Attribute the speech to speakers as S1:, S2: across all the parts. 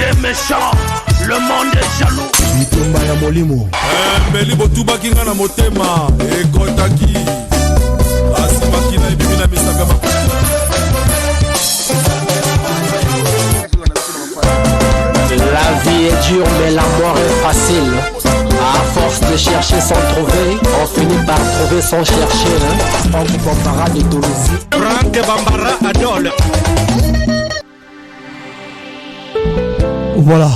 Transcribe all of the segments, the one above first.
S1: est méchant, le monde est jaloux.
S2: Bitumba ya molimo
S3: Mbeli botuba kinga na motema ekotaki asimaki na ebimi na misaka makulu.
S4: La vie est dure mais la mort est facile. À force de chercher sans trouver, on finit par trouver sans chercher. Franck Bambara de Toulouse.
S1: Franck Bambara Adol.
S5: Voilà.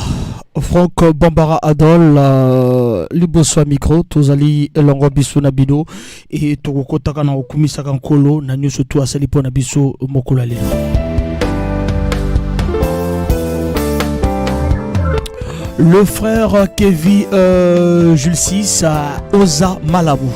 S5: Franck Bambara Adol, liboso micro, tozali elongo biso na bino et tokokotaka na okumisaka nkolo na nyonso tu asali pona biso mokolo lelo. Le frère Kevin Jules VI Oza Malabou.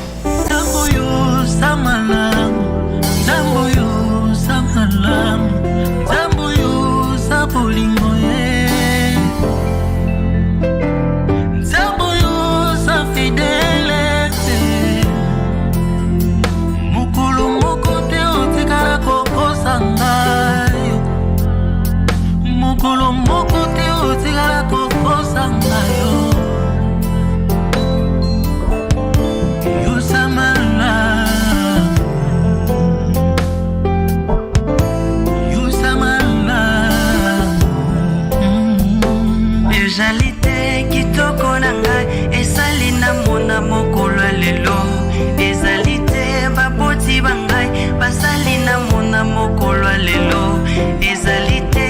S6: Jalite kitoko nanga esali na mona mokolo lelo ezalite baboti bangai basali na mona mokolo lelo ezalite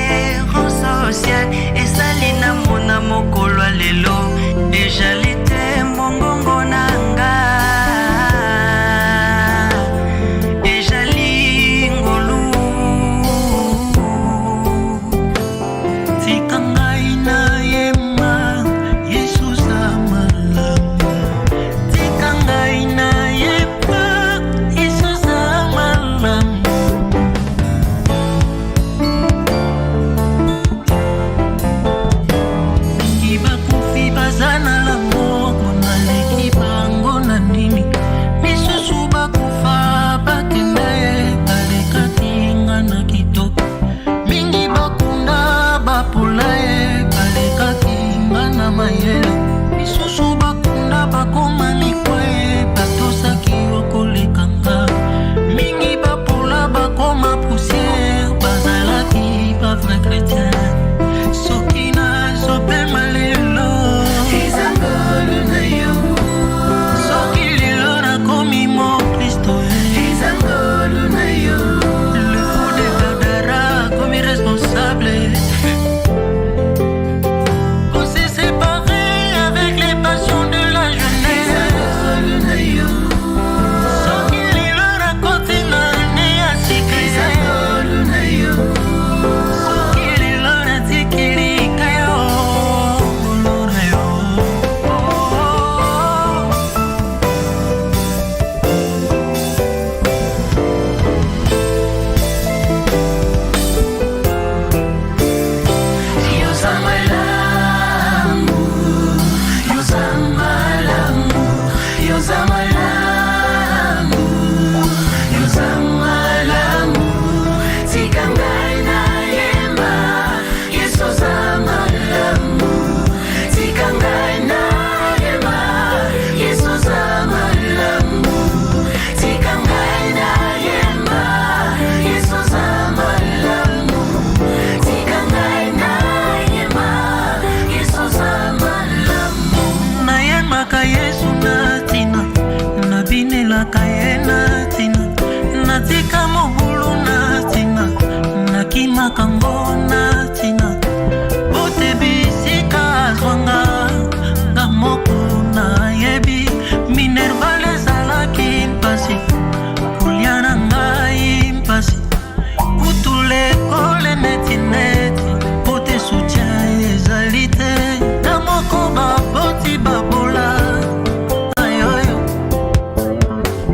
S6: social esali na mona mokolo lelo ejalite mongongo nanga ejali ngolu tikangai na Kangona tina bote bisika zwanga ngamoko na yebi minervale salaki mpasi kuliana ngai mpasi utule kole netineti bote soutien ezalite ngamoko baboti babola ayoyo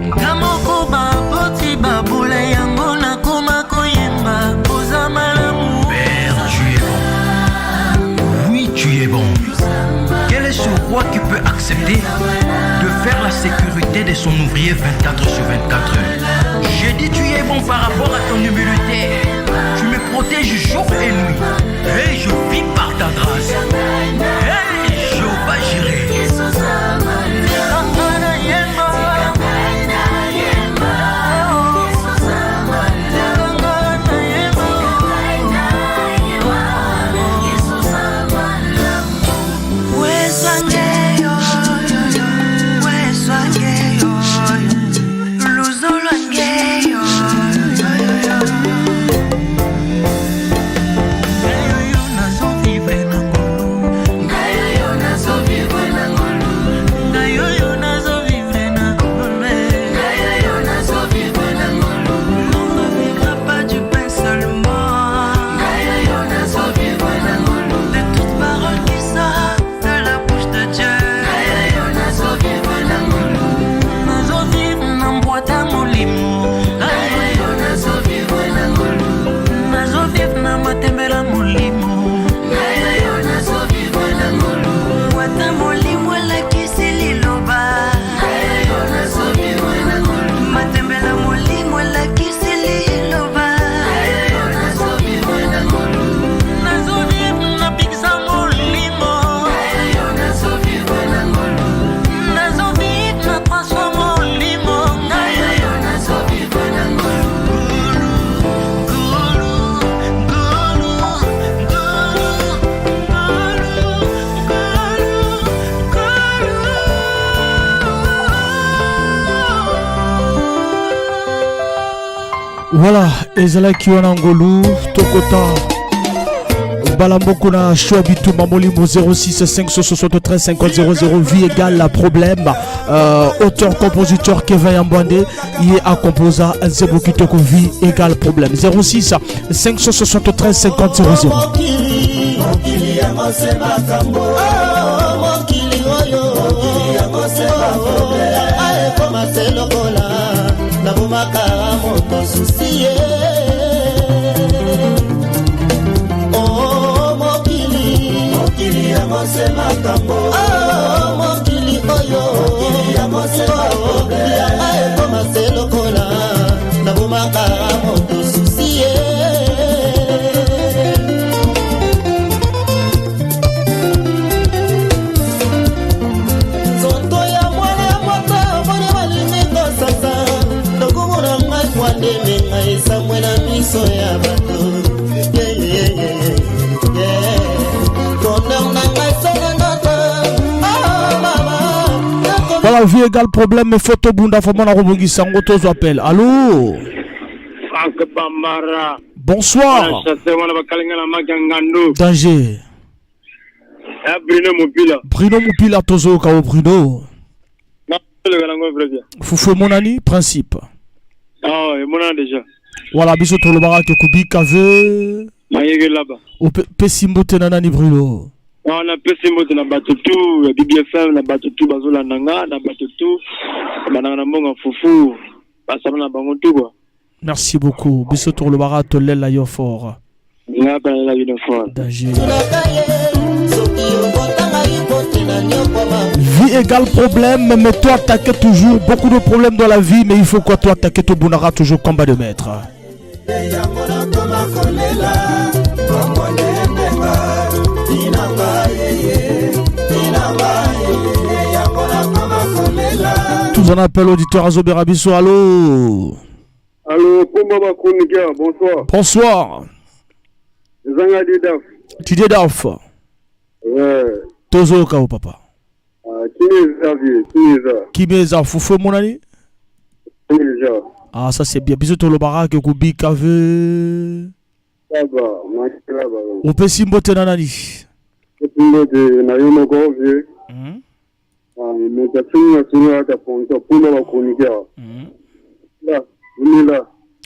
S6: ngamoko baboti babola yango na koma koyemba.
S7: Quel est ce roi qui peut accepter de faire la sécurité de son ouvrier 24 sur 24 heures? J'ai dit tu es bon par rapport à ton humilité. Tu me protèges jour et nuit. Et je vis par ta grâce.
S5: Voilà, ezalaki wana ngolu tokota Balamboko na Chouabitou Mamolimo 06 573 50 00 vie égale la problème. Auteur-compositeur Kevin Yambouande, il est à composer Zebo Kitoko vie égale problème. 06 573 50 00.
S2: Mokili oyo mokili lokola na bomaka moto susi nzoto ya mwana moto moni balingi kosasa tokomona ngai kwandemenga esamwe na miso ya bato
S5: Voilà, vie égale problème, photo bunda, faut mon arrobongi sango, tous appel. Allô?
S1: Franck Bambara.
S5: Bonsoir. Danger.
S1: Bruno Moupila.
S5: Bruno Moupila, tozo kao Bruno. Foufou mon ami, principe.
S1: Ah, mon ami déjà.
S5: Voilà, bisous tout le barak, Kubi, Kave.
S1: Maïe là-bas.
S5: Au Pessimbo Tenanani Bruno.
S1: On a Pessimbo na Batutu, BBFM na Batutu, Bazola Nanga, na Batutu, Banana Monga Foufou, Basana Bangotu.
S5: Merci beaucoup. Bisous tout le barak, Tolel la Yofor. Danger. Vie égale problème, mais toi t'attaques toujours beaucoup de problèmes dans la vie, mais il faut quoi toi attaquer ton bonara toujours combat de maître. Tous en appel auditeur à Zoberabiso, allô.
S8: Allô, Pomba Konikia, bonsoir.
S5: Bonsoir.
S8: Zanga Didaf.
S5: Tu dis Daf.
S8: Ouais.
S5: Tozo Kao papa.
S8: Kimeza,
S5: Foufou mon ami. Ah, ça c'est bien. Bisous tout le barak, Kubi, Kave. On peut s'imboter dans la vie.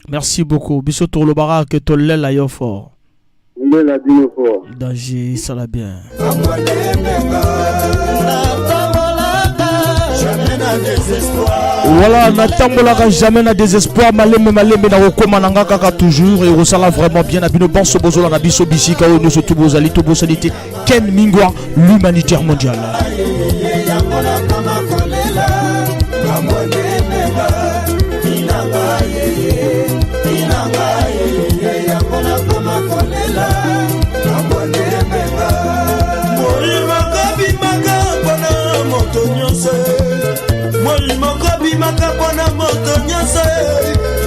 S5: Merci beaucoup. Bisous tout le barak, Tolel la Yofor. Danger, ça l'a bien. Voilà, n'attendons jamais na désespoir. Malem na okoma nanga kaka toujours et resala vraiment bien. Abino banso bozola na biso bisika o nous tout bozali to bozalité Ken Mingwa l'humanitaire mondial.
S9: Bimaka pona moto nyonso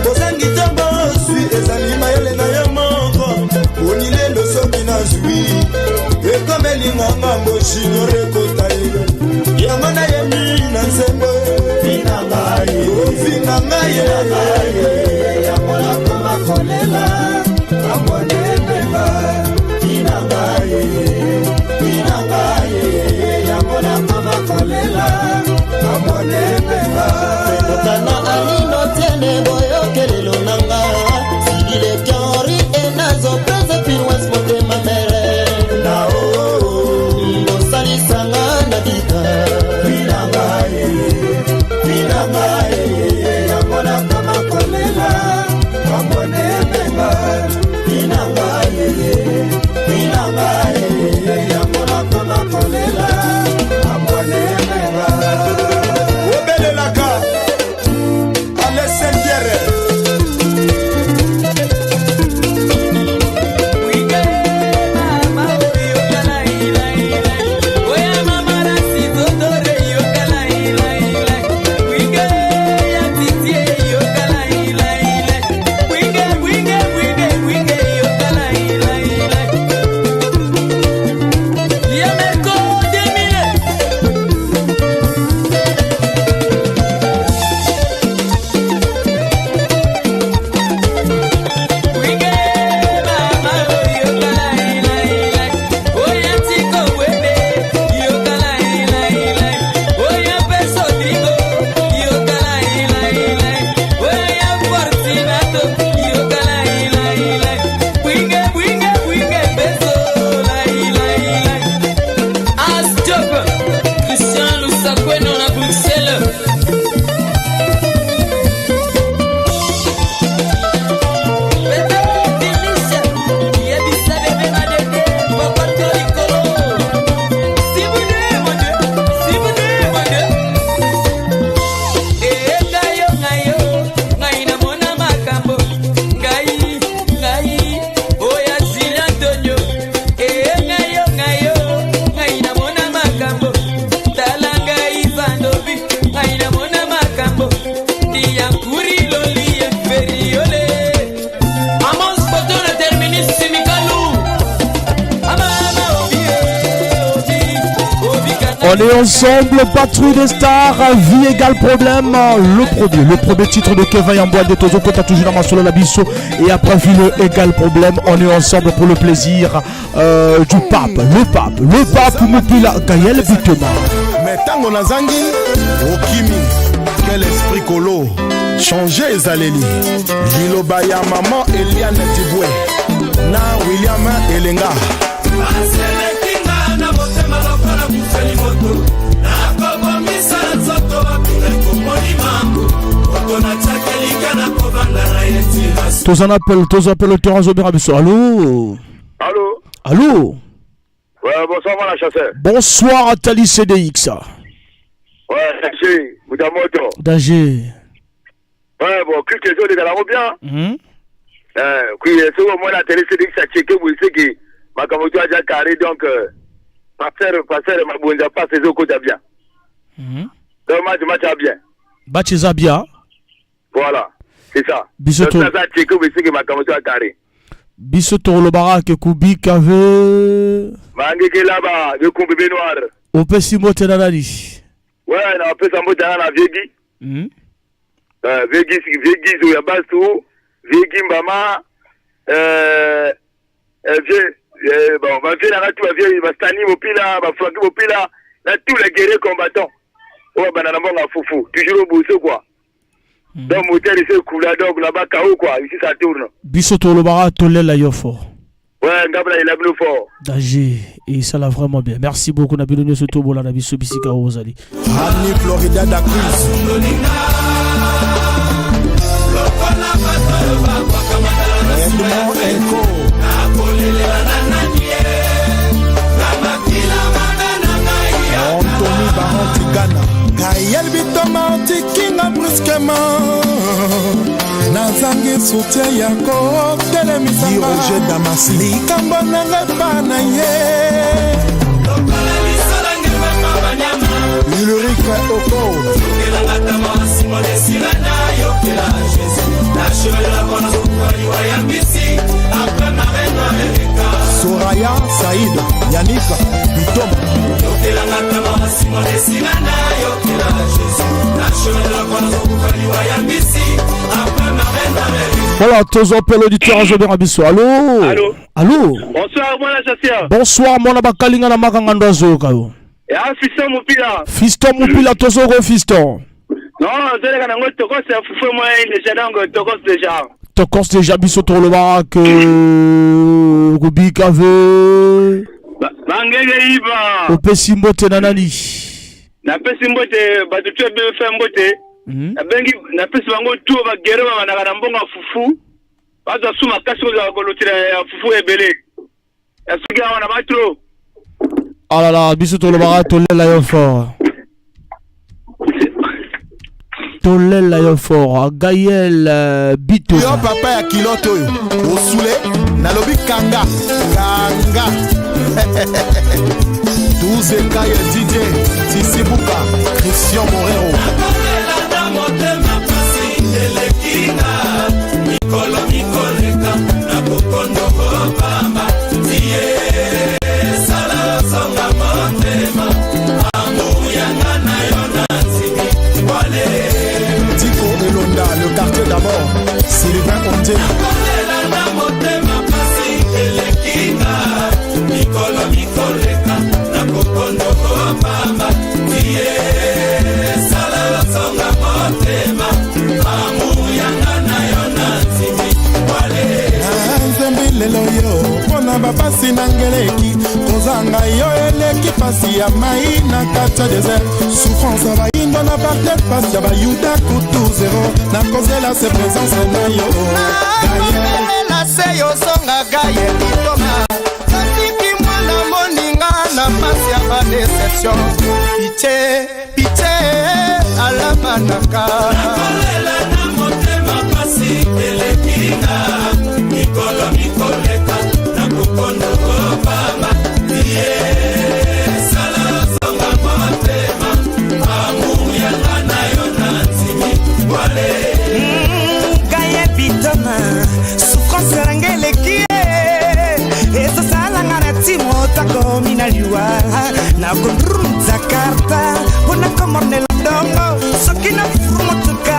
S9: kozangi ntango oswi ezali mayele na yo moko onilelo soki nazwi ekomelinganga moshinyore ekota ye yango nayemi na nzembo ofina ngai yango nakoma kolela ambone epenga tina ngai yango nakoma kolela ambone epenga Tana alino tiene boyo kelelo nanga Sigile kiori enazo preze pirwes mote mamere Na Mbosali sanga na dika Pinangaye Yamona kama kolela Kambone benga Pinangaye Yamona kama kolela Kambone benga Obele laka
S5: On est ensemble, patrouille des stars, vie égale problème. Le premier titre de Kevin Yambouandé, Tozoko t'as toujours dans ma solo Labisso. Et après vie le égal problème, on est ensemble pour le plaisir du pape. Le pape Moupila Gaël Bitema.
S3: Mais tango nazangi, Okimi, quel esprit colo. Changer Ezaleli, Liloba ya maman Eliane Tiboué, na William Elenga.
S5: Tous appellent le terrain Zobirabiso. Allô?
S8: Allô?
S5: Allô?
S8: Ouais, bonsoir, mon chasseur.
S5: Bonsoir à Tali CDX.
S8: Ouais, Danger, Moudamoto.
S5: Danger.
S8: Ouais, bon, que les autres gars bien. Oui, c'est au moins la télé CDX a checké, vous savez que ma camoto a déjà carré, donc, passer, ma bonne passe les autres côtés bien. Donc, match a bien.
S5: Match a bien.
S8: Voilà, c'est ça.
S5: Bisoto.
S8: Donc, ça a checké, vous savez que ma camoto a carré.
S5: Bisoto le barak Kubik avait.
S8: Mangeke là-bas, de Kumbébé Noir.
S5: Au Pessimo Tenanali.
S8: Ouais, on a fait ça dans la Viegi. Viegi, Zouyabassou, Viegi Mbama, bon, ma vie là, tout va bien, ma Stani Mopila, ma Francky Mopila, là, tous les guerriers combattants. Oh, banana bonga foufou, toujours au bout, quoi. Donc, mon terre, c'est cool, donc, là-bas, KO, quoi, ici, ça tourne.
S5: Bisoto le barak, Tolé la Yofo.
S8: Ouais, Ngabla, il a bleu fort.
S5: Danger, et ça l'a vraiment bien. Merci beaucoup, Nabilonio Sotobo, la Nabiso Bissika Rosali.
S3: Annie Florida da Cruz. Edmond Enko. Anthony Baron Tigana. Gaël Bitoma Tikinga brusquement. Nazangi soutien yako telemisanga Roger Damasi likambo nanga pana ye Ulrike Oko Soraya Saïd Yannick Bitoma
S5: Voilà, tous appels auditeurs à Zobé Rabisso. Allô?
S1: Allô?
S5: Allô?
S1: Bonsoir, mon chasseur.
S5: Bonsoir, mon abakalinga na makangando zokayo.
S1: Et un fiston Moupila.
S5: Fiston Moupila, Tozoro fiston.
S1: Non, je l'ai quand même tokos, c'est fou, moi, déjà, donc, tokos déjà.
S5: Tokos déjà, biso sur le barak, Rubik avait.
S1: Bangé Iba.
S5: Au Pessimbo Tenanani.
S1: Na Pessimbo te, bah, tu as bien fait un beauté. Na Pessimbo tout va guérir, on a un bon foufou. Pas de souma, casse au colotir à foufou et belé. Est-ce qu'on a pas trop?
S5: Ah là là, biso sur le barak, Tolé la fort. Tolé la fort. Gaël Bito.
S3: Yo papa ya kiloto yo. Osule, nalobi kanga. Kanga. Tous et Kaye DJ, Tisibuka, Christian Morero. Tico Elonda, le quartier d'abord, Sylvain Ondé. lelo yo pona bapasi na ngeleki kozanga yo eleki pasi ya mai na kati ya desert souffrance ya baindo na partet pasi ya bayuda kutu zero na kozela se présence na yo na se yo songa gaye litoma natiki mwana moninga na pasi ya badeception piche piche alamanaka nakolela na motema pasi elekinga mikolo mikoleka na kukondo kobama tie sala songa motema amu yanga na yo na ntimi wale gaye bitoma souffrance rangeleki eza sala ngana timo takomi na liwa na kondrunza
S10: carta una comorne dongo sokina fumutuka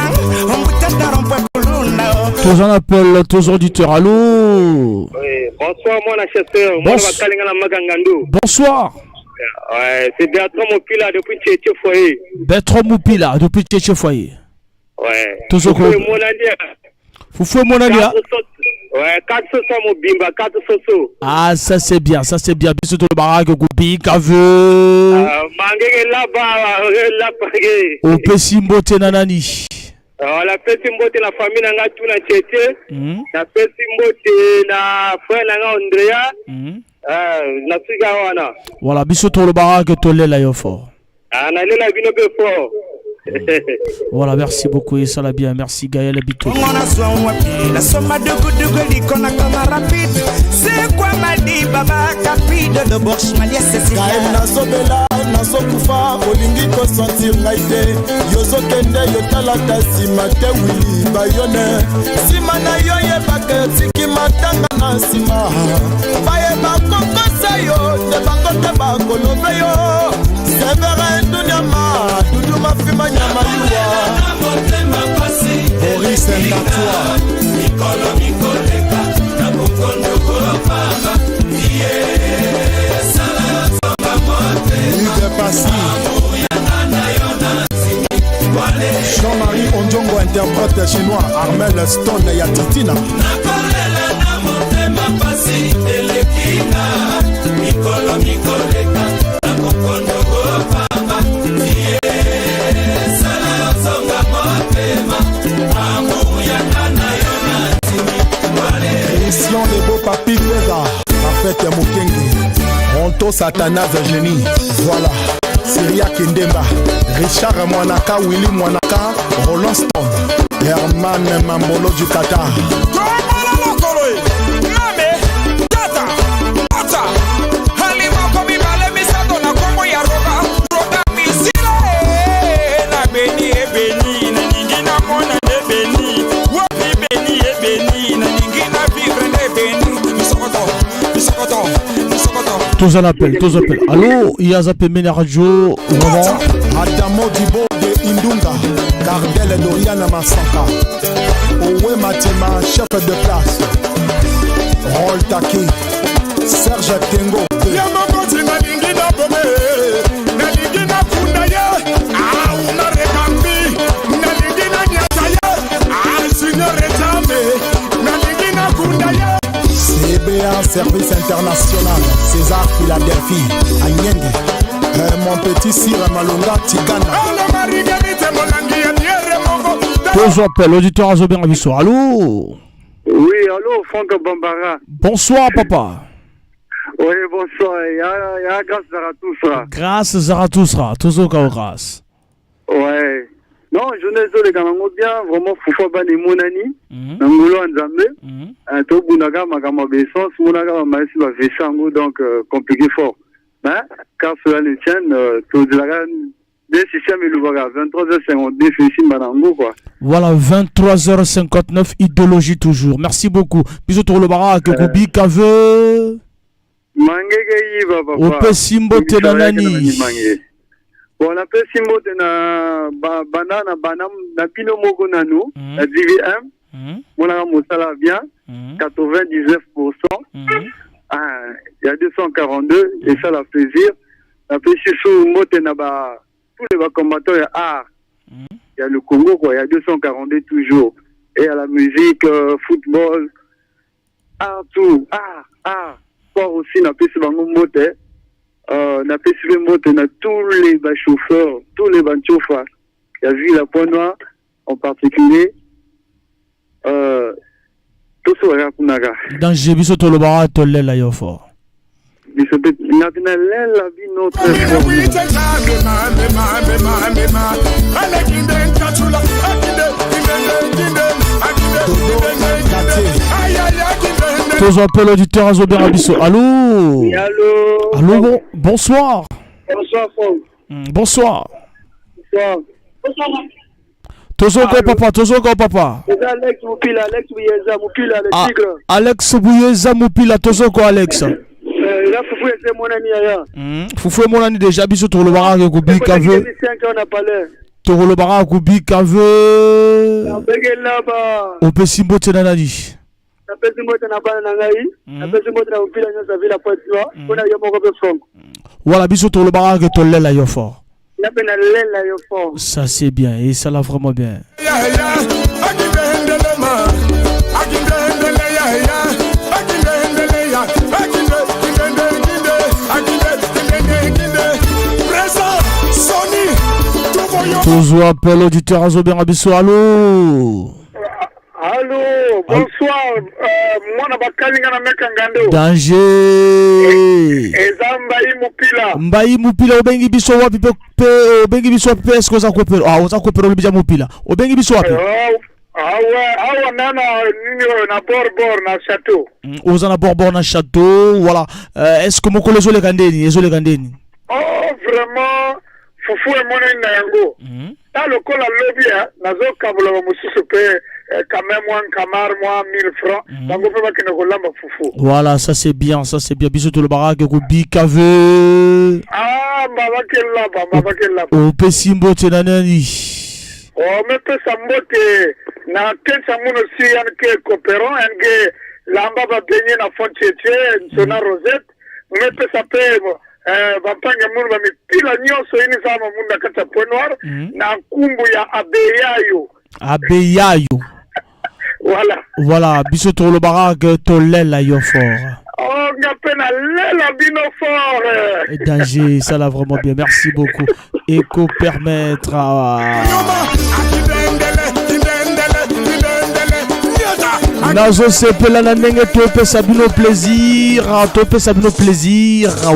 S10: ombutata rompa kuluna.
S5: Tous en appel, tous auditeurs, allô.
S1: Oui, bonsoir mon chasseur,
S5: bonsoir.
S1: Ouais, c'est Bertrand Moupila depuis Tchétché Foyer.
S5: Bertrand Moupila depuis Tchétché Foyer.
S1: Ouais.
S5: Tous au Foufou Monalia.
S1: Ouais, 4 sosos Mobimba, 4 sosos.
S5: Ah, ça c'est bien, Bisous tout le baraque, Goubi, Kave.
S1: Mangé là-bas, là-bas.
S5: Au Pessimbo Tenanani.
S1: La Pessimbo, la famille n'a tout na Tchétché. La Pessimbo, la frère n'a Andrea. La Sigawana.
S5: Voilà, bisous tout le baraque, Tolé la Yofo.
S1: Ah, n'a la vino fort.
S5: Voilà, merci beaucoup et ça la bien, merci Gaël Bito.
S10: La somme de goût qu'on a comme rapide. C'est quoi m'a dit Baba Capide de Bourges Malia c'est
S3: Gaël Nasobela, Nasokufa, Olingi ko sentir ngaite. Yozo kende yotala tasima te wili bayone. Sima na yoye bake tiki matanga na sima. Baye bakoko sayo, te bango te bakolobe yo. Severin Dunyama, Dudu Mafima Nyamayua Boris Ndatoua Nicola Nicoleka Nabukondo Papa Hugues Passy Jean-Marie Ondjongo interprète chinois Armel Stone Yatitina Nicola Nicoleka Nabukondo Christian les beaux papis Feza, Parfait Mokenge, Ronto Satanas Génie, voilà, Syria Kendemba, Richard Mwanaka, Willy Mwanaka, Roland Stone, Herman Mambolo du Qatar.
S5: Tous en appel, allô, Yazapé Radio, maman.
S3: Adamo Dibo de Indunga, Cardel Doriana Massanka, Owe Matema, chef de place, Rol Taki, Serge Tengo. Yamamoti na lingina bome, na lingina kundaya, una rekambi, na lingina nyataya, signor Retame, na lingina kundaya. CBA Service International, César Philadelphie, Agnenge, mon petit Sire Malonga Tigana.
S5: Tous appels, auditeur Azobé Rabisso, allô?
S1: Oui, allô, Franck Bambara.
S5: Bonsoir, papa.
S1: Oui, bonsoir, il y a grâce Zarathustra.
S5: Grâce Zarathustra, toujours grâce.
S1: Ouais. Non, je ne sais pas bien, vraiment, Foufa Bani Mounani, Nangulo Nzambe, Tobunaga, Magama Bessons, Mounaga, Maïsi, Vessango, donc compliqué fort. Hein? Car cela ne tienne, tout de la des systèmes, il y a 23h52, Félicine Banango, quoi.
S5: Voilà, 23h59, idéologie toujours. Merci beaucoup. Bisous pour le barak, Koubi, Kave.
S1: Mangege, papa.
S5: Ope Simbo Tenanani.
S1: Bon, on appelle Simbo na banana banam na pino moko nanu la DVM. Mon a mosala bien 99%. Il y a 242 et ça la plaisir. La PCSO mote na ba tous les combattants il y a le Congo quoi, il y a 242 toujours et à la musique football tout sport aussi na PC bango mote. Na PCB mote na tous les chauffeurs, tous les chauffeurs. Il y a vu la Pointe Noire en particulier. Tout ça va kunaga.
S5: Dans j'ai vu tout le bara tolle la yofo.
S1: Biso na bina la vie notre.
S5: Tous appels auditeurs à Zobé Rabisso. Allô? Allô, bon, bonsoir.
S1: Bonsoir, Franck.
S5: Bonsoir.
S1: Bonsoir.
S5: Tozoko papa.
S1: Alex Moupila, le tigre.
S5: Alex Bouyeza Moupila, Tozoko Alex.
S1: Déjà Fufu était mon ami ailleurs.
S5: Fufu mon ami déjà biso to le bara ko bi kave. To le bara ko bi kave. O pe simbo tena nani.
S1: Na pe simbo tena bana na ngai. Na pe simbo tena upila nyosa vila poitwa. Kuna yo moko be franco.
S5: Voilà biso to le bara que to lela yo fort.
S1: Ça
S5: c'est bien et ça l'a vraiment bien. Toujours appel auditeur Azobien Abisso, allô.
S1: Allô, bonsoir. Moi na bakalinga na mekangando.
S5: Danger.
S1: Mbayi mupila.
S5: Mbayi mupila obengi biso wapi pe obengi biso wapi pe esko za kopero. Ah, oza kopero libija mupila. Obengi biso wapi?
S1: Awa nana nini na bord na château.
S5: Oza na bord na château, voilà. Est-ce que moko lezo le kandeni, ezo le kandeni?
S1: Oh, vraiment Fufu e mona na yango. Ta lokola lobby nazo kabula mususu pe quand même moi camar moi 1000 francs. Bango pe bakina kolamba Fufu.
S5: Voilà, ça c'est bien, ça c'est bien. Bisous tout le baraque ko bikave.
S1: Ah, baba kella.
S5: O pe simbo tenanani.
S1: Oh, me pe sambote na kensa muno si yanke coopéron yanke lamba ba benye na foncheche sona rosette. Me pe sape bapanga mungu ba mipila nyoso ini sama munda kata ponoir na kumbu ya
S5: abeyayo. Voilà, biso to le baraque to lela yo fort.
S1: Oh, ngapena lela bino fort.
S5: Danger, ça l'a vraiment bien. Merci beaucoup. Éco permettre à Nazo sepela na ndenge tope sabino plaisir,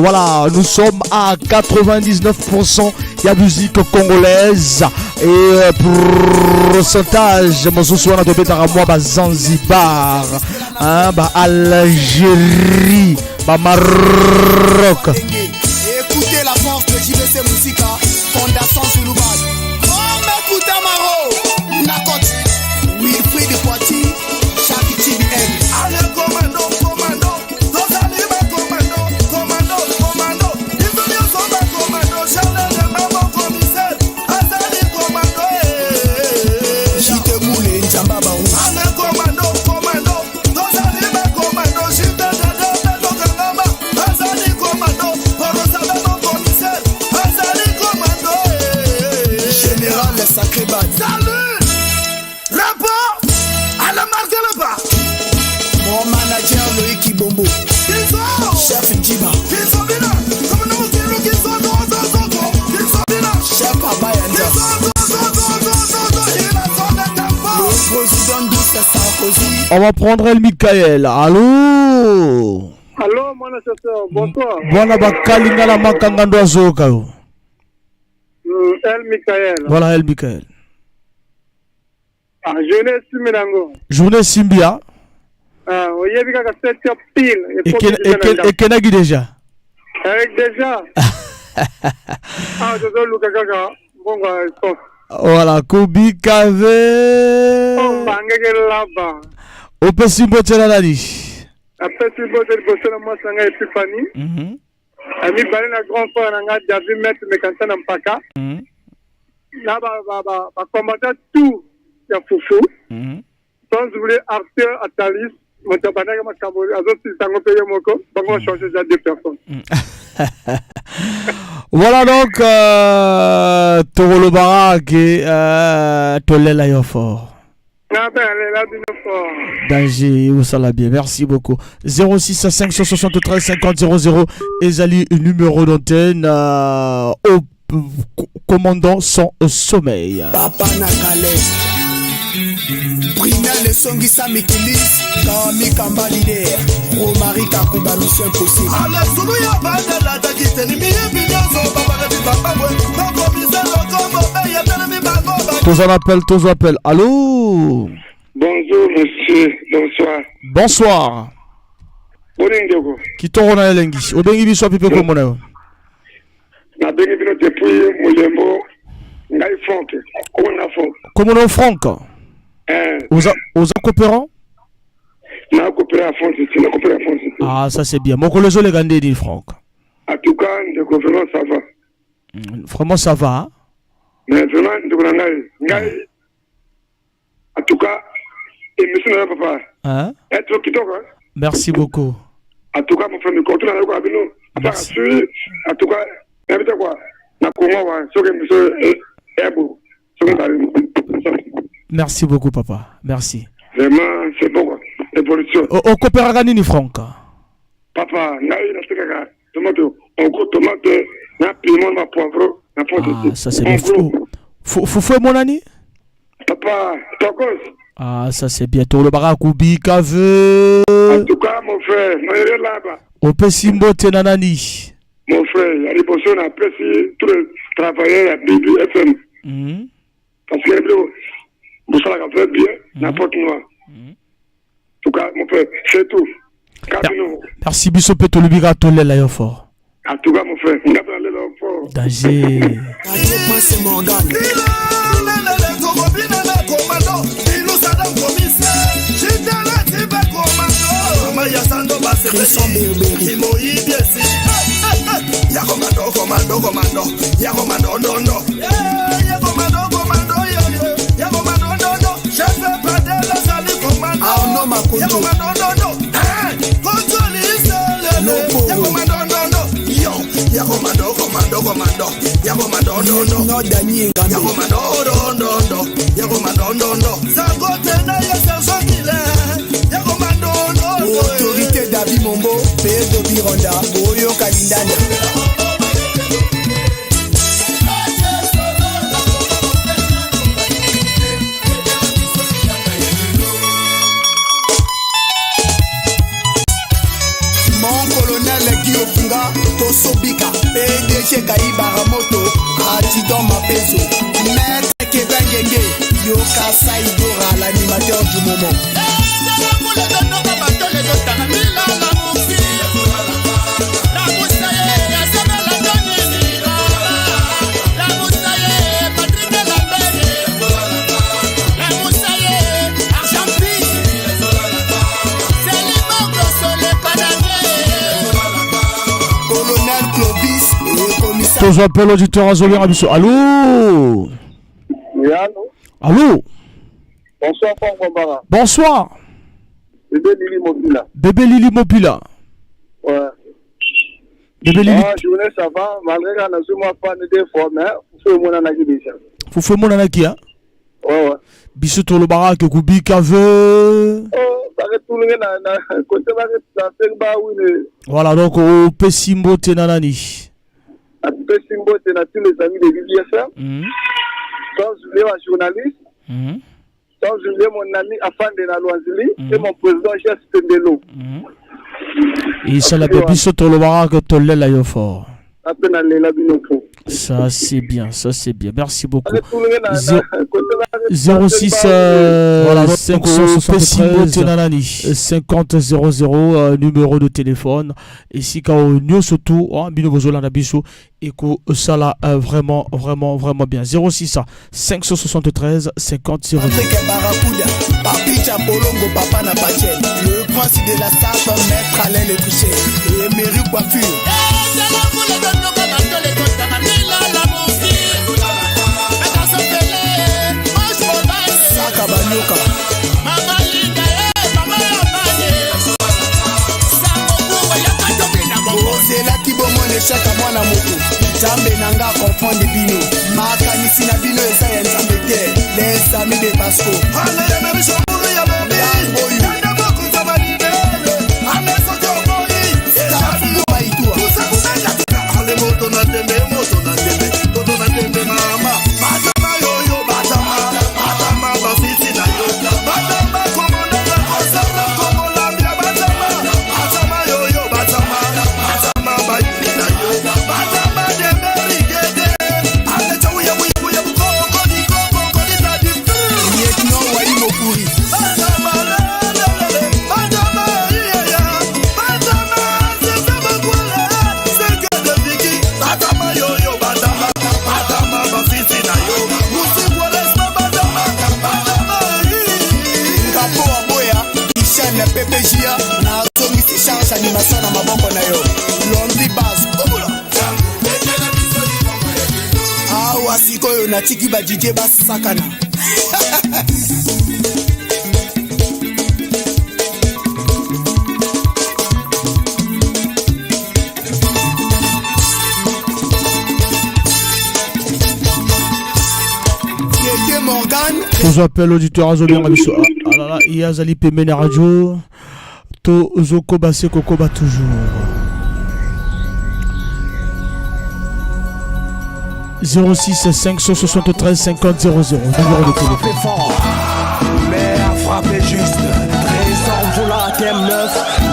S5: Voilà, nous sommes à 99% ya musique congolaise et pourcentage mosusu wana tobetaka mwa ba Zanzibar, ba Algérie, ba Maroc.
S11: Écoutez la force de JVC Musica, Fondation Zuluban. Oh, m'écoutez Maro, Nakot, Wilfried de Poitiers. Allez, commando, tous animés, commando, ils sont bien soldats, commando, Charles de maman, commissaire, Azali, commando, Jite Moulé, Njamba Barou. Allez, commando, tous animés, commando, Jite de Gangama, Azali, commando, Porosa, maman, commissaire, Azali, commando, Général, le sacré bad. Salut, rapport, à la marque le bas. Mon manager Loïc Bombo, chef Djiba, chef Abayanda, le président Douce Sarkozy.
S5: On va prendre El Michael. Allô,
S1: mon assesseur, bonsoir.
S5: Voilà, bakalinga la makangando azoka.
S1: El Michael.
S5: Voilà, El Michael.
S1: Journée Siminango.
S5: Journée Simbia.
S1: Il y a 7 pile.
S5: Et Kenagi déjà.
S1: Déjà. Je dois le caca. Bon,
S5: voilà, Kobi Kave.
S1: Oh, Bangé là-bas.
S5: Au Pessimbo Tchanani.
S1: Après, si vous êtes bossé dans moi, c'est un Epipani. Ami Balin, la grande fois, on a déjà vu mettre mes cantons en Paka. Là, va combattre tout. Il y a Foufou. Sans oublier Arthur Atalis.
S5: Voilà donc Toro le Barak et Tolela Yofort. Danger, où ça l'a bien, merci beaucoup. 06 573 50 00 Ezali, numéro d'antenne au commandant sans sommeil.
S11: Papa Nakale Brina le Songisa Mikilis, Kami Kamba leader, Romari Kakuba mission impossible. Ala Zuluya Banda la Dagite, Nimiye Binyazo, Baba Papa, Baba Bisa Lokomo, Beya Telemi Bagoba.
S5: Tous appels. Allô?
S1: Bonjour monsieur, bonsoir.
S5: Bonsoir.
S1: Bonjour.
S5: Qui t'en a l'engi? Obengi biso pipe ko mona.
S1: Na bengi bino depuis Mulembo, ngai Franck. Comment on a Franck?
S5: Comment on Franck? Oza coopérant?
S12: Na coopéré à fond, c'est na coopéré à fond.
S5: Ah, ça c'est bien. Mon collègue les gandés dit Franck.
S12: En tout cas, le gouvernement ça va.
S5: Vraiment ça va. Hein?
S12: Mais vraiment de ngai. En tout cas, et monsieur n'a papa.
S5: Hein?
S12: Être qui toi.
S5: Merci beaucoup.
S12: En tout cas, mon frère me continue à quoi nous. En tout cas, invite quoi. Na Congo wa, so que monsieur est beau.
S5: Merci beaucoup papa. Merci.
S12: Vraiment, c'est bon. Évolution.
S5: Au coopéra nini Franck?
S12: Papa, ngai na tika tomate, on go tomate, na piment na poivre, na poivre.
S5: Ah, ça c'est bien. Faut mon ami?
S12: Papa, tokos.
S5: Ah, ça c'est bientôt le barakubi cave.
S12: En tout cas, mon frère, moi je suis là-bas.
S5: Au Pessimbo Tenanani.
S12: Mon frère, il y a des personnes qui apprécient tous les travailleurs à BBFM. Parce que vous savez qu'on fait bien, n'importe quoi. En tout cas, mon frère, c'est tout.
S5: Merci, Bissot Peto, le bigato, l'aéroport.
S12: En tout cas, mon frère, on a parlé l'aéroport.
S5: Danger.
S11: C'est mon gars. Autorité David Mombo, Pedro Bironda, Boyo Kalindana. Mon colonel Guillaume Funga, Tosobika, PDG Kaibara Moto, Atidon Mapezo, Maître Kevin Genge, Yoka Saïdora, l'animateur du moment.
S5: Tous appels auditeurs à Zolien Abisso. Allô?
S12: Oui, allô?
S5: Allô?
S12: Bonsoir, Franck.
S5: Bonsoir.
S12: Bébé Lili Mopila.
S5: Bébé Lili Mopila.
S12: Ouais.
S5: Bébé Lili.
S12: Ah, journée ça va, malgré qu'on a souvent pas des fois, mais il faut mon anaki déjà.
S5: Faut faire mon anaki, hein?
S12: Ouais, ouais.
S5: Bissot le barak, Koubi Kave.
S12: Oh, ça va tout le monde, côté va
S5: voilà, donc au Pessimbo Tenanani.
S12: À Pessimbo, c'est tous les amis de BBFM. Sans oublier un journaliste. Sans oublier mon ami Afan de la Loisili et mon président Jess Pendelo.
S5: Et ça la Bissot le barak, Tolé la fort. Ça c'est bien, ça c'est bien. Merci beaucoup. 06 voilà 573 50 00 numéro de téléphone. Et si quand nous surtout bino bozola na biso et que ça là vraiment bien. 06 573 50 00.
S11: Le prince de la star maître Alain le Touché et Mairie Coiffure. C'est là qui bomone chaque mois na moto. Jambe nanga comprendre bino. Makanisi na bino esa ya nzambe te. Les amis de Pasco.
S10: sikoyo natiki ba DJ basakana.
S5: Je appelle l'auditeur Azobien Rabiso. Ah là là, Yazali Pemene Radio. To Zoko Basse Kokoba toujours. 06 573 50 00. Numéro de téléphone.
S10: Mais à frapper juste. Trésor Voula, thème 9.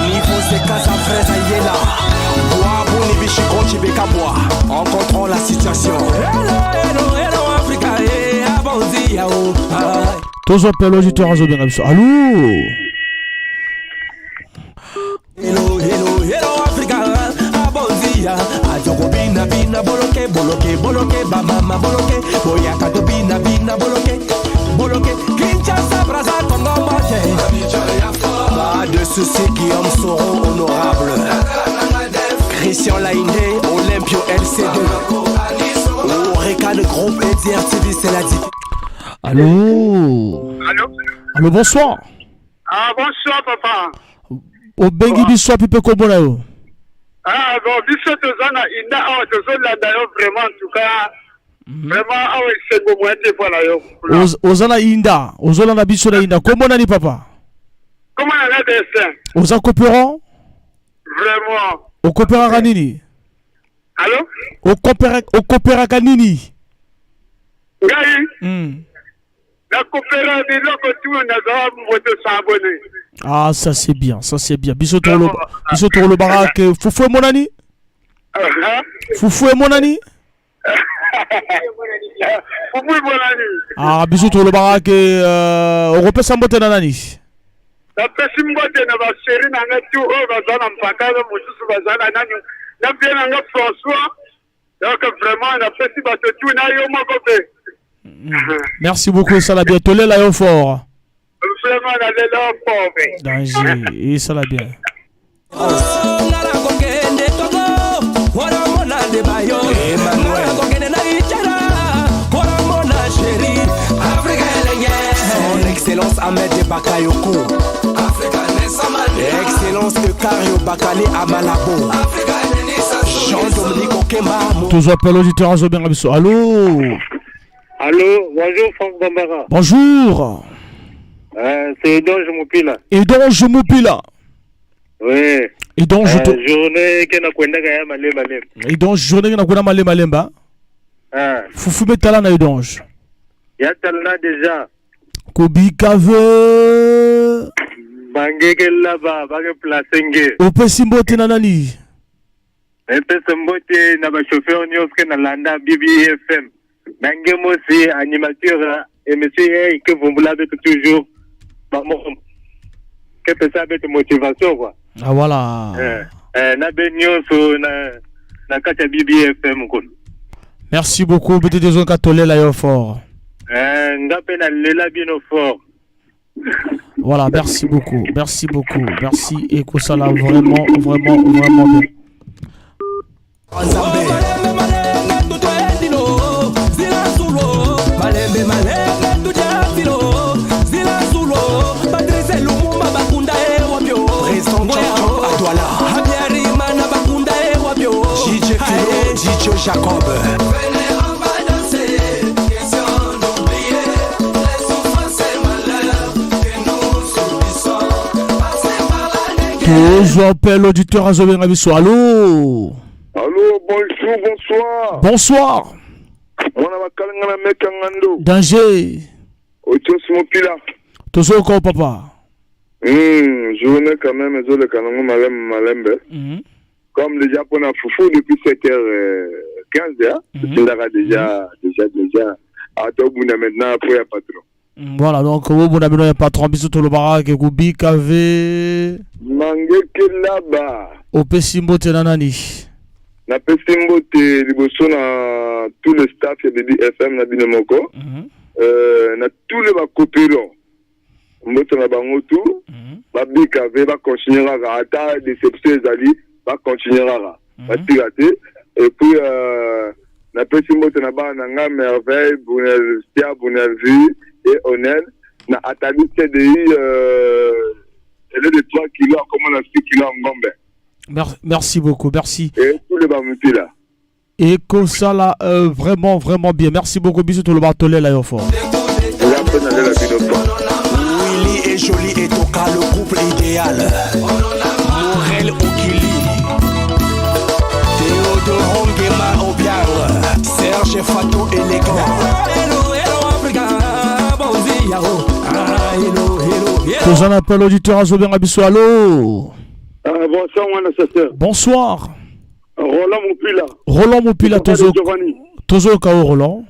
S10: Niveau c'est Casa Fraise Ayela. Bois, Boni Bichi, Conchi Bekabois. En contrôle la situation. Hello, Africa.
S5: Tous appellent l'auditeur Azobien Rabiso. Allô?
S10: Hello, Africa. Abonzia. Adjoko bina boloke, bamama boloke. Boyaka to bina boloke. Kinshasa, Brazza, Congo, Mate. Pas de soucis, Guillaume Soro, honorable. Christian Laïné, Olympio LC2. Oreca, le groupe EDRTV, c'est la dit.
S5: Allô? Allô, bonsoir.
S1: Ah, bonsoir, papa.
S5: Au Bengi Bissou, Pipe Kobona yo.
S1: Ah, bon, Bissou, Tozana, Inda, Tozana, vraiment, en tout cas, vraiment, c'est bon, moi, t'es pas là, yo.
S5: Ozana Inda, Ozana Bissou, Inda. Comment on a dit, papa?
S1: Comment on a des seins?
S5: Oza coopérant?
S1: Vraiment.
S5: Au coopéra Kanini?
S1: Allô?
S5: Au coopéra Kanini?
S1: Gaï? La coopéra de l'autre, tout le monde a s'abonner.
S5: Ah, ça c'est bien, ça c'est bien. Bissou le barak, Foufou et mon ami? Foufou et mon ami?
S1: Foufou et mon ami.
S5: Ah, Bissou le barak, Europe Sambote Nanani.
S1: La Pessimbote n'a pas chéri, n'a pas tout, Bazana Mpaka, Moussou Bazana, n'a bien un François. Donc vraiment, la Pessimbote tout, n'a eu mon côté.
S5: Merci beaucoup, ça l'a bien. Tolé là, fort.
S1: Vraiment, on a des gens pauvres.
S5: Danger, et ça l'a bien.
S10: Son Excellence Ahmed Bakayoko. Excellence de Kario Bakali Amalabo. Jean-Dominique Okemba.
S5: Tous appellent l'auditeur Azobien Rabiso. Allô?
S13: Allô, bonjour Franck Bambara.
S5: Bonjour.
S13: C'est Edonge Moupila.
S5: Edonge Moupila.
S13: Oui.
S5: Edonge
S13: journée que na kwenda kaya malemba.
S5: Edonge journée que na kwenda malemba. Fufu metala na Edonge.
S13: Ya talna déjà.
S5: Kobikave.
S13: Bangeke là-bas, bange placenge.
S5: Ope simbote na nani?
S13: Ope simbote na ba chauffeur nyoske na landa BBFM. Bange mosi animateur et monsieur que vous l'avez toujours. Que peut ça être motivation quoi.
S5: Ah voilà.
S13: Na benyo so na kata BBFM kon.
S5: Merci beaucoup, petit désolé katolé là fort.
S13: Ngape na lela bino fort.
S5: Voilà, merci beaucoup. Merci et que ça l'a vraiment bien.
S10: Jacob.
S5: Je appelle l'auditeur Azobien Rabiso. Allô?
S12: Allô, bonjour, bonsoir.
S5: Bonsoir. Danger. Tozo ko papa.
S12: Journée quand même, le canon malembe. Comme déjà pour la foufou depuis 7h15, déjà. À Tobouna maintenant, après, à patron.
S5: Voilà, donc, vous avez un patron, bisous tout le barak, Goubi, Kave.
S12: Mangeke là-bas.
S5: Au Pessimbo, Tenanani.
S12: Na Pessimbo, Liboso, na tout le staff de BFM, na Binomoko. Na tous les coopérants. Moto na Bangotu. Babi Kave, va continuer à ata déception, Zali. Va continuer à et puis
S8: na pesi mbote na ba na nga merveille Bounelvi et Onel na Atali CDI elle est de 3 kilos comme on a 6 kilos en Gombe.
S5: Merci beaucoup, merci.
S8: Et tous les bamuti là.
S5: Et comme ça là, vraiment bien. Merci beaucoup, bisous tout le batolé là, fort.
S10: Willy est joli et Toka, le couple idéal. Morel Okili, Théodore Ngema Obiang, Serge Fato élégant.
S5: Tous un appel auditeur à Zobien Abisso, allô.
S12: Bonsoir, mon assesseur.
S5: Bonsoir.
S12: Roland
S5: Moupila, Tozo Kao Roland.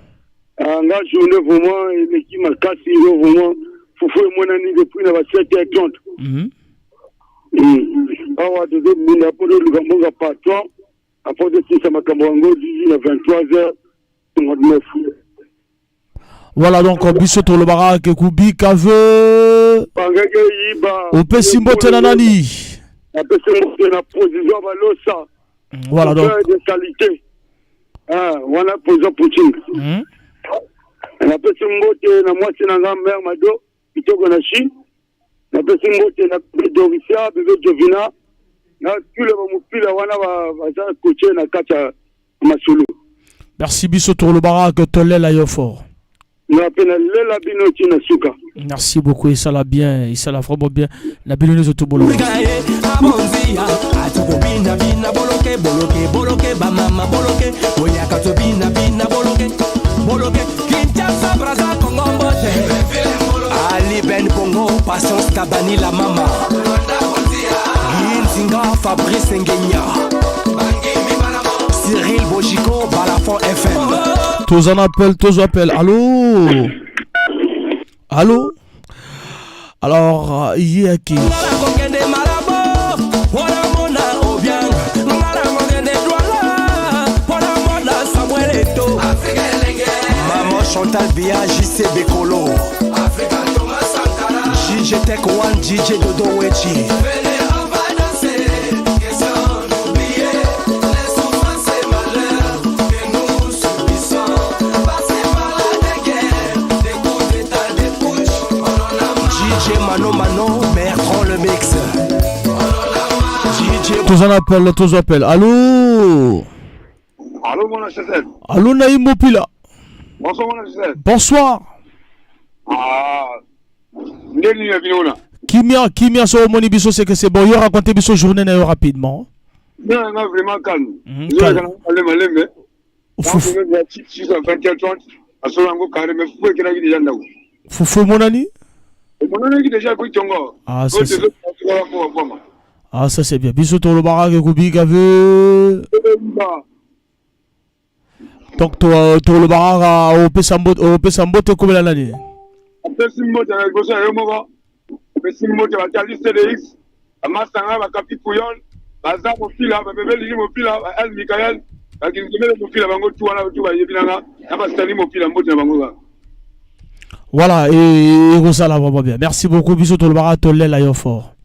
S12: Nga journée vraiment, l'équipe m'a cassé vraiment. Foufou et mon ami depuis la 7h30. Awa de Muna pour le Gambonga patron. Après de ça, ma Kambango, 18 à 23h.
S5: Voilà donc, Bissot le Barak, Koubi, Kave. Ope Simbo Tenanani.
S12: Ope Simbo Tenanani, position Balosa.
S5: Voilà donc.
S12: De qualité. On a posé Poutine. On a posé Simbo na moi c'est na mère Mado, Pitoko na Chine. On a posé Simbo na Dorisia, bébé Jovina. Na tout le Mupila wana va coacher na Kacha Masulu.
S5: Merci Bissot le Barak, Tolé la Yofort. Merci beaucoup, il s'en a bien, il s'en a vraiment bien. La bille nous tout bolo.
S10: Ali Ben Bongo, Patience Tabani la mama. Ginzinga, Fabrice Ngenya. Cyril Bojiko, Balafon FM.
S5: Tous en appellent. Allô? Allô? Alors, il y a qui?
S10: Maman Chantal Bia, JC Bekolo. JJ Tech One, DJ Dodo Wechi. Mano, mère, prends le mix.
S5: Tous en appellent. Allô?
S12: Allô, mon assesseur.
S5: Allô, Naïm Mopila.
S12: Bonsoir, mon assesseur.
S5: Bonsoir. Kimia, so moni biso, c'est que c'est bon. Yo raconter biso journée rapidement.
S12: Non, vraiment calme.
S5: Calme. Foufou, mon ami. Ah, ça c'est bien. Bisous tout le barak et Koubi Gave. Donc toi le barak au Pesambo te comme l'année.
S12: Pesimbo te na gosa yomogo. Pesimbo te batali CDX. Amasanga ba kapi Pouyon. Baza mo fila ba bebe li mo fila El Michael. Ba kinzemele mo fila bango tu wana tu ba yebinanga. Na ba stani mo fila mbote na bango.
S5: Voilà, et ça là vraiment bien. Merci beaucoup, bisous tout le barat, Tolé la Yofort.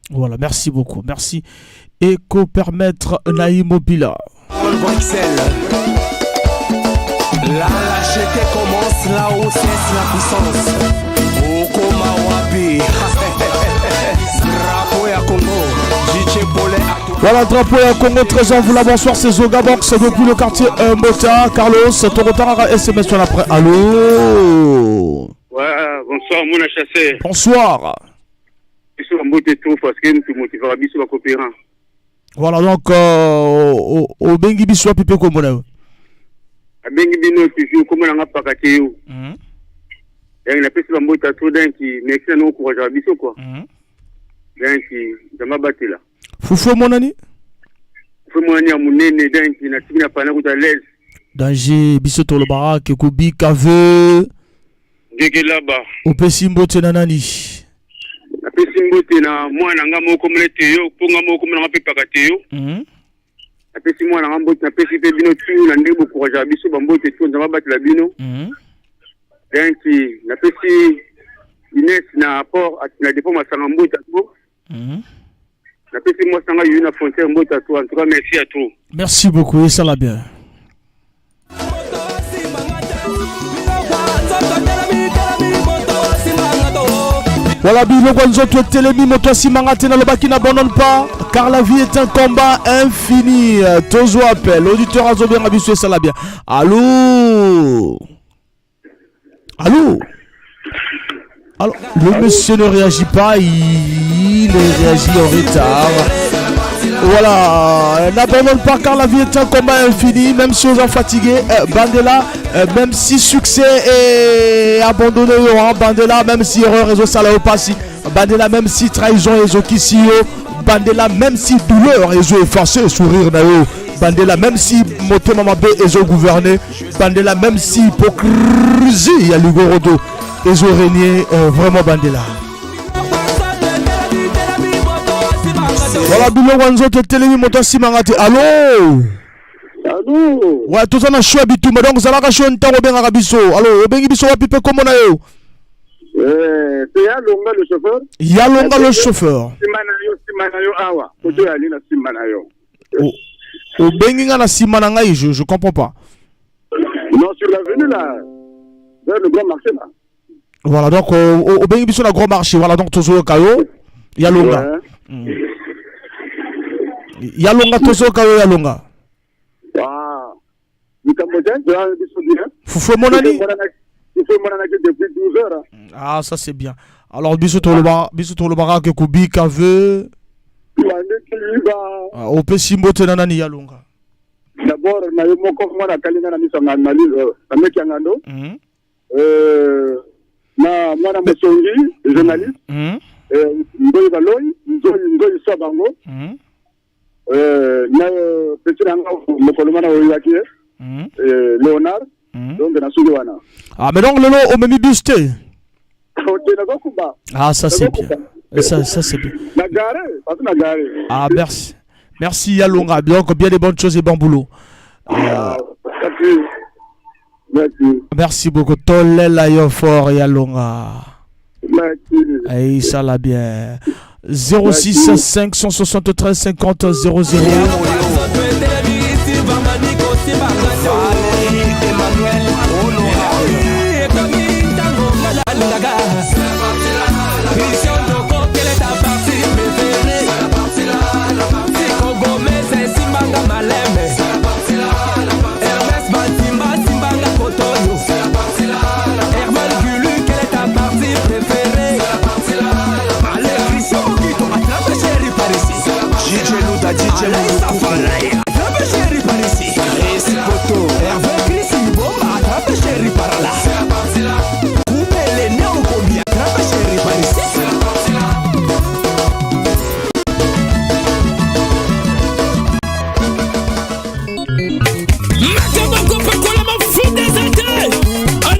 S5: Voilà, merci beaucoup, merci. Et co-permettre Naïm Mopila.
S10: La lâcheté commence là où cesse la puissance. Okoma Wabi. Drapeau ya Congo. DJ Bolé.
S5: Voilà, drapeau ya Congo, 13 ans, vous la bonsoir, c'est Zogabox depuis le quartier Mota. Carlos, ton retard à SMS sur l'après. Allô?
S1: Ouais, bonsoir, mon chassé.
S5: Bonsoir. Voilà, donc, au Bengi Bissou, Pipe Komona.
S1: Bengi Bino, toujours, comme on a pas caché. Il y a plus de monde trop d'un qui m'excelle au courage à Bissou, quoi. D'un qui, ça m'a battu là.
S5: Foufou, mon ami?
S1: Foufou, mon ami, à mon nez, d'un qui n'a pas à l'aise.
S5: Danger, Bissou, le barak, Koubi, Kave.
S1: Dégé là-bas.
S5: Au Pessimbo, Tenanani.
S1: Na Pessimbo, Tena, moi, n'a pas comme les théo, pour nga mo comme n'a pas caché. Na Pessimbo, n'a pas Pessimbo, Bino, tout, n'a pas courage à Bissou, Bambo, tout, ça m'a battu la Bino. D'un qui, n'a pas si Inès n'a apport à la défense à Sarambo, napesi moi sanga yuna frontière mbota toi. En tout cas, merci à tous.
S5: Merci beaucoup, et ça l'a bien. Voilà, Biloko Nzoto Telemi Moto Simangate na Lobaki n'abandonne pas, car la vie est un combat infini. Tozo appelle, auditeur Azobé Rabisso, et ça l'a bien. Allô? Allô? Alors, le monsieur ne réagit pas, il réagit en retard. Voilà, n'abandonne pas car la vie est un combat infini, même si on est fatigué. Bandela, même si succès est abandonné, Bandela, même si erreur réseau salaire passé, Bandela, même si trahison et zokisio, Bandela, même si douleur et zo effacé, sourire nayo, Bandela, même si moté mamabé et zo gouverné, Bandela, même si hypocrisie, il y a l'ugorodo et zo régné, vraiment Bandela. Voilà, Biloko Nzoto Telemi Moto Simangate. Allô?
S1: Allô?
S5: Ouais, tout ça na choix bitumba donc ça va choix ntango benga biso. Allô, obengi biso wapi pe comment na yo?
S1: C'est Yalonga le chauffeur.
S5: Yalonga le chauffeur.
S1: Simana yo awa. Koto yali na simana yo.
S5: Obengi nga na simana ngai, je comprends pas.
S1: Non, sur l'avenue là. Vers le grand marché là.
S5: Voilà, donc obengi biso na grand marché. Voilà, donc tozo kayo. Yalonga. Yalonga tozo kayo Yalonga.
S1: Ah. Ni Cambodgien,
S5: Foufou mon ami.
S1: Depuis 12 heures.
S5: Ah, ça c'est bien. Alors, biso to le barak kubi kave. Au Pessimbo tenanani Yalonga.
S1: D'abord, na yo moko mwana kalinga na miso na mali na meki ngando. Na mwana mosongi journaliste. Ngoyi baloyi, ngoyi sabango. Na petit nanga mokolomana oyaki Léonard. Donc na sudi wana.
S5: Ah, mais donc lelo o memi buste. Ah, ça c'est bien. Ça c'est bien. Ah, merci. Merci Yalonga. Donc bien des bonnes choses et bon boulot. Merci beaucoup. Tolela yo fort Yalonga. Merci. Ça l'a bien. 06 573 50 00.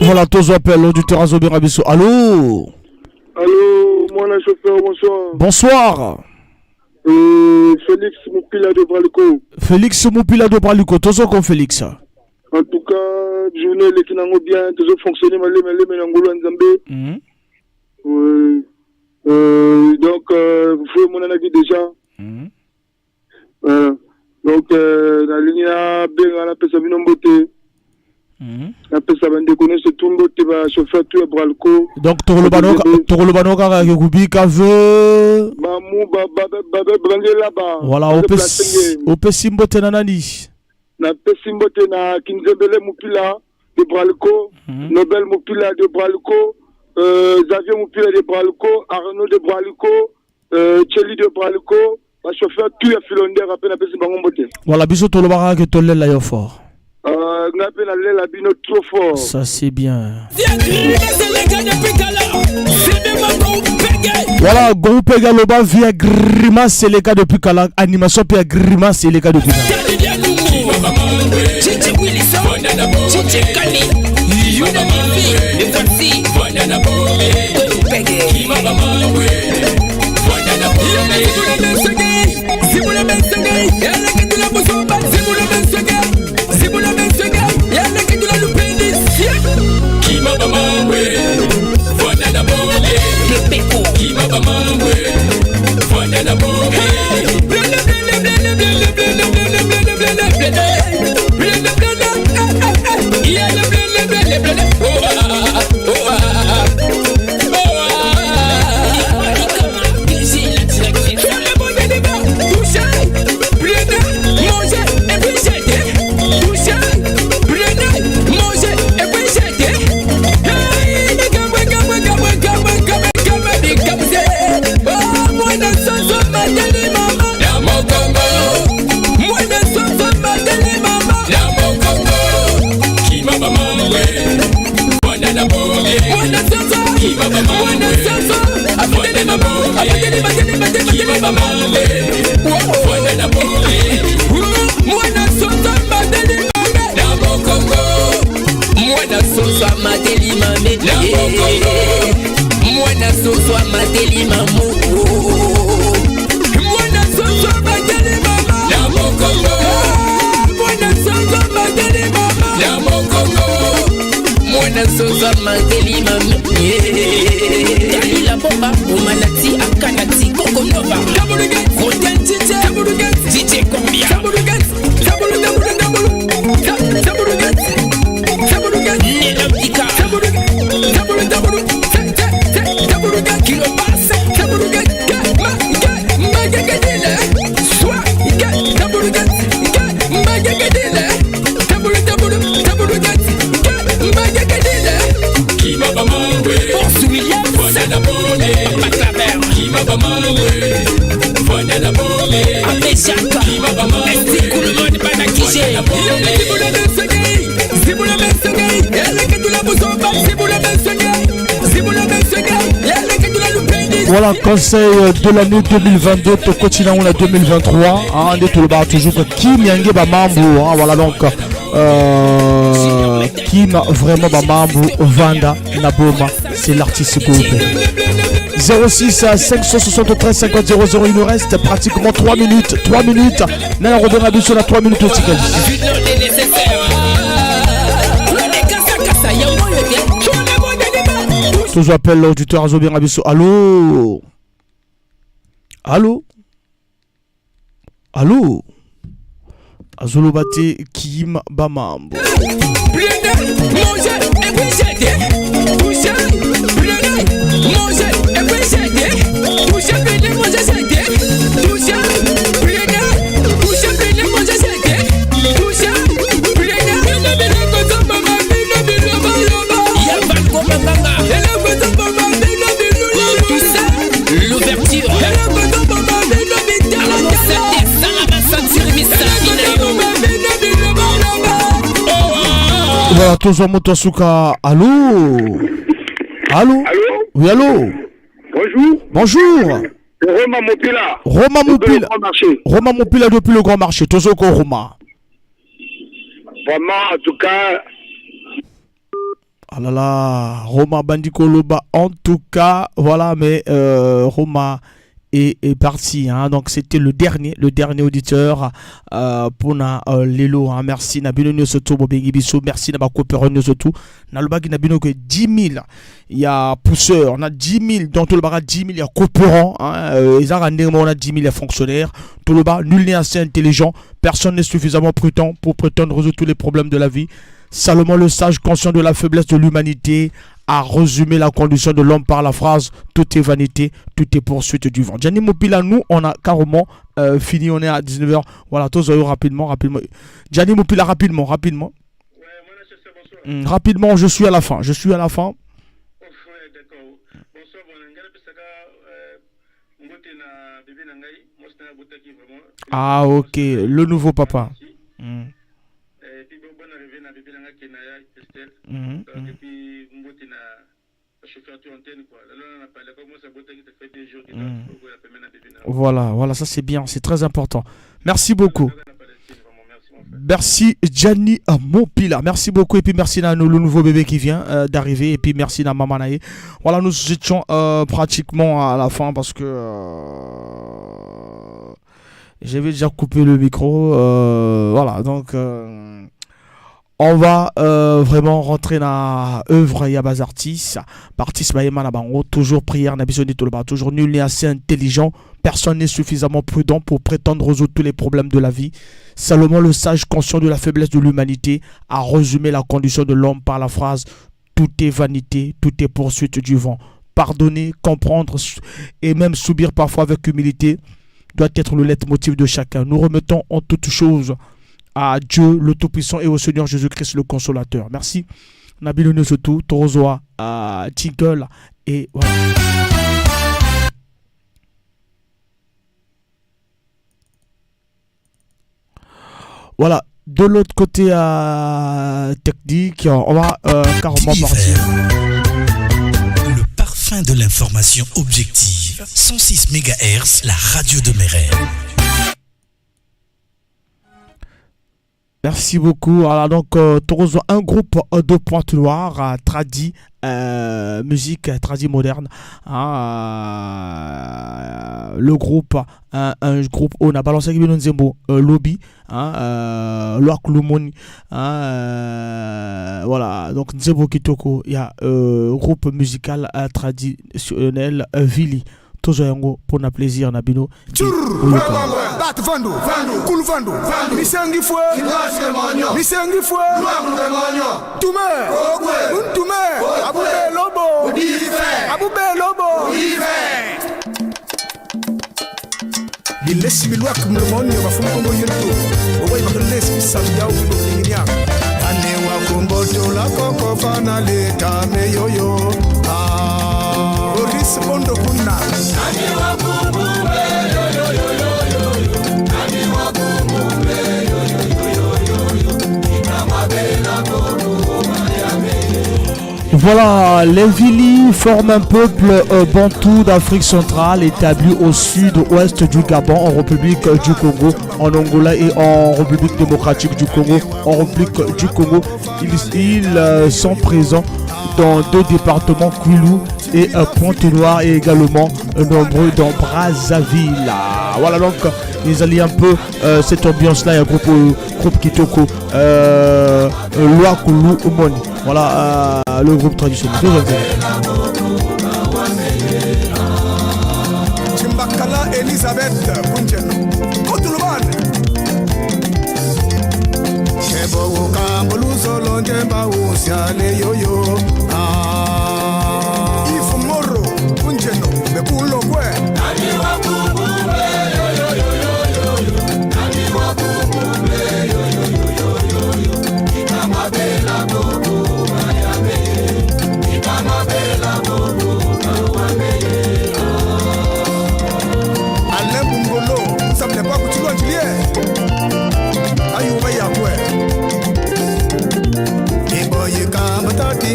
S5: Voilà, tous appels l'auditeur Azobé Rabisso. Allô?
S1: Allô, mon chauffeur, bonsoir.
S5: Bonsoir.
S1: Félix Moupila de Braluco.
S5: Félix Moupila de Braluco, tous comme Félix.
S1: En tout cas, journée les qui n'ont bien, tous fonctionné mal les Nangolo Nzambé. Donc, vous faites mon avis déjà. Donc, la ligne A, B, on a fait ça beauté. Après ça va déconner tout le monde va chauffeur tout à Braluco.
S5: Donc, Torolobano Karagubi Kave. Voilà, au Pessimbo Tenanani.
S1: Na Pessimbo Tena, Kinzebele Moupila de Braluco, Nobel Moupila de Braluco, Xavier Moupila de Braluco, Arnaud de Braluco, Tchelly de Braluco, la chauffeur tout à Filonder, après la Pessimbo Moupila.
S5: Voilà, bisous Tolobara que Tolel la fort.
S1: Trop fort.
S5: Ça c'est bien. Voilà, groupe Galoba via Grimace, c'est les cas depuis Kala. Animation puis Grimace, c'est les cas depuis Kala.
S6: Voilà la bombe.
S14: mangeli mami Dalila bomba Omanati akanati Koko Nova Modern DJ Combia Nena Pika Kilo Bassa Magagadile Swa Magagadile Kima Bamangwe Force Williams Vanana Bone Baclaver Kima Bamangwe Vanana Bone Amejaka Kima Bamangwe Esti Koulemone Banakije Zibula Mensengei Zibula Mensengei Yale Kedula Buzomba Zibula Mensengei Zibula Mensengei Yale Kedula Lupendi.
S5: Voilà, conseil de l'année 2022, to continuons la 2023. On est tout le bar toujours Kim Yange Bamambu. Voilà donc Kim vraiment Bamambu Vanda Naboma, c'est l'artiste groupe. 06 573 50 00, il nous reste pratiquement 3 minutes. 3 minutes. Là, on revient à Bissou à 3 minutes au ticket. Toujours appelle l'auditeur Azobien Abisso. Allô? Allô? Allô? Azolobate Kim Bamambo.
S14: L'ouverture
S5: Voilà, toujours Motosuka. Allô? Allô? Oui, allô?
S12: Bonjour.
S5: Bonjour.
S12: Roma Mopila.
S5: Roma Mopila. Roma Mopila depuis le grand marché. Tozoko Roma.
S12: Vraiment, en tout cas.
S5: Ah là là, Roma Bandikoloba, en tout cas, voilà, mais Roma est parti, hein. Donc c'était le dernier auditeur pour Lelo, hein. Merci Nabino Nyosoto Bobengibiso, merci Nabako Peron Nyosoto, Nalobagi Nabino que 10 000, il y a pousseurs, on a 10 000, dans tout le bar 10 000, il y a coopérants, hein. On a 10 000 fonctionnaires, tout le bar, nul n'est assez intelligent, personne n'est suffisamment prudent pour prétendre résoudre tous les problèmes de la vie. Salomon le sage, conscient de la faiblesse de l'humanité, a résumé la condition de l'homme par la phrase « Tout est vanité, tout est poursuite du vent ». Gianni Mopila, nous, on a carrément fini, on est à 19h. Voilà, tous rapidement. Gianni Mopila, rapidement. Rapidement, je suis à la fin. Ah, ok, le nouveau papa. Voilà, ça c'est bien, c'est très important. Merci beaucoup. Merci Gianni Mopila, merci beaucoup et puis merci à le nouveau bébé qui vient d'arriver et puis merci à Maman Naye. Voilà, nous étions pratiquement à la fin parce que j'avais déjà coupé le micro. Voilà, donc on va vraiment rentrer dans l'œuvre Yabaz Artis. Partis Bayema Nabango, toujours prière, Nabisoni Tolba, toujours nul n'est assez intelligent, personne n'est suffisamment prudent pour prétendre résoudre tous les problèmes de la vie. Salomon le sage, conscient de la faiblesse de l'humanité, a résumé la condition de l'homme par la phrase « Tout est vanité, tout est poursuite du vent ». Pardonner, comprendre et même subir parfois avec humilité doit être le leitmotiv de chacun. Nous remettons en toutes choses à Dieu le Tout-Puissant et au Seigneur Jésus-Christ le Consolateur. Merci. Nabil Nusotou, Torozoa, Tinkle et voilà. Voilà, de l'autre côté technique, on va carrément partir.
S15: Le parfum de l'information objective. 106 MHz, la radio de mes rêves.
S5: Merci beaucoup. Alors donc, un groupe de Pointe-Noire, tradi, musique tradi moderne. Le groupe, un groupe, on a balancé Lobby, Loak Lumoni, voilà. Donc Nzebo Kitoko, il y a groupe musical traditionnel Vili. Toujours pour na plaisir na bino.
S11: Bat vandu, kul vandu, misengi fwe, misengi fwe, tume, untume, abube lobo, Bilesi bilwa kumlemoni wafungo yetu, owa ibakalesi bisabia ubibo ninginya. Ane wa kombo tola koko fana leta meyoyo. Oris bondo kuna. Ane wa kombo
S5: Voilà, les Vili forment un peuple bantou d'Afrique centrale établi au sud-ouest du Gabon, en République du Congo, en Angola et en République démocratique du Congo. En République du Congo, ils sont présents dans 2 départements, Kwilu et Pointe-Noire, et également nombreux dans Brazzaville. Voilà donc, ils allient un peu cette ambiance-là, il y a un groupe Kitoko, Loakulu Umoni. Voilà le groupe traditionnel.
S11: Chimbakala Elisabeth Bunjeno. Kotuluban. Shebo Kambulu Solo Njemba Usiale Yoyo. If Moro Bunjeno. Bekulo Kwe.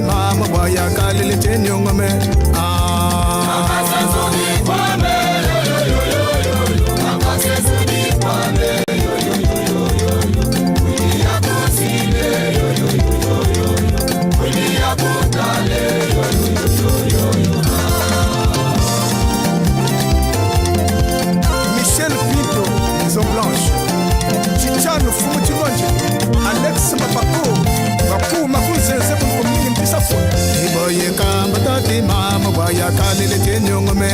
S11: Mama boya kalile tenyo ngome Michel Pinto, Maison Blanche, Chichano Fumuchilonje, Alex Mapako, Makuze Zebu Misafo. Iboye kamba tati mama boya kalile tenyo ngome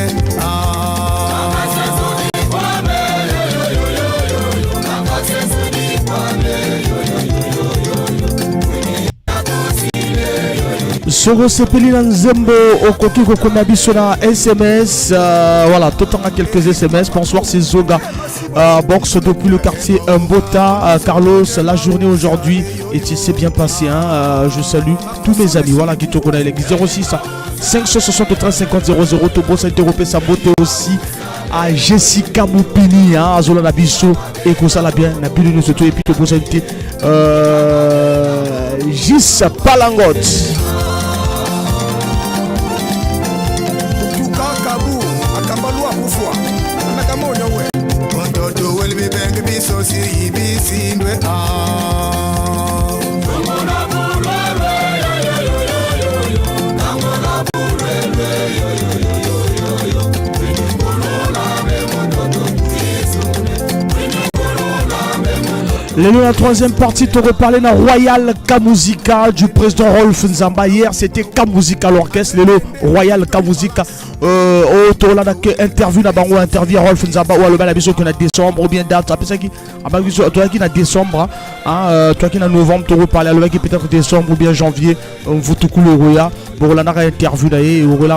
S5: Soro Sepelina Nzembo Okoki Kokonabiso na SMS. Voilà, tout le temps quelques SMS. Bonsoir, c'est Zoga. Box depuis le quartier Mbota. Carlos, la journée aujourd'hui s'est bien passée. Hein. Je salue tous mes amis. Voilà, qui te connaît. 06 573 50 00. Tobo Saint-Europé, sa beauté aussi. À Jessica Moupini, à Zola Nabiso. Et qu'on ça la bien. Nabilu nous et puis Tobo Saint-Europé. Gis Palangot. La troisième partie, tu reparlé dans Royal Kamuzika du président Rolf Nzamba. Hier, c'était Kamuzika l'orchestre, le Royal Kamuzika. Tu as interview ou interview Rolf Nzamba ou alors la qu'on a décembre ou bien date. Après qui a décembre, toi qui a novembre, tu reparlé à qui peut-être décembre ou bien janvier. Vous tout le Roya. Bon, on a interview d'ailleurs, on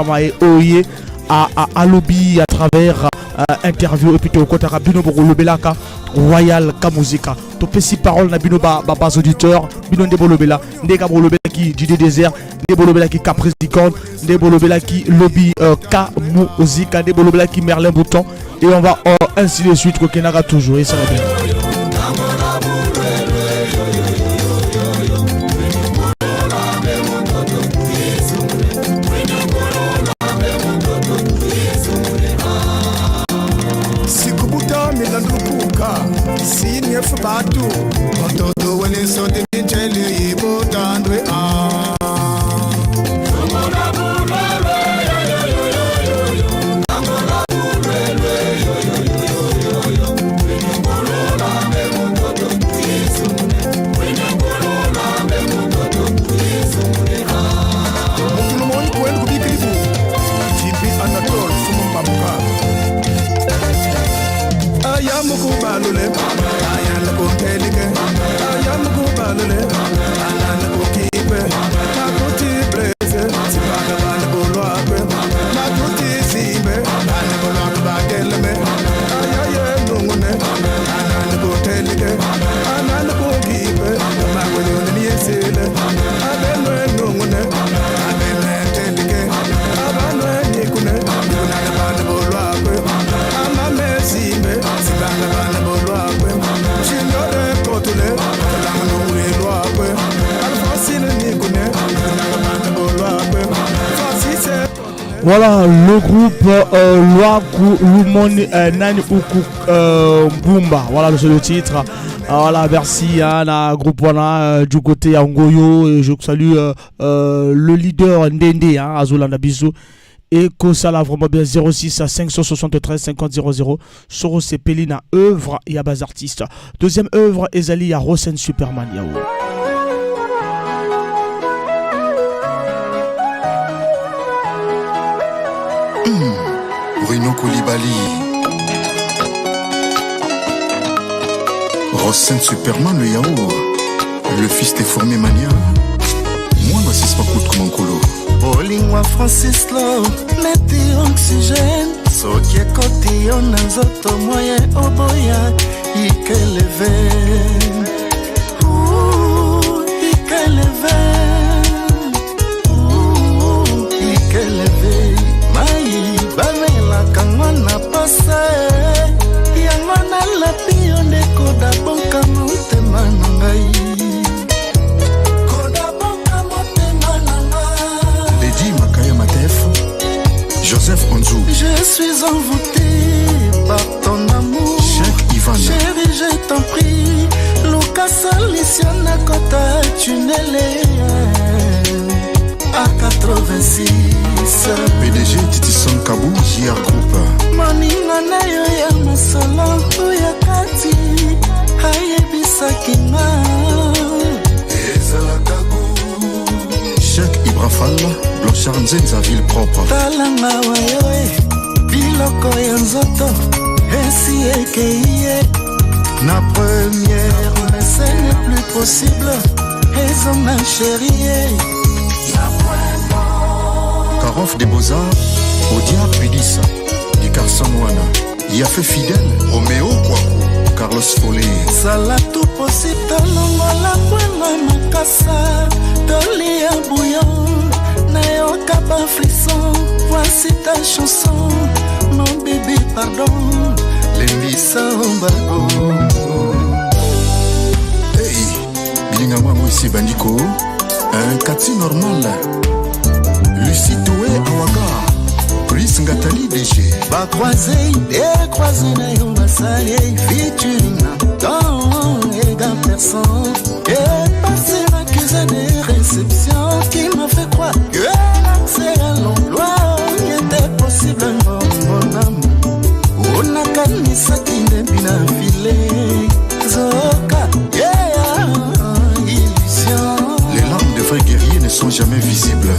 S5: a à lobby à travers interview et puis tu as Rabino le Belaka Royal Kamuzika. Tu peux si parole na bino ba bas auditeur bino ndebo lobela ndeka bo lobela qui du désert ndebo lobela qui Caprice d'Icône ndebo lobela qui lobby Kamuzika ndebo lobela qui Merlin Bouton et on va ainsi de suite ko kenara toujours et ça va bien.
S11: Sikubuta milandukuka sinya F partout. Ototo when it's so dimiteli ibotandwe
S5: Voilà le groupe Loaku Lumoni Nani Uku Bumba. Voilà le titre. Voilà, merci à la groupe voilà, du côté Angoyo. Et je salue le leader Ndende, Azulanda Bisou. Et que ça l'a vraiment bien 06 à 573 50 00. Soro Sepelina œuvre et à bas artiste. Deuxième œuvre, Ezali à Rosen Superman Yao.
S16: Bruno Koulibaly, Rosen Superman le Yao, le fils des formés mania. Moi, voici ce pacoute comme un colo.
S2: Bolingwa Francis Lo, neti oxygène. Soki ekoti yo na nzoto moye oboya ikeleve. Ikeleve. Ikeleve. Mai bamela kangwa na pase. Yango na lapi yo ndeko da bonka motema na ngai.
S16: Joseph Onzou.
S2: Je suis envoûté par ton amour.
S16: Cheikh Ivan.
S2: Chérie, je t'en prie. Lucas Aliciana Kota Tunele à 86.
S16: PDG Titison Kabou, JR Group.
S2: Moninga na yo ya masolo ya kati. Ayebisaki nga.
S16: Ezala Kabou. Cheikh Ibrafal. Blanchard Nzenza ville propre.
S2: Talanga wayoe, biloko ya nzoto, esi ekeiye. Na première, mais ce n'est plus possible. Ils ont ma chérie.
S16: Karof des Beaux-Arts, Odia Pudissa, Di Carson-Wana, Yafé Fidèle, Roméo Kwaku, Carlos Folé.
S2: Sala tout possible, tolongola kwanga makasa, tolia bouillon. Nayoka pas frisson, voici ta chanson. Mon bébé, pardon.
S16: Lembisa Ombago. Hey, bilinga moi ici Bandiko. Un kati normal. Lucie Toué Awaga. Chris Ngatali DG.
S2: Ba croisé, décroisé na yo masaye. Vitrine, dans égale personne. Et passé m'accusé des réceptions qui m'a fait croire que l'accès à l'emploi était possible. Mon amour, on a calmé ça qui n'est bien filé. Zoka, yeah, illusion.
S16: Les larmes de vrais guerriers ne sont jamais visibles.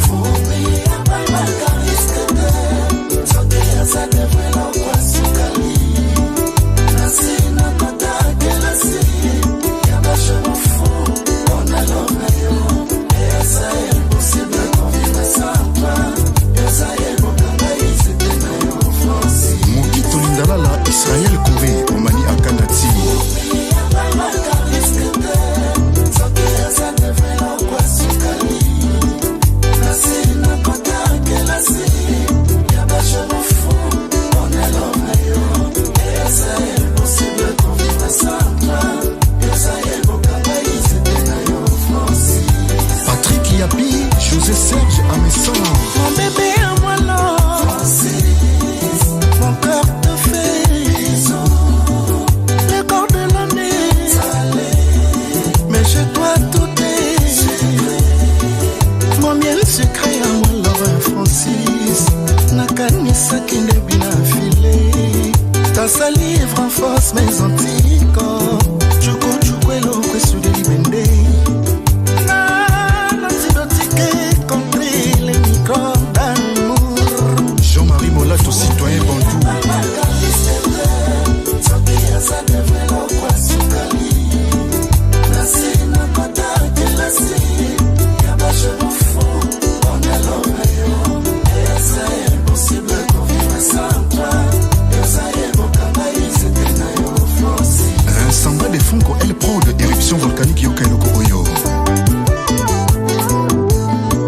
S2: los mes anticos. Chuku chukwelo presu de libende. L'antidotique contre les microbes d'amour.
S16: Jean-Marie Molato, citoyen Bantou. Un samba de Funko, elle prend de éruption volcanique Yokainoko Oyo.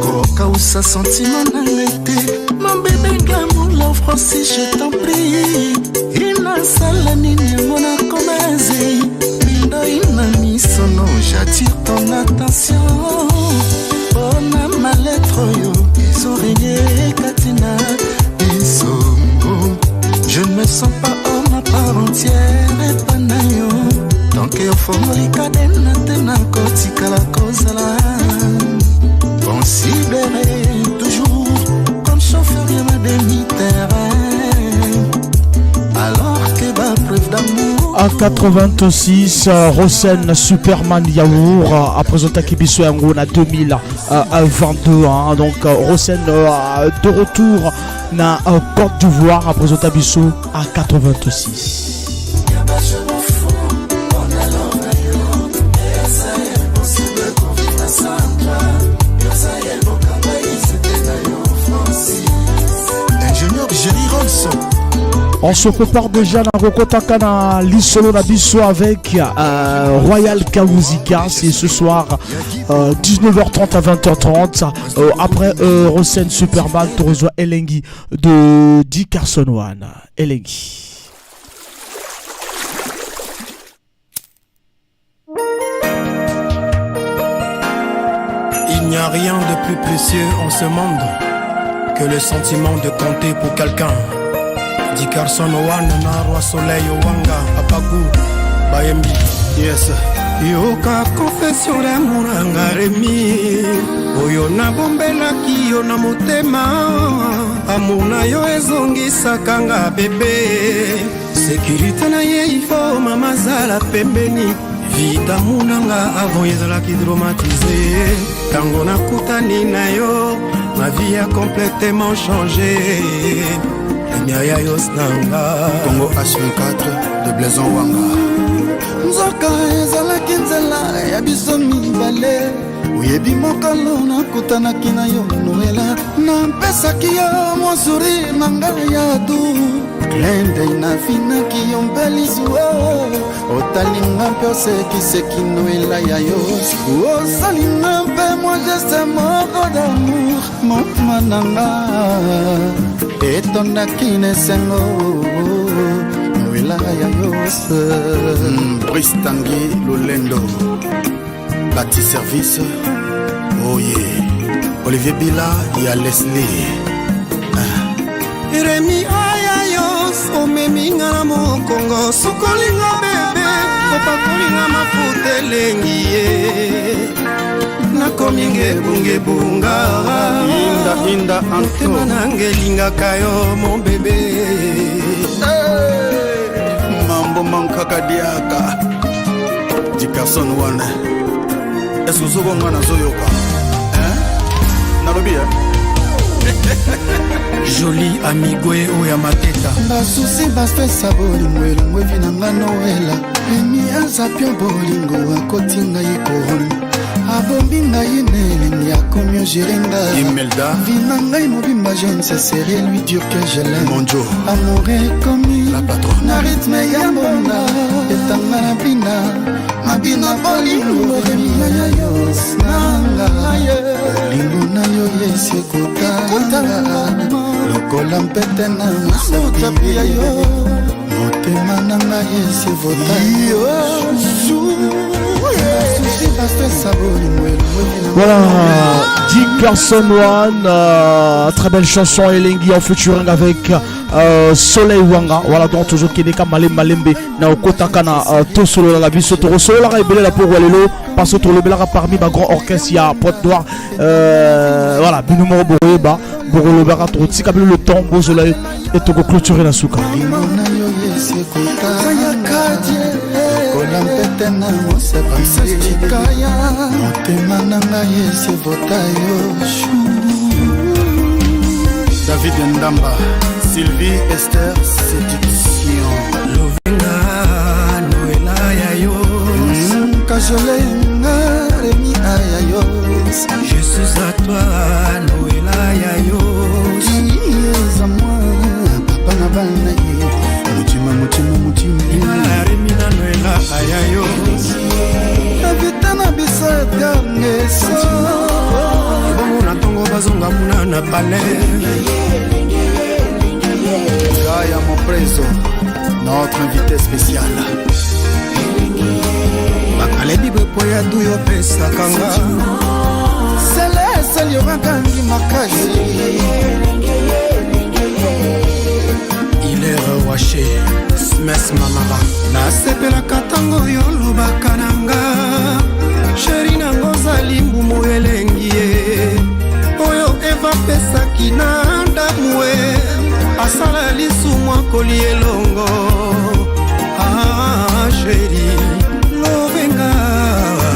S2: Koka ousa sentiment na l'été. Mon bébé gamin l'offre si je t'en prie. Ina sala nini mona komezi. Mindo ina misono, j'attire ton attention. Bona ma lettre yo. Sourire Katina.
S16: Isongo.
S2: Je ne me sens pas homme à part entière. Et panayo. Tant que yo fongoli kadena tena kotika la kozala. Considéré toujours comme chauffeur à demi-terrain. Alors que ma preuve d'amour.
S5: À 86, Rosen Superman Yaour a présenté Kibiso Yango en 2022. Donc Rosen de retour na Côte d'Ivoire a présenté Bisso à 86. On se prépare déjà dans Rokotakana Lissolo Nabiso avec Royal Kawuzika. C'est ce soir 19h30 à 20h30. Après Rosen Superman, tu reçois Elengi de Dickerson One. Elengi.
S10: Il n'y a rien de plus précieux en ce monde que le sentiment de compter pour quelqu'un. Dickerson One na Roi Soleil Wanga Apagu Bayembi. Yes. Yoka confession d'amour ngaremi. Oyo na bombela ki yo na motema. Amour na yo ezongisaka nga bébé. Sécurité na ye il faut mama zala pembeni. Vie d'amour nanga avant ezalaki dramatisé. Tango nakutani na yo, ma vie a complètement changé. Nyaya Yosnanga
S16: Congo H24 de Blaison Wanga.
S2: Nzoka ezalaki nzela ya biso mibale. Oyebi mokolo nakutanaki na yo noela. Nampesaki yo mwa sourire na ngai ya du. Klende nafinaki yo mpelisuo. Otalinga mpe osekiseki noela ya yo. Osalinga mpe mwa geste moko d'amour. Motema nanga etondaki nesengo noela ya yose.
S16: Brice Tanguy Lolendo Bati Service. Oh yeah. Olivier Bila ya Leslie.
S10: Remi ayayos omeminga na mokongo. Sukolinga bebe opakolinga mafuta elengi ye. Nakomi ngebungebunga.
S16: Inda
S10: Antema nangelingaka yo mon bébé.
S16: Mambo mankaka diaka Dickerson One. Est-ce que vous avez un zoyoka? Nalobi
S10: Joli amigwe oya mateta.
S2: Basusi bapesa bolingo elongo evinanga noela. Emi azapio bolingo akoti ngai koroni. Abombi ngai nelingi akomi ogere ngai.
S16: Imelda
S2: Vina ngai mobimba je ne cesserai lui dire que je l'aime.
S16: Monjo
S2: Amour est commis
S16: la patronne.
S2: na rythme ya mbonga. Etanga na bina mabina bolingo remina ya yos nanga. Bolingo na yo yesi ekotanga. Lokola mpete na mosapi ya yo. Motema nanga yesi vota.
S5: Voilà, Dickerson One, très belle chanson Elengi en featuring avec Soleil Wanga. Voilà, donc toujours Keneka Malembe na Okotakana to solo la vie sotoro solo la rebelle la pour Walelo parce que le belara parmi ma grand orchestre ya Pote Noire. Voilà, binumo boyeba borolo bara to tika le temps bo soleil et to clôturer la souka.
S2: mpete na mosepasestikaya motema na ngai esevota yo David Ndamba Sylvie Esther Séduction Lovenga Noela Yayos Kajolenga Rémi Ayayos Je suis à toi Noela Yayos Yes à moi Papa Nabana Mutima Mutima Mutima Rémi Noela Ayayos Nabita Nabisa Edgarneso Bongo na tongo bazonga muna na palais Gaïa mon préso, notre invité spécial. Bakale bibe poya duyo pesa kanga. Céleste liorangangi makazi. Il est rewaché, Smes Mamara. Na sepela katango yolo bakananga. Chéri nango zalimbu moelengi. Oyo eva pesa kinanda mwe. Asala lisumwa koli elongo Ah chéri Lovenga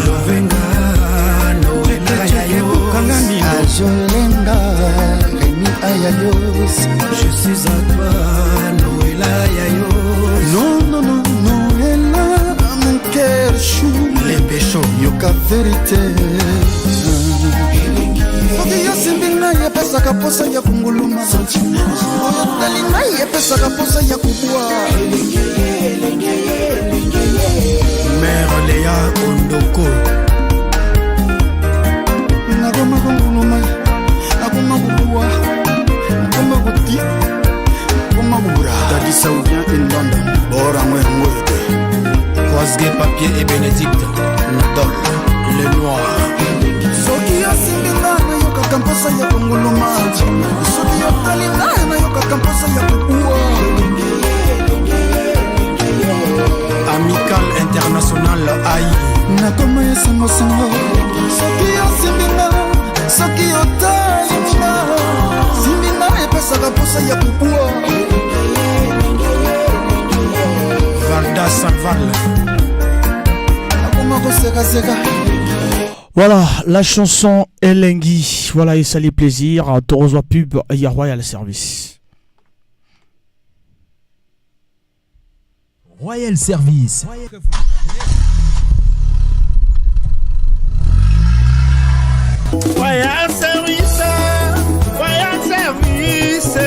S2: Lovenga Noela Yayos Ajolenga Rémi Ayayos Je suis à toi Noela Yayos Non non non Noela Mon cœur chou Les péchos Yoka vérité Soki yo simbina yepesaka posa ya kunguluma Oyo talinga yepesaka posa ya kubwa Mère Léa Ondoko Nagoma kunguluma Nagoma kubwa Nagoma kuti Nagoma kubura Dadi Saoudien in London Bora mwete Croisé Papier et Bénédicte Nadol Le Noir Soki yo simbina kamposa ya kunguluma Soki yo talinga na yo kamposa ya kubwa Amical International AI Nakoma ya sango sango Soki yo simbina Soki yo talinga Simbina epesa kamposa ya kubwa Valda Sanval Nakoma koseka seka
S5: Voilà, la chanson Elengi. Voilà, et ça les plaisirs. Te reçois pub, il y a Royal Service.
S17: Royal Service.
S11: Royal Service. Royal Service.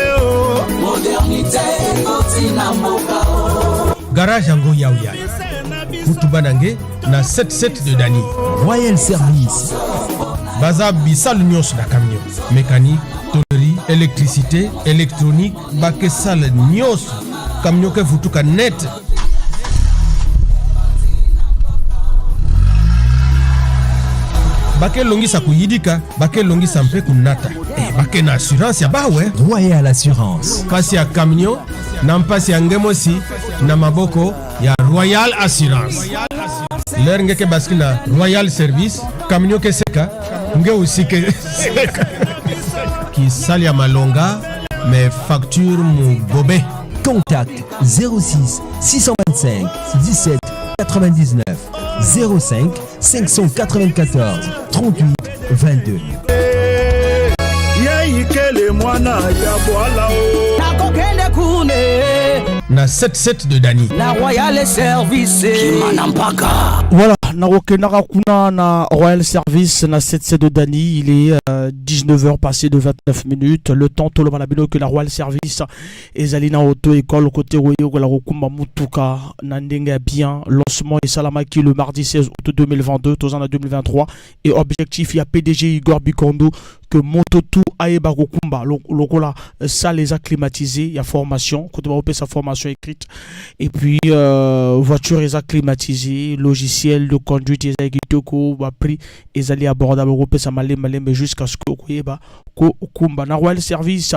S11: Modernité, continent Mokao.
S18: Garage Ango Yaouya. Kutubanange na 77 de Dani.
S17: Royal Service.
S18: Baza Bissal Nyos na camion. Mécanique, tôlerie, électricité, électronique, Bakesal Nyos. Camion ke futuka net. Bake longi sa kuyidika, bake longi sa mpe kunata. Bake na assurance ya bawe.
S17: Royal Assurance.
S18: Pasi ya camion, na mpasi ya ngemosi, na maboko ya Royal Assurance. L'air ngeke baski na Royal Service, camion ke seka, nge aussi ke seka. Ki sali ya malonga, mais facture mu gobe.
S17: Contact 06 625 17 99 05 594 38 22.
S11: Yaikele mwana ya bwala o. Nakokende kune.
S18: Na 77 de Dani.
S11: Na Royal Service. Kimanampaka.
S5: Voilà, Narokenara Kuna na Royal Service na 77 de Dani. Il est 19h passé de 29 minutes. Le temps tout le malabino que la Royal Service et Zalina Auto École côté Royo la Rokumba Mutuka Nandenga bien lancement et Salamaki le mardi 16 août 2022 tous en 2023 et objectif il y a PDG Igor Bikondo que Mototu Aeba Rokumba lokola ça les a climatisés il y a formation côté Baopé sa formation écrite et puis voiture les a climatisés logiciel de conduite les a Kitoko prix les allés abordable Baopé sa malé mais jusqu'à ce que Koyeba Kumba na Royal Service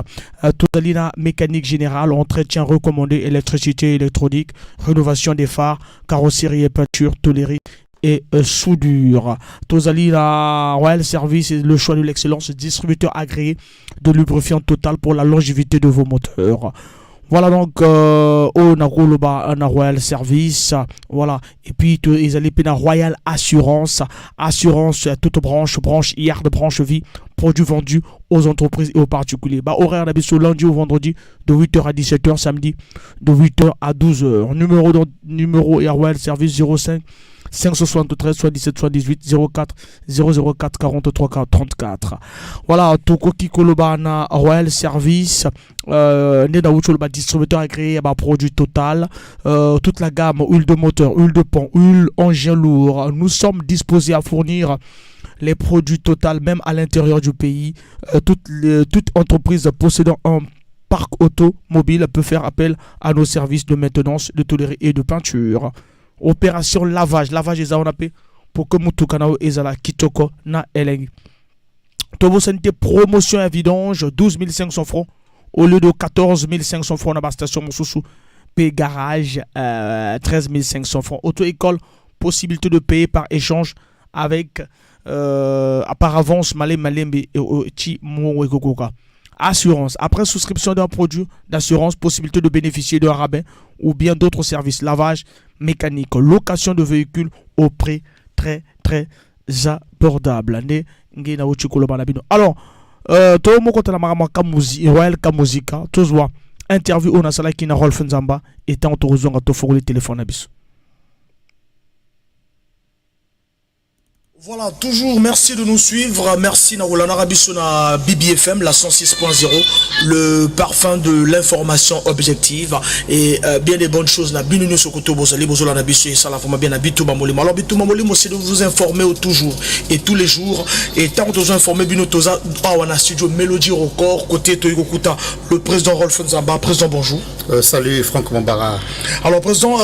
S5: Totalina mécanique générale entretien recommandé électricité électronique rénovation des phares carrosserie et peinture tôlerie et soudure. Totalina Royal Service est le choix de l'excellence distributeur agréé de lubrifiant total pour la longévité de vos moteurs. Voilà donc au Nakoloba na Royal Service, voilà, et puis ils allaient na Royal Assurance, toute branche yard, branche vie, produits vendus aux entreprises et aux particuliers. Bah horaire d'habitude lundi au vendredi de 8h à 17h, samedi de 8h à 12h. Numéro et Royal Service 05 573 77 78 04 004 43 34. Voilà, Toko Kikoloba na Royal Service, Neda Wucholoba distributeur agréé à produit Total, toute la gamme huile de moteur, huile de pont, huile engin lourd. Nous sommes disposés à fournir les produits Total même à l'intérieur du pays. Toute entreprise possédant un parc automobile peut faire appel à nos services de maintenance, de tôlerie et de peinture. Opération lavage les on appelle pour que Moutoukana ezala kitoko na eleng. Tobo santé promotion à vidange 12 500 francs au lieu de 14 500 francs dans la station Moussoussou. P garage 13 500 francs. Auto-école, possibilité de payer par échange avec par avance Malembe et Ti Mouwekokoka. Assurance. Après souscription d'un produit d'assurance, possibilité de bénéficier d'un rabais ou bien d'autres services. Lavage mécanique, location de véhicules au prix très abordable. Alors, tout le monde Royal Kamuzika, tous voient interview on a sala qui na Rolf Nzamba et tant autorisant à t'offrir le téléphone abis. Voilà, toujours merci de nous suivre. Merci Naoulana Rabissona BBFM, la 106.0, le parfum de l'information objective et bien des bonnes choses. Na binunu sokoto bozali bozola na biso et ça la forme bien na bitu mamolimo. Alors bitu mamolimo c'est de vous informer toujours et tous les jours et tant que vous informer bino toza awana studio Mélodie Record côté Toyiko Kuta le président Rolf Nzamba. Président bonjour.
S19: Salut Franck Mambara.
S5: Alors président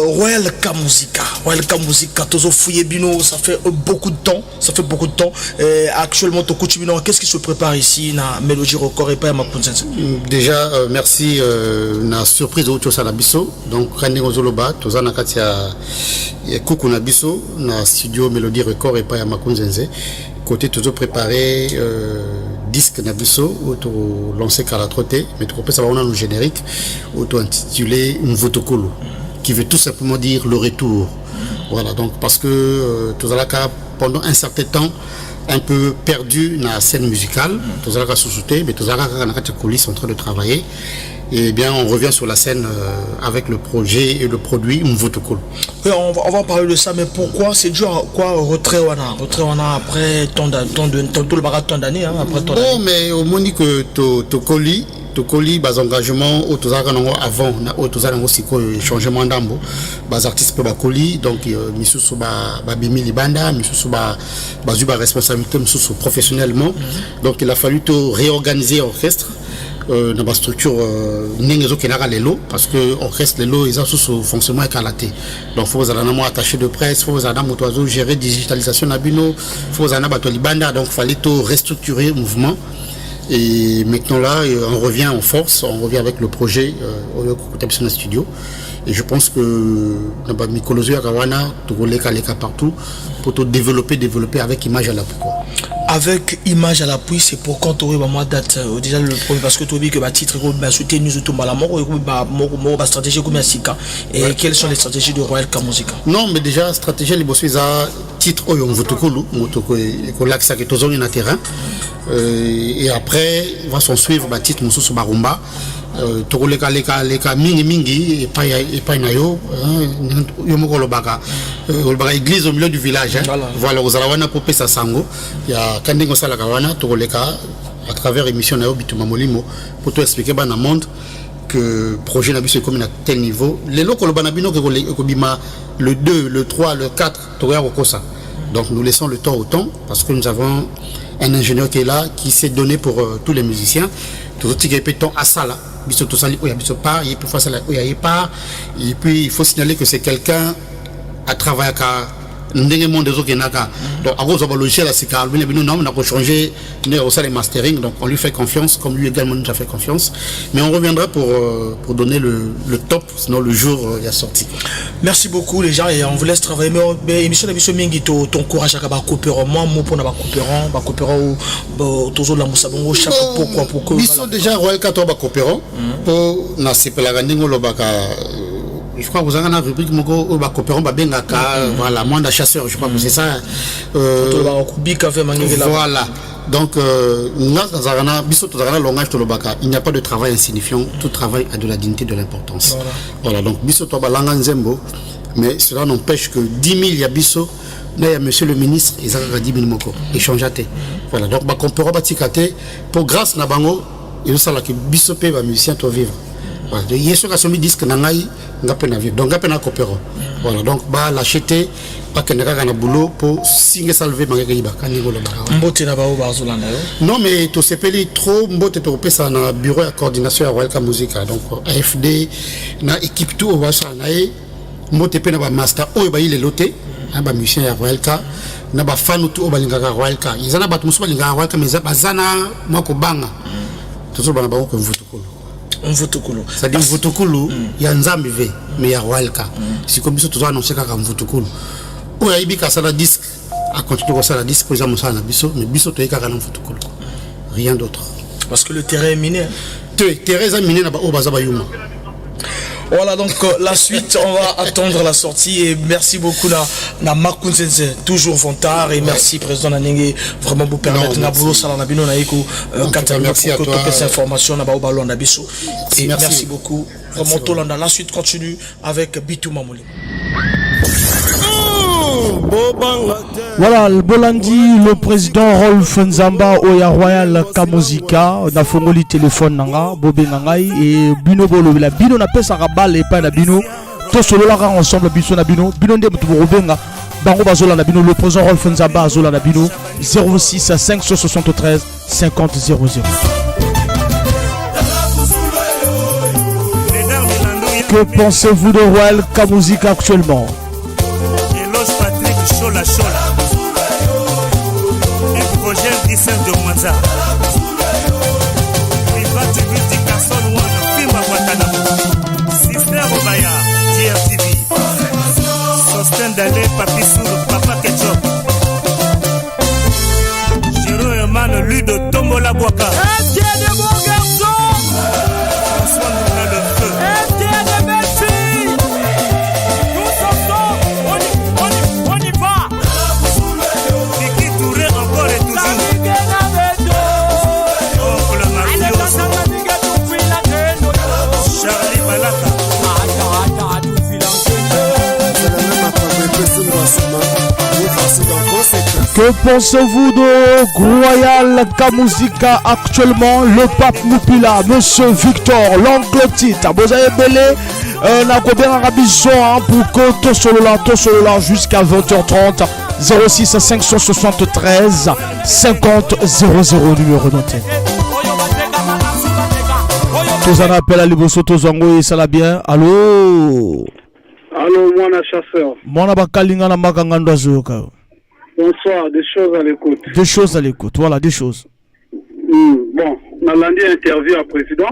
S5: Royal Kamuzika tozo fouye bino ça fait beaucoup de temps, actuellement ton coach qu'est-ce qui se prépare ici na Mélodie Record et pas ma conscience.
S19: Déjà merci na surprise au Tosala Bisso donc Rande Ngozoloba tozana katia kuku na biso na studio Mélodie Record et pas ma conscience côté toujours préparé disque na biso auto lancer Karatroté mais tu comprends ça va on a un générique auto intitulé Mvotokolo qui veut tout simplement dire le retour. Voilà, donc parce que Tozalaka pendant un certain temps un peu perdu dans la scène musicale, Tozalaka sous-souté, mais Tozalaka dans la coulisses en train de travailler. Et bien on revient sur la scène avec le projet et le produit Mvotokolo.
S5: Oui, on va parler de ça, mais pourquoi c'est dû à quoi retrait wana après tant le barat tant d'années après tant d'années.
S19: Bon, mais au moins que Tokoli bas engagement au tozaka avant na au tozaka aussi changement d'ambo bas artistes pe bakoli donc misusu ba bimi libanda misusu ba zuba responsabilité misusu professionnellement donc il a fallu to réorganiser l'orchestre dans ma structure n'engezo kenara lelo parce que orchestre lelo ils ont sous fonctionnement éclaté donc faut vous aller attaché de presse faut vous aller motoizo gérer digitalisation na bino faut vous aller bato libanda donc fallait to restructurer le mouvement. Et maintenant là, on revient en force, on revient avec le projet au studio. Et je pense que dans Mikolozo Yakawana, tu leka partout pour te développer avec image à l'appui.
S5: Avec image à l'appui, c'est pour quand tu aurais date déjà le premier parce que tu as dit que le titre est soutenu nous tout la mort ou stratégie comme Sika. Et quelles sont les stratégies de Royal Kamuzika?
S19: Non, mais déjà stratégie les bosses à titre oyo Mvotokolo ko l'axe que tozoni na terrain. Et après il va s'en suivre titre Mususu Barumba. Tokoleka leka mingi et pas nayo yomoko baka église au milieu du village voilà aux alawana popé sa sango ya kandengo sala kawana tokoleka à travers émission nayo bituma molimo pour te expliquer bana monde que projet nabiso comme à tel niveau les locaux le banabino que bima le 2 le 3 le 4 toya kokosa donc nous laissons le temps au temps parce que nous avons un ingénieur qui est là qui s'est donné pour tous les musiciens tout qui est temps à ça là et puis il faut signaler que c'est quelqu'un à travailler ndenge monde zo kenaka donc à cause de logiciel à sika bino bino non on a changer né au sein des mastering donc on lui fait confiance comme lui également nous a fait confiance mais on reviendra pour donner le top sinon le jour il y a sorti.
S5: Merci beaucoup les gens et on vous laisse travailler mais émission d'émission mingi ton courage à ba coopérer moi mo pour na ba coopérer toujours la musabongo chaque pourquoi
S19: ils sont déjà Royal 4 ba coopérer pour na sepela ngandingo lobaka je crois que vous avez une rubrique moko ba coopérant ba bengaka voilà moins de chasseurs je crois que c'est ça voilà donc il n'y a pas de travail insignifiant, tout travail a de la dignité, de l'importance. Voilà donc biso to ba langa nzembo mais cela n'empêche que 10 000 il y a biso là il y a monsieur le ministre ils ont 10 000 moko échange até voilà donc ba coopérant ba tikate pour grâce na bango ils ça la que biso pe ba musicien to vivre. Voilà, il y a ceux qui ont mis disque nangai ngapena vivre donc ngapena coopérer. Voilà donc ba l'acheter pas que n'aka na boulot pour signer salver mangaka ibaka ngolo ba.
S5: Mbote na ba o bazolanda yo.
S19: Non mais to sepeli trop mbote to pesa na bureau de coordination à Royal Music donc AFD na équipe tout va ça na mbote pe na ba master o ba il loté ba musicien ya Royal na ba fan tout o ba lingaka Royal ils ana ba tout musu ba lingaka Royal mais bazana mako banga. Toujours ba na ba ko mvutukulu.
S5: Mvutukulu.
S19: C'est-à-dire Mvutukulu, il y a Nzambi V, mais il y a Royalka. Si comme ça, tu dois annoncer qu'à Mvutukulu. Ou il y a Ibika Sala disque, à continuer comme ça la disque, pour exemple, ça, mais Bisso, tu es qu'à Mvutukulu. Rien d'autre.
S5: Parce que le terrain est miné.
S19: Le terrain est miné, au Bazabayuma.
S5: Voilà donc la suite, on va attendre la sortie et merci beaucoup na Makunzenze, toujours Fontard et merci président Nanenge vraiment vous permettre na boulot ça na bino na eko
S19: merci à toi
S5: cette information na ba ballon na biso et merci beaucoup vraiment Tolanda la suite continue avec Bitou Mamouli. Voilà, le Bolandi, le président Rolf Nzamba Oya Royal Kamuzika, na fongoli téléphone nanga, Bobé Nangai et Bino Bolo. La Bino na pesa rabal et pas na Bino. Tous solo la ensemble Biso na Bino. Bino ndé mutu Robenga. Bango Bazola na Bino, le président Rolf Nzamba Azola na Bino. 06 573 50 00. Que pensez-vous de Royal Kamuzika actuellement?
S20: Chola Yves Vogel Dissel de Mwanza Private Beauty Carson One Fima Watanabu Sister Obaya DRTV Sosten Dale Papi Soul Papa Ketchup Jérôme Eman Ludo Tombola Boaka Etienne de bon garçon François Mouna le feu Etienne de belle fille Tous ensemble on y va Kiki Touré encore et toujours Oncle Mafioso Charlie Balaka
S5: Que pensez-vous de Royal Kamuzika actuellement? Le pape Moupila, Monsieur Victor, l'oncle Tita, vous avez belé n'a combien rabisso pour que tout solo là jusqu'à 20h30 06 573 50 00 numéro noté. Tous en appel à Liboso Tozango et ça va bien. Allô?
S12: Allô, moi la chasseur.
S5: Moi la kalinga na makangando azoka.
S12: Bonsoir, des choses à l'écoute.
S5: Des choses à l'écoute, voilà, des choses.
S12: Bon, on a lundi interview à président.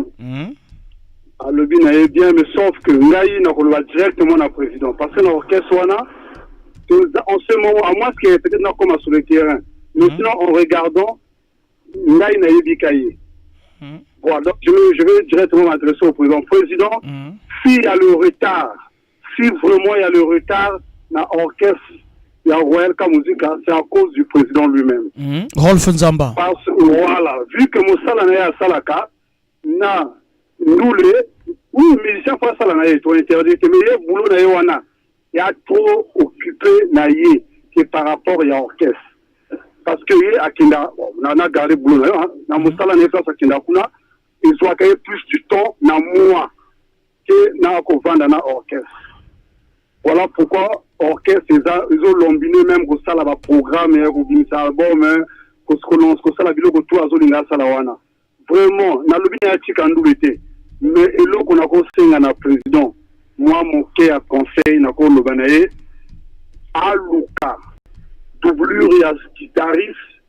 S12: Le bin est bien, mais sauf que Ngaï n'a directement à président. Parce que l'orchestre, en ce moment, à moins qu'il y ait peut-être comme sur le terrain. Mais sinon, en regardant, Ngaï n'a pas Kaye. Voilà, donc je vais directement m'adresser au président. Président, s'il y a le retard, si vraiment il y a le retard dans l'orchestre, il y a Royal Kamuzika, c'est à cause du président lui-même.
S5: Rolf Nzamba.
S12: Parce que, voilà, vu que Moussala n'a à Salaka, nous les musiciens font ça, il est interdit, mais il boulot il y a trop occupé que par rapport à l'orchestre. Parce que on a gardé le boulot, dans Moussala n'a pas ça, ils ont gagné plus du temps dans moi que dans l'orchestre. Voilà pourquoi l'orchestre, ils ont lombiné même que ça, le programme, que ça, album, que ça, la vidéo, que tout, ils ont ça, vraiment, na lobi na chikandu été mais elo qu'on a conseillé na président moi mon cœur conseil na ko lobanaye aluka doublure ya guitariste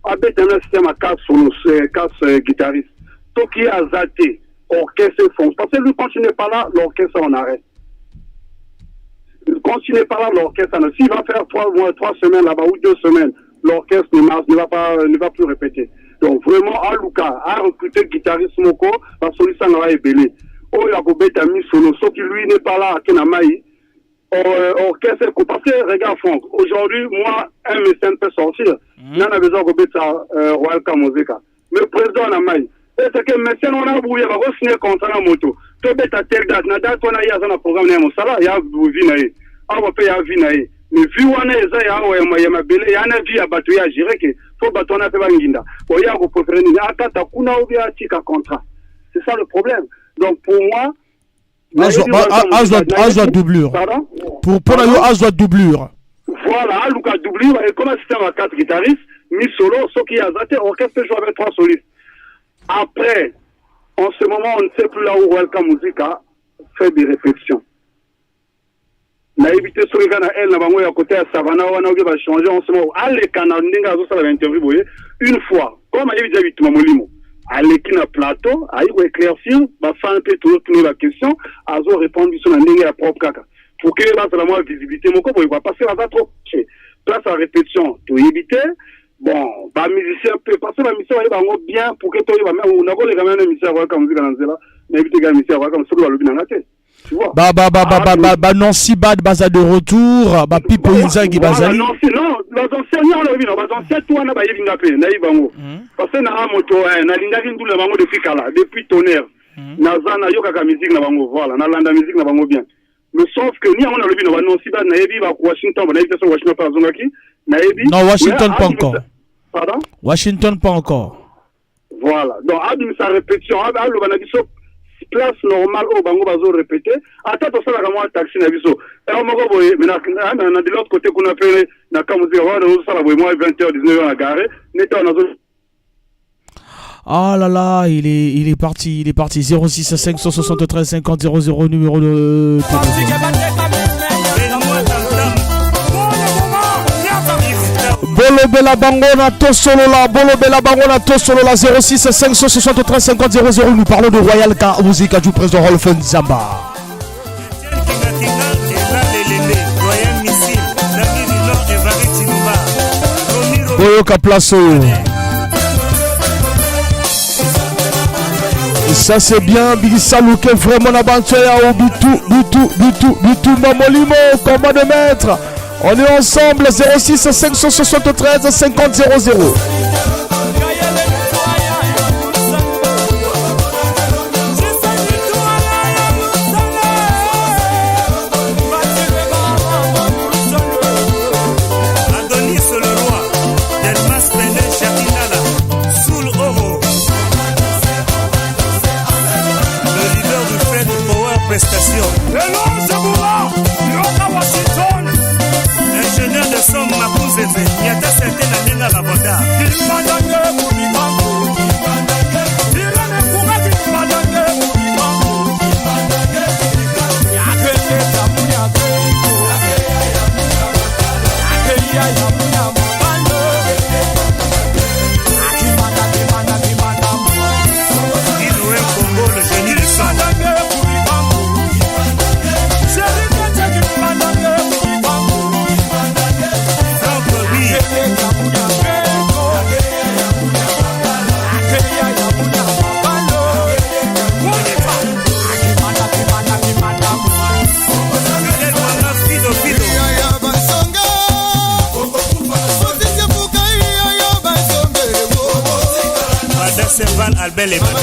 S12: abeta na système à casse guitariste toki azate orchestre fond parce que lui quand il n'est pas là l'orchestre on arrête. Quand il n'est pas là l'orchestre s'il va faire 3 semaines là-bas ou 2 semaines l'orchestre ne va plus répéter. Donc vraiment aluka a recruté guitariste moko parce que ça n'a ébélé. Oh il a beta mis solo sauf que lui n'est pas là à Kenamaï. Orchestre parce que regarde Franck aujourd'hui moi un mécène peut sortir n'en a besoin de beta Royal Kamozeka mais le président n'a maï c'est que mécène on a voulu va signer contrat na moto to beta telle date na date on a ya za programme na mosala ya vie na ye awa pe ya vie na ye mais vie wana eza ya ya mabele ya na vie ya bato ya gérer que faut bato na pe banginda o ya ko préférer ni atata kuna ou bien tika contrat c'est ça le problème donc pour moi
S5: Azwa doublure. Pour Azwa doublure.
S12: Voilà, Luka doublure et comme un système à 4 guitaristes, mis solo, ce qui a zaté, orchestre joue avec 3 solistes. Après, en ce moment, on ne sait plus là où Welcome Musica fait des réflexions. Na évité sur les gars, elle n'a pas à côté à Savannah, on va changer en ce moment. Allez, Canada, on a interview, une fois, comme elle a dit, Molimo. À l'équipe na plateau, à y éclaircir, va faire un peu tourner la question, à zo répondre sur la ligne à propre caca. Pour que là, c'est la moins visibilité, mon corps, il va passer là-bas trop. Place à répétition, tu éviter. Bon, bah, musicien peut passer la mission, il va bien pour que toi, il va même, on a les gamins de musicien, comme vous dites, mais éviter les musiciens, comme ça, le bien en tête.
S5: Non, si bad, baza de retour, bah, Pipo Inzaghi, bazali.
S12: Non, les enseignants, les anciens, tout, on a baillé Vingapé, naïbango. Parce que na moto, na lingaki ndule bango depuis Kala, depuis Tonnerre. Na zana yoka musique na bango, voilà, na landa musique na bango bien. Mais sauf que ni on a le bino, non, si bad, na yebi, ba Washington, na yebi, Washington, par Zongaki, na yebi.
S5: Non, Washington pas encore.
S12: Pardon?
S5: Washington pas encore.
S12: Voilà, donc, abim sa répétition, abim le banabiso. Place normale au bango bazo répéter attends ça la moi taxi na biso et on moko boye mais na de l'autre côté qu'on a fait na Kamuzika on ça la boye moi 20h 19h à garer n'était on a.
S5: Ah là là, il est parti 06 573 50 00 numéro de Bolo Bella Bangona to solo la Bolo Bella Bangona to solo la 06 573 50 00. Nous parlons de Royal Musica du président Rolfen Zamba. Boyoka Plaso. Et ça c'est bien, Bigissa Louke vraiment la banchaya au Bitou Mamolimo, combat de maître. On est ensemble, 06 573 50 00.
S20: Ingénieur de son Mapouzé, il y a des certaines années à la Voda. Albert et Madame.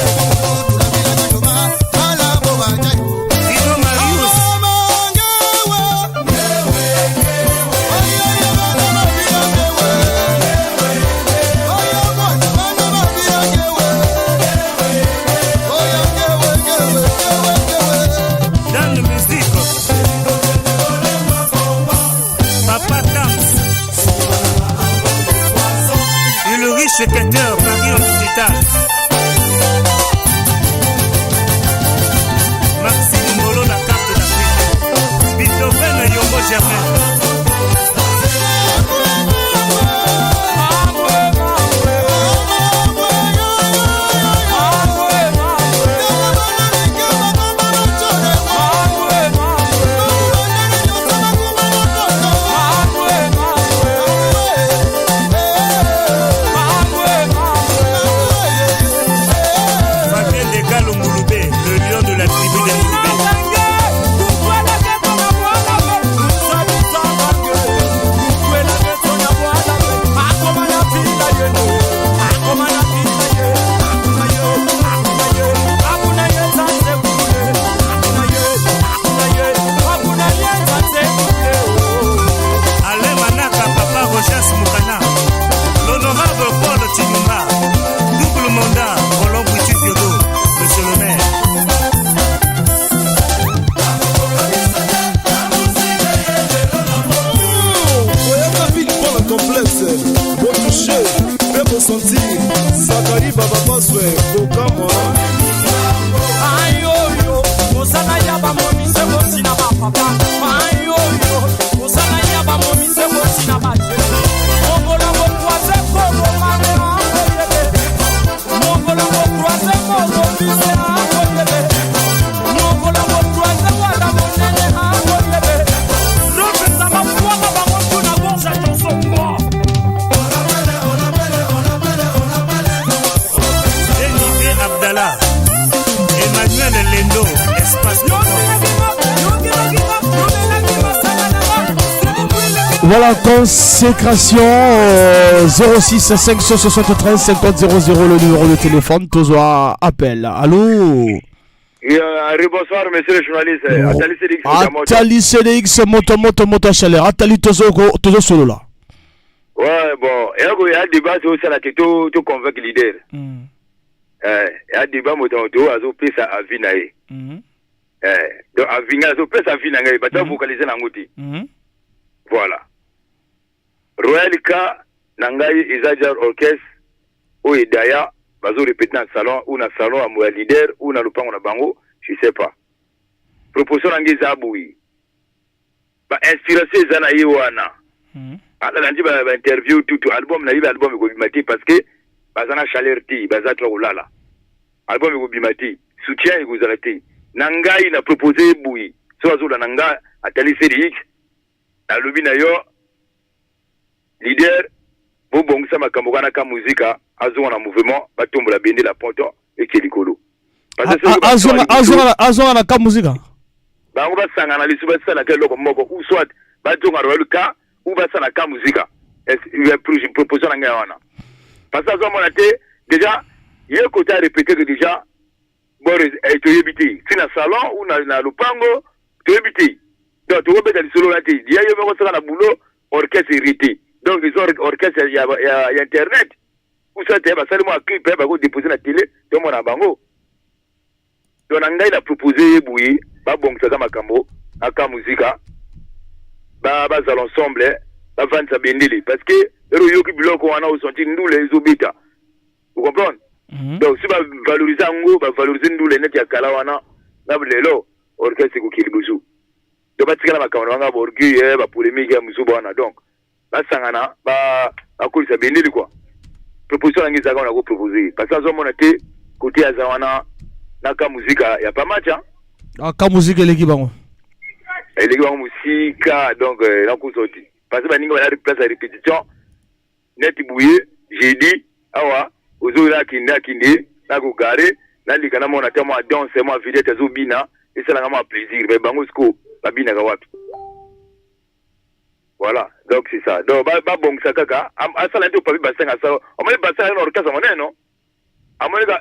S20: Dans la musique, Papa Tams, et le riche équateur Paris Occitan. Maxime Molo, la carte d'Afrique. Beethoven et Yombo Germain. Emmanuel Lendo, espace
S5: Voilà, consécration 06 573 50 00 le numéro de téléphone. Tozoa appel. Allô?
S8: Bonsoir, monsieur le journaliste.
S5: Atali CDX, moto chaleur. Atali Tozo solo là.
S8: Ouais, bon. Et il y a un débat sur ça qui tout convainc leader. Il y a un débat moto à pesa à Vinae. Donc à Vinae, à pesa à Vinae, il va te vocaliser dans l'outil. Voilà. Royal K, Nangai, Izajar Orchestre, ou Idaya, bazo répéter dans le salon, ou dans le salon à Mouya leader, ou dans le pan à Bango, je sais pas. Proposition Nangai Zaboui. Ba inspiration Zanaï Wana. Alors, on dit bah interview tout album, na album ko bimati parce que bazana chalerti, bazatwa ulala. Album ko bimati, soutien ko zalati. Nangai na proposé Boui. So azula nanga atali CDX. Na lobina yo leader bo bongisa makambo kana ka muzika azonga na mouvement batombola bende la ponto ekelikolo.
S5: Azonga na ka muzika.
S8: Bango basanga na lisu basala ke loko moko ou soit batonga ro ka ou basala ka muzika. Est proposition nga wana. Parce que azonga déjà il côté à répéter que déjà Boris est yebiti. Si na salon ou na lupango to yebiti. Donc tu vois bien les solo là il y a yo ko sala na boulot orchestre irrité. Donc ils ont orchestre il y a internet. Ou ça te ba seulement clip ba ko déposer na télé to mona bango. Donc ngai la proposer Boui ba bongisa ka makambo aka muzika ba zal ensemble ba vendre sa bendeli parce que yo ki biloko wana au senti ndule izobita. Vous comprenez? Donc si ba valoriser ngo ba valoriser ndule net ya kala wana na lelo orchestre ko kilibuzu. Donc ba tikala makambo wanga ba orgueil ba polémique ya musuba wana donc ba sangana ba akulisa bendeli quoi. Proposition ngi zaka na ko proposer parce que azomona te côté ya zawana na ka muzika ya pas match hein.
S5: Ka muzika eleki bango.
S8: Eleki bango musika donc na ko sorti. Parce que baninga bana place à répétition net bouillé jeudi awa ozo la kinde na ko gare na likana mona temo a danse mo vidéo zo bina et ça na ma plaisir mais bango sko babina ka wapi. Voilà, donc c'est ça. Donc ba bon ça kaka asala nto papi basenga ça. On m'a bassin na orchestre monene non. Amonika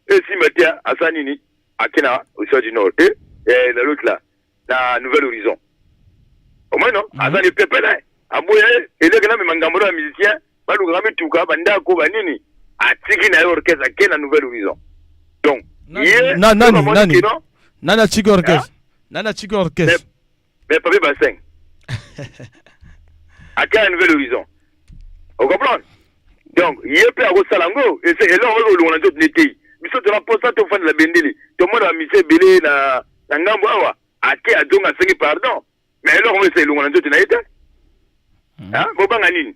S8: si metia asanini akina au sud du nord et l'autre là la Nouvelle Horizon. Au moins non, asani pepela. Amoye ele kana mangambo ya musicien balu ngami tuka banda ko banini atiki na orchestre akina Nouvelle Horizon. Donc nana
S5: chiki orchestre. Nana chiki orchestre.
S8: Mais papi bassin. Akina Nouvelle Horizon. Vous comprenez? Donc, il y a plein de salango et c'est là où on a d'autres l'été. Mais ça, tu vas poster ton fan de la bendeli. Tout le monde a mis ses bélés na ngambo awa. Ake a donc à 5 pardon. Mais là, on sait où on a d'autres l'été. Hein? Bobanganine.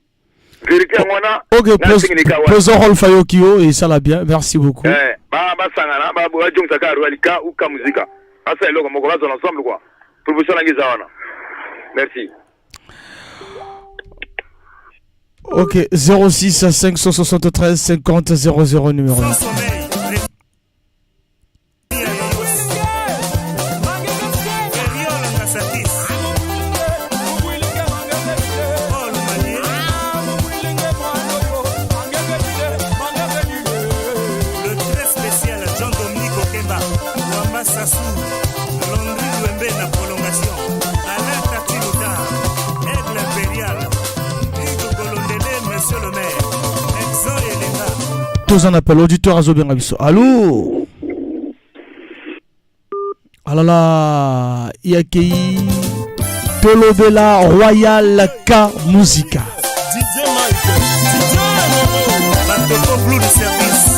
S8: Vérité à moi na.
S5: Ok, posons rôle Fayokio et ça l'a bien. Merci beaucoup.
S8: Ba sangana, ba jong saka rualika ou ka musica. Ça c'est là qu'on va dans ensemble quoi. Professeur Langizawana. Merci.
S5: Ok, 06 573 50 00 numéro 1.
S20: Le très spécial Jean-Dominique Okemba, Wamba Sassou, Londri Louembe na prolongation, Alain Tatilouta, Aigle Impérial. Monsieur le maire, Exo et Lenga.
S5: Tous en appel auditeur à Zobengabiso. Allô? Ah là là, Iakei Tolobela Royal K Musica.
S20: DJ Mike, Batoko Blue de service.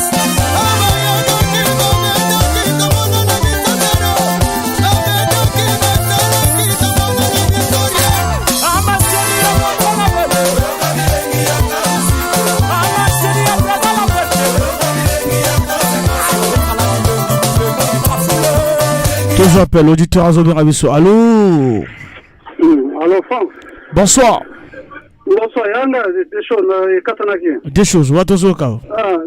S5: Toujours appel auditeur à Zobengabiso. Allô?
S12: Allô, Franck.
S5: Bonsoir.
S12: Bonsoir, Yanda, des choses, Katanaki.
S5: Des choses, Watozoka.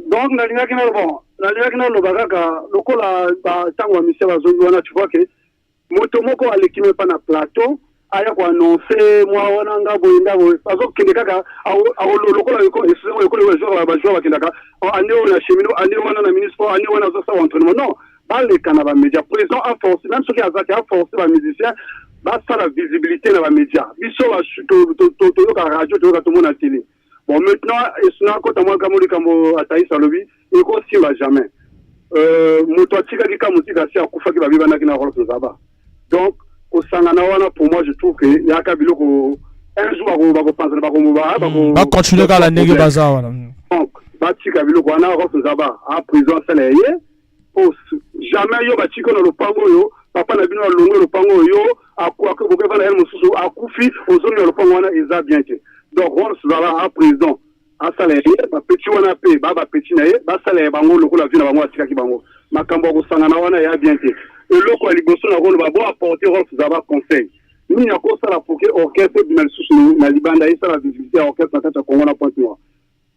S12: Donc, Nalingaki, bon, nalingaki naloba kaka lokola ntango ya mise bazongi wana tu vois ke moto moko aleki me pa na plateau aya koannonce mwa wana nga boye nga boye azokende kaka lokola ekolo bajoueur bakendaka ande oyo na chemino ande wana na ministre ande wana azosala entraînement non baleka na bamédia président aforce même soki azaki aforce bamusicien basala visibilité na bamédia biso toyoka radio toyoka tomona télé bon maintenant esina kota mwa kamo likambo ataïs alobi ekosimba jamais moto atikaki ka mosika asi akufaki babibanaki na Rolf Nzaba donc kosangana wana pour moi je trouve que yaka biloko un jour bakopanzana
S5: bakontinue kala ndenge baza wana
S12: donc batika biloko wana Rolf Nzaba a prison asala ye jamais yo batika na lopango oyo papa na bino alongo lopango oyo akokevana ele mosusu akufi ozongi na lopango wana eza bien te donc Rolf Nzaba a prison asala ye bapeti wana mpe bapeti na ye basala ye bango lokola vi na bango atikaki bango makambo ya kosangana wana ya bien te eloko ya liboso na koloba bo apporter Rolf Nzaba conseil nini akosala pour ke orchestre bima lisusu na libanda esala visibilité ya orchestre na kati ya Congo na Pointe Noire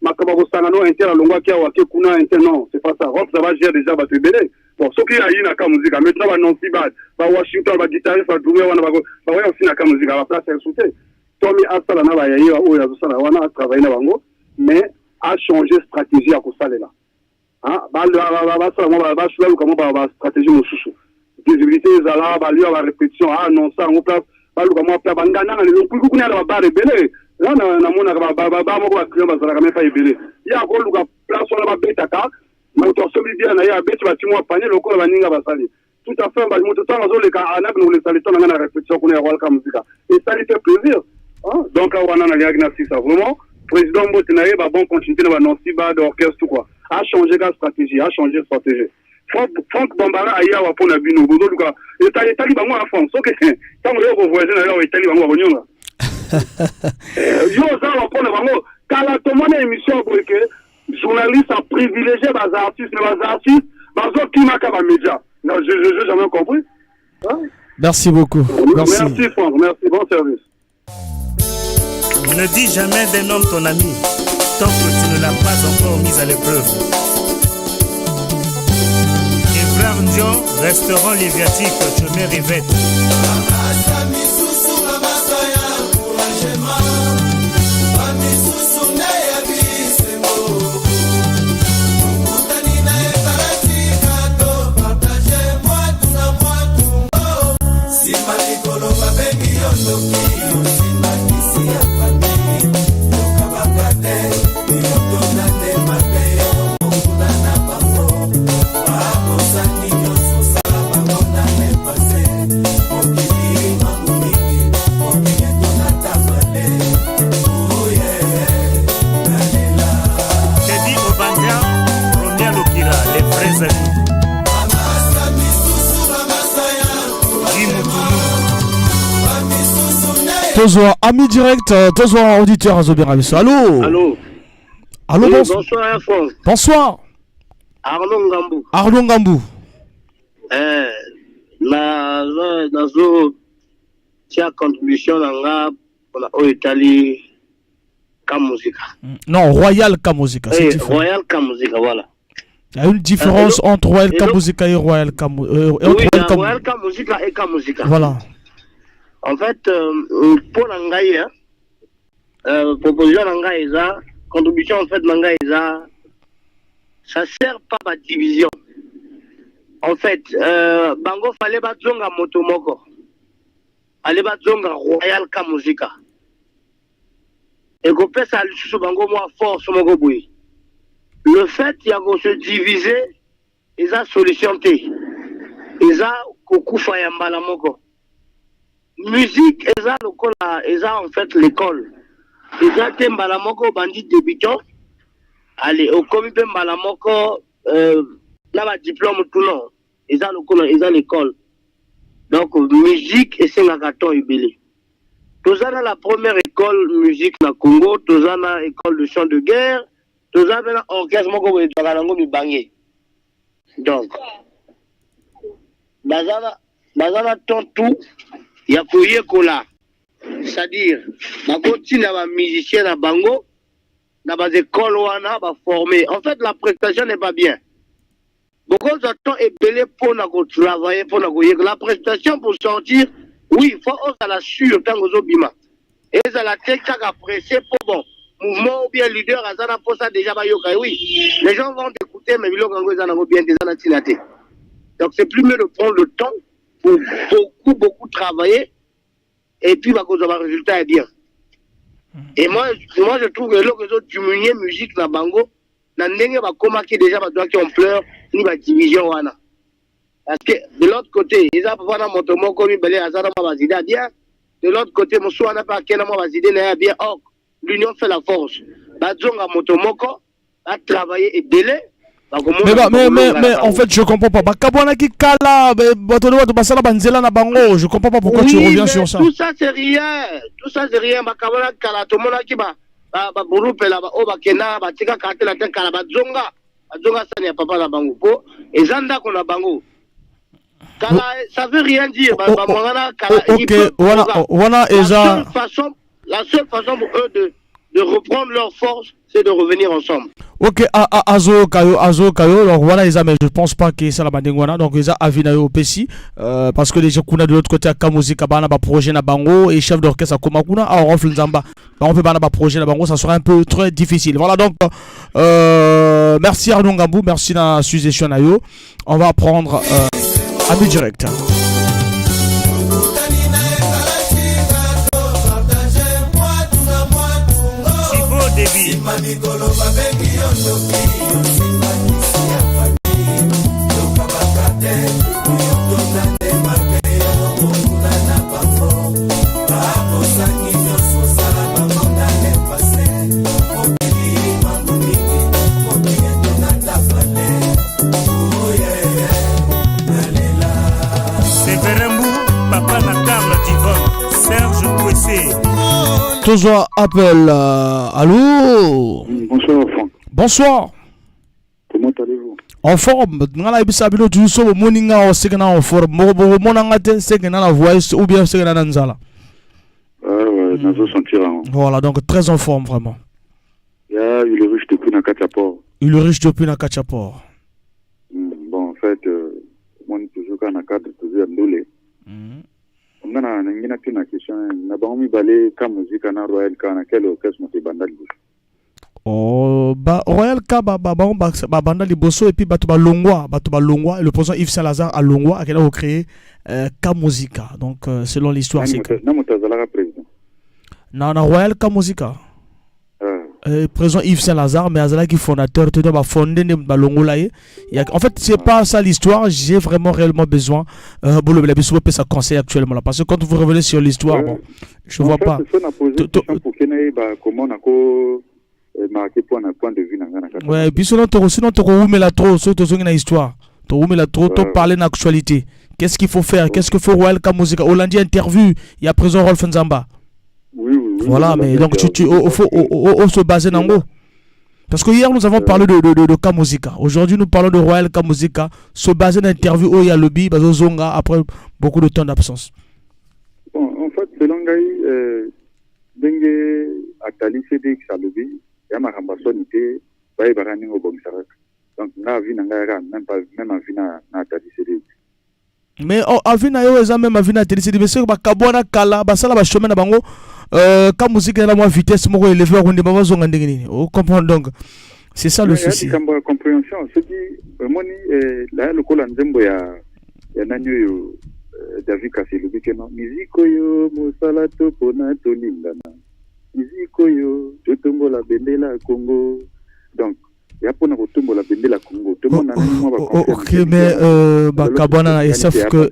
S12: makambo ya kosangana oyo inter alongwaki awa ke kuna inter non c'est pas ça Rolf Nzaba gère déjà bato ebele bon soki ayi na ka muzika maintenant banonsi bawashington baguitariste badume wana bakoya osi na ka muzika baplace ya esu te tomi asala na bayayi oyo azosala wana atravaille na bango mais a changé stratégie à kosalela baluka mwa bastratégie mosusu visibilité ezala balio ya barépétition annonce yango place baluka mwa pla bangandanga lelo kuna na babare ebele la namonaka bamoko baclient bazalaka me pa ebele ye akoluka place wana babetaka moto asomi bien na ye abeti bati mwa panie lokola baninga basali tout à fait moto ntango azoleka anaki na kolesa leto nanga na répétition kuna ya rolka muzika esali te plaisir donc wana naliaki na sisa vraiment président Mbote na ye bon continuité na banonsi d'orchestre quoi a changé la stratégie Franck Bambara aya wa pona bino bozoluka etali bango en France ok tango yo voyager na yo etali bango bonyonga yo za wa pona bango kala tomone émission boyeke journaliste a privilégié bas artistes bazokima ka ba média non je jamais compris
S5: merci beaucoup
S12: merci Franck merci bon service.
S20: Ne dis jamais d'un homme ton ami tant que tu ne l'as pas encore mis à l'épreuve. Les frères Ndion resteront les viatiques, je me répète.
S5: Tozoa, ami direct, Tozoa auditeur à Zoberabiso. Allô?
S21: Allô?
S5: Allô,
S21: oui, bonsoir, Alphonse.
S5: Bonsoir.
S21: Arnaud Ngambou.
S5: Arnaud Ngambou.
S21: Nazo tia contribution nanga pour la Italie Kamuzika.
S5: Non, Royal Kamuzika.
S21: Oui, Royal Kamuzika, voilà.
S5: Il y a une différence entre Royal Kamuzika et Royal Kamuzika.
S21: Oui, Royal Kamuzika et Kamuzika.
S5: Voilà.
S21: En fait, pour l'angaï, proposition l'angaï, contribution en fait l'angaï, ça sert pas à division. En fait, Bango fallait batzonga motomoko, allez batzonga Royal Kamuzika. Et qu'on peut ça sur Bango moi force moko boui. Le fait il y a qu'on se diviser, ils a solution té, ils a kokufa yambala moko. Musique, eza lokola, eza en fait l'école. Eza te mbalamoko bandit débutant. Allez, au comité mbalamoko, là ba diplôme tout non. Eza lokola, eza l'école. Donc musique et c'est ngakaton ibili. Tozana la première école musique na Congo, tozana école de chant de guerre, tozana orchestre moko boye takalango mi bangé. Donc bazana ton tout. Il y a kola, c'est-à-dire, na ba musicien na bango, na ba école wana ba formé. En fait, la prestation n'est pas bien. beaucoup de temps est belé pour travailler, pour la prestation pour sortir. Oui, il faut oser la sûre tant que bima. Et ça la tête qui a apprécié pour bon mouvement ou bien leader à ça pour ça déjà bayoka. Oui, les gens vont écouter mais ils vont bien des anatinate. Donc c'est plus mieux de prendre le temps pour beaucoup travailler et puis bah le résultat est bien. Et moi je trouve que les autres diminuer musique na bango na ndenge ba koma qui déjà ba doit qui on pleure ni ba division wana. Parce que de l'autre côté, ils ont pas dans motomoko mi belé azara ma bazida bien. De l'autre côté, monsieur n'a pas qu'un ma bazida n'a bien. Or, l'union fait la force. Bazonga motomoko a travaillé et délai.
S5: Mais en fait, je comprends pas. Bakabwana qui kala, batono to basala banzela na bango. Je comprends pas pourquoi tu reviens sur ça.
S21: Tout ça c'est rien. Tout ça c'est rien. Bakabwana kala to mona ki ba burupe la ba obakena ba tika kate la ten kala bazonga. Bazonga ça n'est pas la bango ko. Et zanda ko na bango. Kala, ça veut rien dire.
S5: Ok, voilà,
S21: la seule façon pour eux de reprendre leur force, c'est de revenir ensemble.
S5: Ok, Azo Kayo, alors voilà, mais je pense pas que c'est la bandingwana, donc ils ont Avinayo Pessi, parce que les gens de l'autre côté à Kamuzi Kabana, projet na bango, et chef d'orchestre à Komakuna, à Orofle Nzamba, on peut pas projet na bango, ça sera un peu très difficile. Voilà donc, merci Arnaud Ngambou, merci na suggestion Nayo, on va prendre. Ami direct. Toujours appel. Allô?
S4: Bonsoir, enfant.
S5: Bonsoir.
S4: Comment allez-vous?
S5: En forme. Ngala ibisabino tu so moninga o segna en forme. Mo monanga te segna na voix ou bien segna na nzala.
S4: Ouais, nazo sentir.
S5: Voilà, donc très en forme vraiment.
S4: Ya, il est riche depuis na Kachapor.
S5: Il est riche depuis na Kachapor.
S4: Bon, en fait, moi toujours na cadre toujours ndolé. Ngana ngina kina question na bango balé ka musique na Royal Kana quel orchestre monte banda liboso.
S5: Oh ba Royal Ka ba banda liboso et puis batu ba longwa et le président Yves Saint-Lazare à Longwa a créé Ka Musica. Donc selon l'histoire c'est que
S4: na mutazala président.
S5: Na Royal Ka Musica. Président Yves Saint-Lazare mais azala qui fondateur tout doit fonder ne ba longola en fait c'est pas ça l'histoire, j'ai vraiment réellement besoin pour le biso peut ça conseil actuellement là parce que quand vous revenez sur l'histoire bon je vois pas
S4: pour kene ba comment nako marqué point de vue nangana.
S5: Ouais biso non to umela trop surtout zongi na histoire to umela trop to parler d'actualité. Qu'est-ce qu'il faut faire? Qu'est-ce que faut Royal Ka Musica? Hollandi interview, il y a président Rolf Nzamba.
S4: Oui.
S5: Voilà, mais donc tu faut se baser dans l'eau. Parce que hier nous avons parlé de Ka Musica. Aujourd'hui nous parlons de Royal Ka Musica. Se baser d'interview où il y a le lobby, Zonga après beaucoup de temps d'absence.
S4: Bon, en fait, selon Gaï, Dengue Atali CD qui a le lobby, il y a ma rambasonité, Baï Barani au Bomisarak. Donc, na vie n'a même pas même avis na Atali CD.
S5: Mais avina yo eza même avina Atali CD, mais c'est que Kabwana Kala, basala ba chemin na bango. Ka musique na moi vitesse moko élevé on ne pas zonga ndenge nini. On comprend donc. C'est ça le souci.
S4: C'est compréhension. Ce qui moni là le kola nzembo ya nanyo yo David Kaselu bikeno musique yo mosala to pona to lindana. Musique yo to tombola bendela Congo. Donc il y a pour nous tombola bendela Congo. Tout le monde a
S5: OK mais Kabwana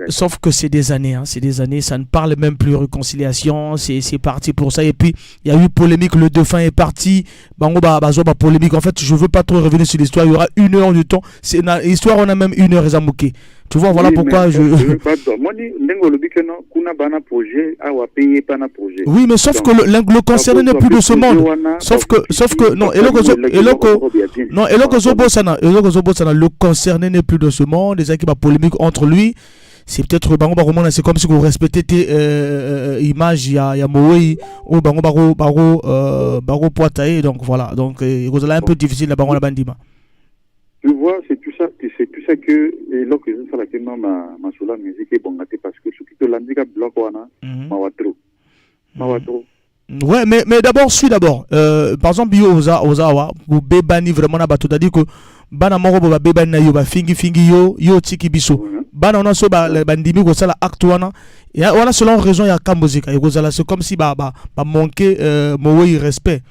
S5: sauf que c'est des années c'est des années, ça ne parle même plus réconciliation, c'est parti pour ça et puis il y a eu polémique, le dauphin est parti, bango ba polémique. En fait, je veux pas trop revenir sur l'histoire, il y aura 1 heure du temps. C'est l'histoire, on a même 1 heure ezamouké. Tu vois, voilà pourquoi Oui, mais sauf que le concerné n'est plus de ce monde. Sauf que non, le concerné n'est plus de ce monde. Les équipes polémiques entre lui. C'est peut-être c'est comme si vous respectez tes images, il y a Moui ou Baro Poitaé, donc voilà. Donc, c'est un peu difficile la Bandima.
S4: Tu vois, c'est tout ça que et là que ça la que non ma sur la musique est bon parce que ce qui te l'indique bloc wana mawatro.
S5: Ouais, mais d'abord par exemple yo ozawa vous bebani vraiment na bato c'est-à-dire que bana moko ba bebani na yo ba fingi yo tiki biso bana on so ba ndimi ko sala acte wana ya wana selon raison ya ka musique yo zala c'est comme si ba manquer mo respect.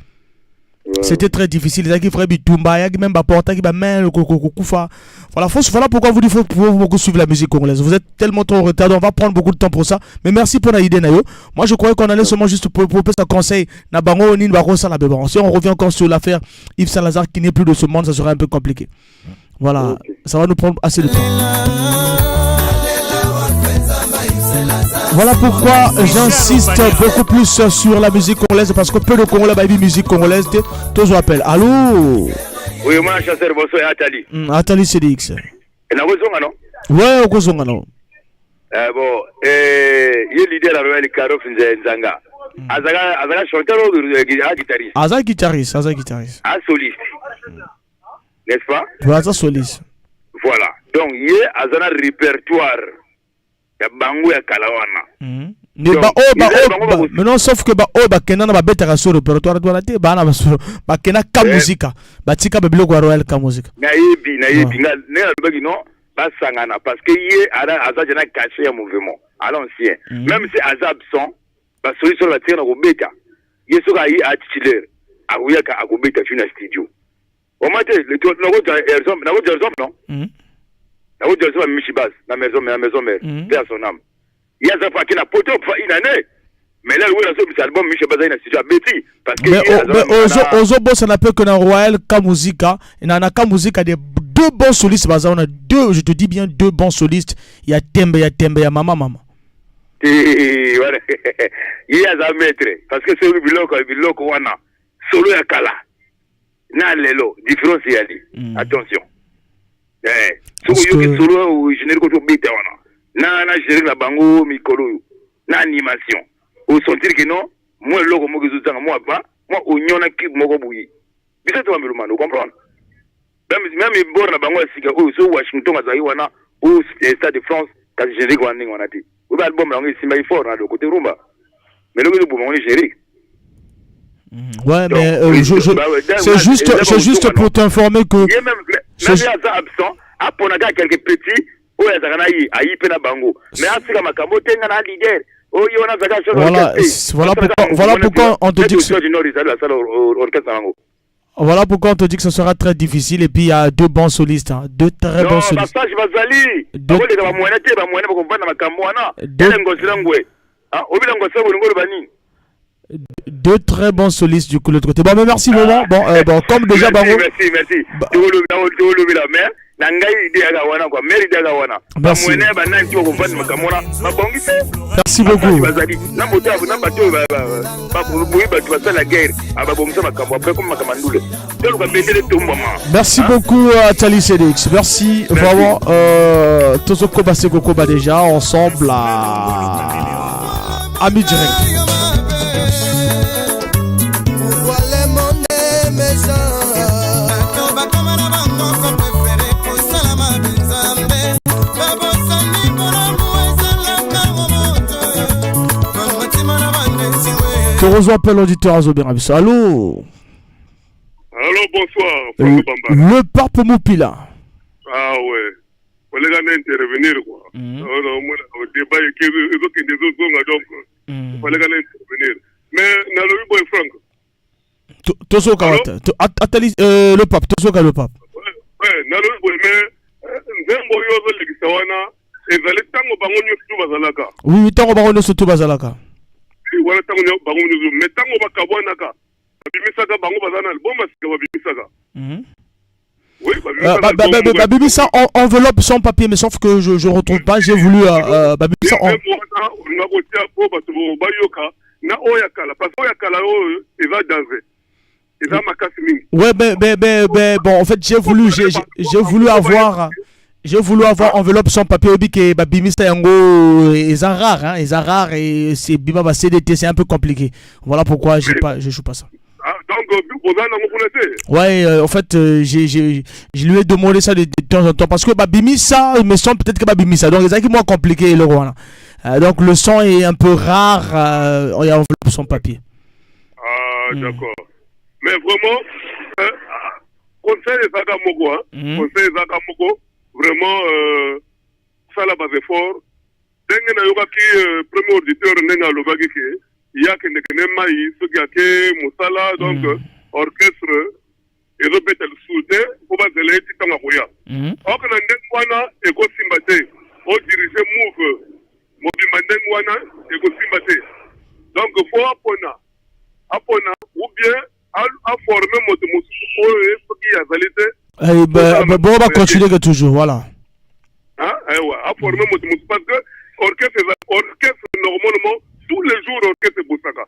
S5: C'était très difficile. Les gens qui bitumba, il y a même pas porter qui ba main le kufa. Voilà pourquoi vous dites faut beaucoup suivre la musique congolaise. Vous êtes tellement trop en retard, on va prendre beaucoup de temps pour ça. Mais merci pour la idée nayo. Moi je croyais qu'on allait seulement juste pour un conseil na bango ni ba ça la bébé. Si on revient encore sur l'affaire Yves Saint-Lazare qui n'est plus de ce monde, ça serait un peu compliqué. Voilà, ça va nous prendre assez de temps. Voilà pourquoi j'insiste beaucoup plus sur la musique congolaise parce que peu de Congolais baby musique congolaise tous appellent. Allô?
S8: Oui, moi chasseur bosso et Atali.
S5: Atali CDX.
S8: Et na kozonga non?
S5: Ouais, kozonga non.
S8: Bon, il leader la Royal Karof Nzanga. Azaga chanteur ou guitariste?
S5: Azaga guitariste.
S8: Un soliste. N'est-ce pas?
S5: Voilà, ça soliste.
S8: Voilà. Donc, il y a un répertoire. Ya bango ya kalawana.
S5: Mais non, sauf que kena na beta sur le répertoire de la té ba kena ka musica ba tika ba biloko royal ka musica
S8: na yebi nga ne alobaki non ba sangana parce que yé aza jana caché ya mouvement à l'ancien même si aza absent ba solution la tire na ko beta yeso ka yi a titulaire a uyaka a ko beta fina studio o mate le to na ko exemple non na ko exemple Michibas na maison mère père son âme il y a ça qui n'a pas une année mais là où la album Michibas ina studio beti parce que
S5: mais ozo boss na peu que na royal ka musica na ka musica des deux bons solistes baza on a deux, je te dis bien deux bons solistes. Il y a Tembe ya mama
S8: et voilà il y a un maître parce que c'est le biloko wana solo ya kala na lelo différence yali attention solo ou générique ko beta wana na générique la bango mikolo na animation au sentir que non moi loko mo kizuzanga moi pas moi onyona ki moko buyi bisa to mbelumano comprendre même bord na bango sika o so Washington azai wana au Stade de France ka générique wana ngona ti ou album là ici mais fort na le côté rumba mais le bon on est générique.
S5: Ouais, mais c'est juste pour t'informer que
S8: même absent a ponaga quelques petits ou ezakana yi ayi pena bango mais asika makambo tenga na leader o yona zaka
S5: voilà pourquoi on te dit voilà pourquoi on te dit que ce sera très difficile et puis il y a deux bons solistes deux très bons solistes. Deux très bons solistes du coup l'autre côté. Bon mais merci vraiment. Bon comme déjà
S8: merci.
S5: Merci beaucoup. Merci beaucoup Tali CDX. Merci vraiment Tozoko Baseko Koba déjà ensemble à Ami Direct. Je reçois appel l'auditeur à Zobirabiso. Allô?
S12: Allô, bonsoir.
S5: Le pape Moupila.
S12: Ah ouais. On les a intervenir quoi. Au débat qui est des autres donc. On les a intervenir. Mais Nalobi Boy Franck.
S5: Toso Kawata. Le pape. Toso le pape.
S12: Ouais, Nalobi Boy mais Nzembo yozo legisawana ezali tango bango nyosu bazalaka.
S5: Oui, tango bango nyosu bazalaka.
S12: Voilà tango bango nyosu mais tango bakabwanaka. Babimisaka bango bazana album asika babimisaka. Oui,
S5: Babimisa enveloppe sans papier mais sauf que je retrouve pas, j'ai voulu Babimisa en ouais, bon, en fait, j'ai voulu avoir enveloppe sans papier obi que babimisa yango ils sont rares et c'est bima ba CDT, c'est un peu compliqué. Voilà pourquoi je joue pas ça.
S12: Donc, vous en avez.
S5: Ouais, en fait, je lui ai demandé ça de temps en temps parce que Babimi, ça, il me semble peut-être que Babimi, ça. Donc, c'est moins compliqué le roi. Donc, le son est un peu rare. On y a enveloppé son papier.
S12: Ah, d'accord. Mais vraiment, conseil Zagamoko, conseil Zagamoko, vraiment, ça la base fort. Dès que nous avons premier auditeur, nous avons il y a que Nekenemaï, ce qui a été Moussala, donc orchestre, et répète le soutien, pour que les gens soient là. Or, que nous avons et qu'on s'imbatte, on dirige Move, Mobimandengwana, et qu'on s'imbatte. Donc, il faut apprendre, ou bien, à former notre moussou, ce qui a validé.
S5: Bon, on va continuer toujours, voilà.
S12: À former notre moussou, parce que orchestre, normalement, tous les jours, orchestre Boussaka.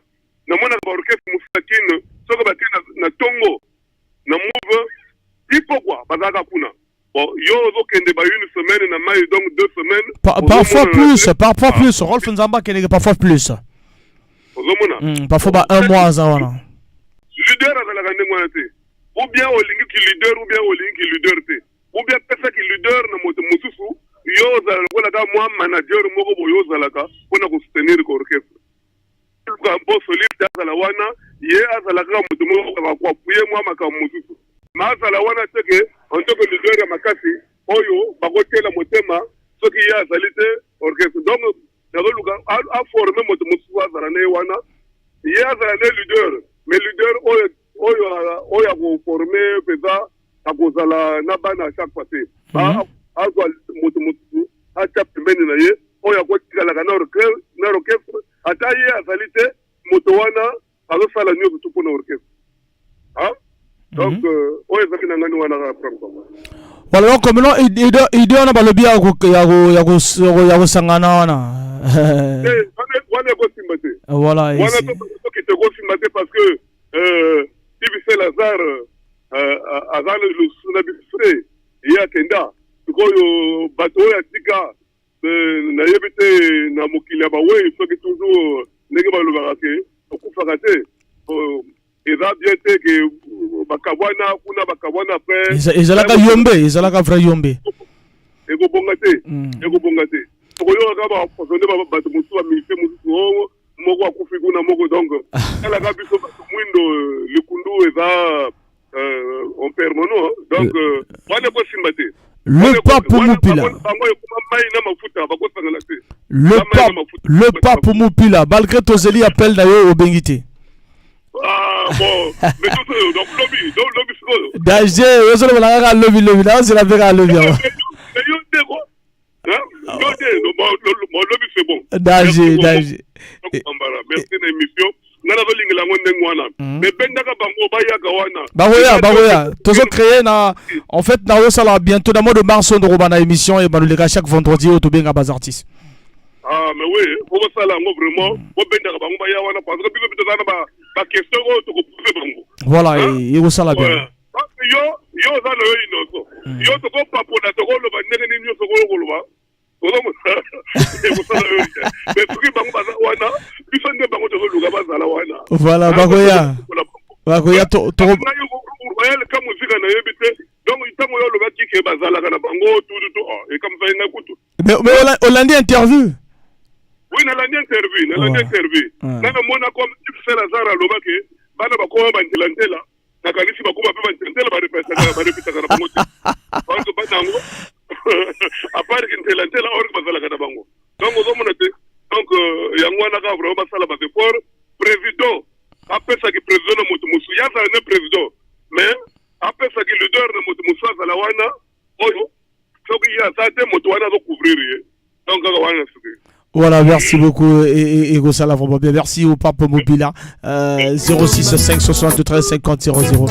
S12: Na mona orchestre Moussakine, ce que bâti na Tongo, na Mouve, il faut quoi, Bazaka Kuna. Bon, yo, une semaine, na maille, donc 2 semaines.
S5: Parfois plus. Rolf Nzamba, qui est parfois plus. Parfois, 1 mois, ça, voilà.
S12: Leader à la grande ou bien au ligne qui leader, ou bien au ligne qui leader, ou bien personne qui leader, na Moussou. Yo zalaka moi manager moko boyo zalaka pona ko soutenir ko orchestre ka bo solide zala wana ye azalaka mutu moko ka ko appuyer moi makamusu ma zala wana teke en tant que leader ya makasi oyo bakotela motema soki ya zalite orchestre donc nakoluka a former mutu musu azala ne wana ye azala ne leader mais leader oyo ko former peza akozala na bana chaque fois azwa mutu acha pembeni na ye oyo akotikalaka na orchestre ata ye azali te moto wana azosala nyonso tu mpona orchestre donc oyo ezali na ngani wana
S5: voilà donc maintenant ide wana balobi ya kosangana wana
S12: wana ekosimba te
S5: voilà
S12: wana soki tekosimba te parce que ibise lazar aza na bisfre ye akenda sikoyo bato oyo atika nayebi te na mokili ya bawei soki toujours ndenge balobaka ke okufaka te eza bien te ke bakabwana kuna bakabwana apres
S5: ezalaka vrai yombe
S12: ekobonga te okoyokaka bapasone bato mosusu bamilite mosusu moko akufi kuna moko donc talaka biso bato mwindo likundu eza en permanent donc wana ekosimba te.
S5: Le pape Moupila. Le pape Moupila. Malgré Tozeli appelle d'ailleurs au Bengité.
S12: Ah bon. Mais tout donc lobby.
S5: Danger, lobby. Là, c'est la vraie lobby.
S12: C'est bon.
S5: Danger.
S12: Merci de l'émission.
S5: Bagoya. Toujours créé en fait ça là bientôt dans le mois de mars on aura une émission et nous les chaque vendredi au Tobin à bas artistes.
S12: Ah mais oui, on va ça là vraiment, on benda bango ba ya wana parce que biso na ba question ko to ko bango.
S5: Voilà, et on ça là bien.
S12: Yo za le inoso. Yo to ko papo na to ko lo ba ndenge ni nyo to ko lo ba.
S5: Voilà, Bagoya. Mais Hollandi interview.
S12: Oui, Hollandi interview. Nana mona comme c'est la Zara Lobake, bana bakoma bantelantela, na kanisi bakoma pe bantelantela ba repeta kana bango. Parce que banango à part qu'il te l'antenne or que basala kana bango donc on mona te donc yangwana ka vraiment basala ba fort président après ça qui président moto musu ya ça ne président mais après ça qui leader de moto musu azala wana oyo so ki ya ça te moto wana zo couvrir donc wana suki.
S5: Voilà, merci beaucoup et Gosala vraiment bien. Merci au pape Mobila 06 5 73 50 00.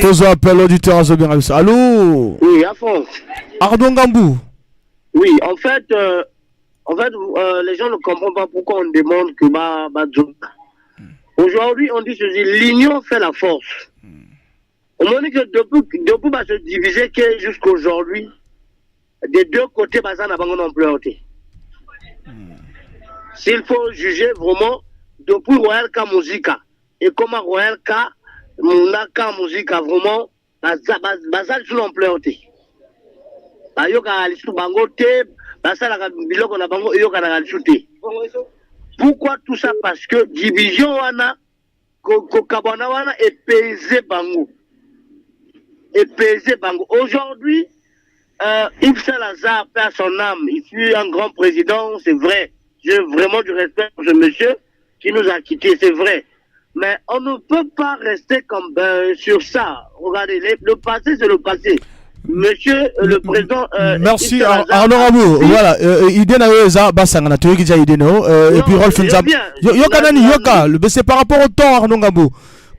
S5: Tous appels auditeurs à Zobien. Allô?
S21: Oui, à fond.
S5: Ardon Gambou.
S21: Oui, en fait, les gens ne comprennent pas pourquoi on demande que Aujourd'hui, on dit ceci, l'union fait la force. On m'a dit que depuis bah, se diviser que jusqu'aujourd'hui, des deux côtés, bah, ça n'a pas non plus été. S'il faut juger vraiment depuis Royal K Musica et comment Royal K Munaka Musica vraiment, bah, ça n'a plus été. Bah, yoka alisu bango te, bah, ça la biloko na bango yoka na alisu te. Pourquoi tout ça? Parce que division wana, kokabana wana et pesé bango. Et pesé bango. Aujourd'hui, Yves Salazar perd son âme. Il fut un grand président, c'est vrai. J'ai vraiment du respect pour ce monsieur qui nous a quittés, c'est vrai. Mais on ne peut pas rester comme sur ça. Regardez, le passé, c'est le passé. Monsieur le président.
S5: Merci Arnaud Rabou. Voilà, idée na eza basangana to yiki ja idée no et puis Rolf Nzab. Yoka nani yoka, c'est par rapport au temps Arnaud Rabou.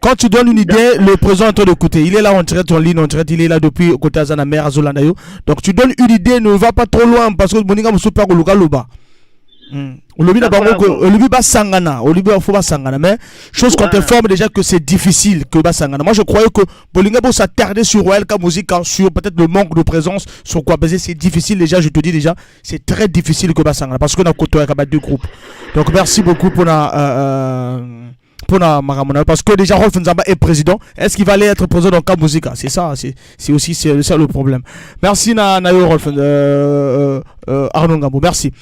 S5: Quand tu donnes une idée, le président est en train d'écouter. Il est là, on traite en ligne, il est là depuis côté Azana Mer Azolandayo. Donc tu donnes une idée, ne va pas trop loin parce que Moninga Moussoupa Goluga Luba. Olobi na bango ko olobi ba sangana, olobi faut ba sangana, mais chose qu'on t'informe déjà que c'est difficile que ba sangana. Moi je croyais que Bolinga bo s'attarder sur Royal K Musica, sur peut-être le manque de présence, sur quoi baser, c'est difficile déjà, je te dis déjà, c'est très difficile que ba sangana parce qu'on a côtoyé avec deux groupes. Donc merci beaucoup pour Maramona, parce que déjà Rolf Nzamba est président. Est-ce qu'il va aller être président dans K Musica? C'est ça, c'est aussi ça le problème. Merci Nayo Rolf Arnaud Ngabo, merci.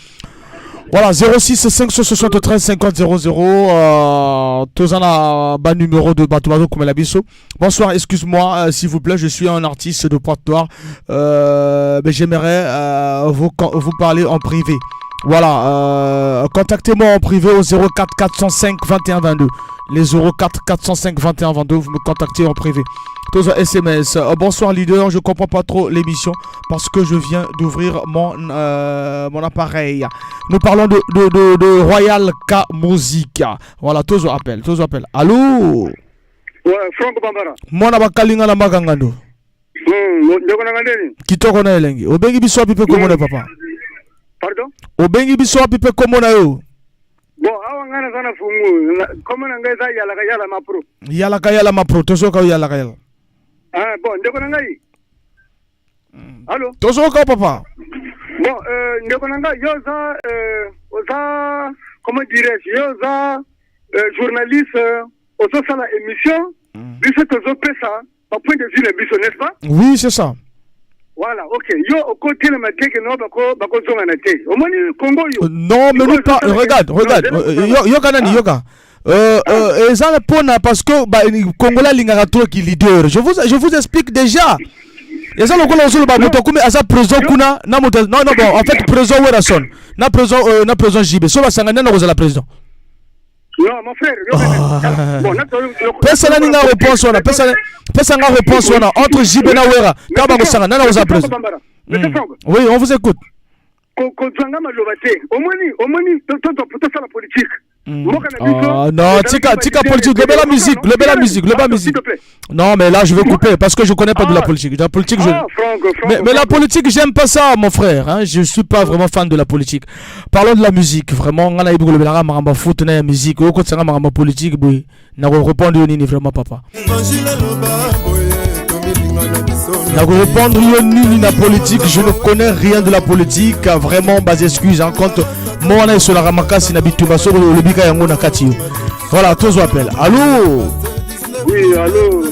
S5: Voilà, 06 573 50 00. Tozana, bas numéro de Batouado Koumelabiso. Bonsoir, excuse-moi, s'il vous plaît, je suis un artiste de Pointe-Noire. Mais j'aimerais vous parler en privé. Voilà, contactez-moi en privé au 04 405 21 22. Les 04 405 21 22, vous me contactez en privé. Tous SMS. Bonsoir leader, je comprends pas trop l'émission parce que je viens d'ouvrir mon appareil. Nous parlons de Royal K Musica. Voilà, tous appel. Allô?
S12: Ouais, Franck Bambara.
S5: Moi na bakalinga na magangando.
S12: Ndeko na ngandeni.
S5: Kitoko na elengi. Obengi biso pipe komona papa.
S12: Pardon?
S5: Obengi biso pipe komona yo.
S12: Bon, awa ngana sana fungu. Komona ngeza yala
S5: kayala mapro. Tosoka yala kayala.
S12: Ah bon, ndeko na ngai. Allô?
S5: Tosoka papa.
S12: Bon, ndeko na ngai yoza oza comment dirais-je? Yoza journaliste ozo sala émission. Biso tozo pesa par point de vue l'émission, n'est-ce pas?
S5: Oui, c'est ça.
S12: Voilà, ok. Yo, au côté de ma tête, non, bako zonga na tête. Au moins, Congo, yo.
S5: Non, mais nous pas. Regarde. Yoka nani, yoka. Ça répond parce que Congolais lingara trop qui leader. Je vous explique déjà. Et ça, le Congolais sur le bateau, comme à sa prison kuna, non, bon, en fait, prison Werason, na prison JB. Sur la sangana, na la prison.
S12: Non, mon frère.
S5: Personne n'a réponse. Personne n'a réponse. Entre JB et Wera. Kaba Sangana, na la prison. Oui, on vous écoute. Non, tika politique, le musique. Non, mais là je vais couper parce que je connais pas de la politique. La politique, mais la politique, j'aime pas ça, mon frère. Hein? Je suis pas vraiment fan de la politique. Parlons de la musique. Vraiment, on a eu beaucoup de foot, na musique. Au côté de politique, oui. Na répondre ni vraiment papa. Na répondre ni la politique, je ne connais rien de la politique, vraiment bas excuse hein, quand moi on est sur la ramakasi na bitumba sur le bika yango na kati. Voilà, tous appellent. Allô?
S12: Oui, allô.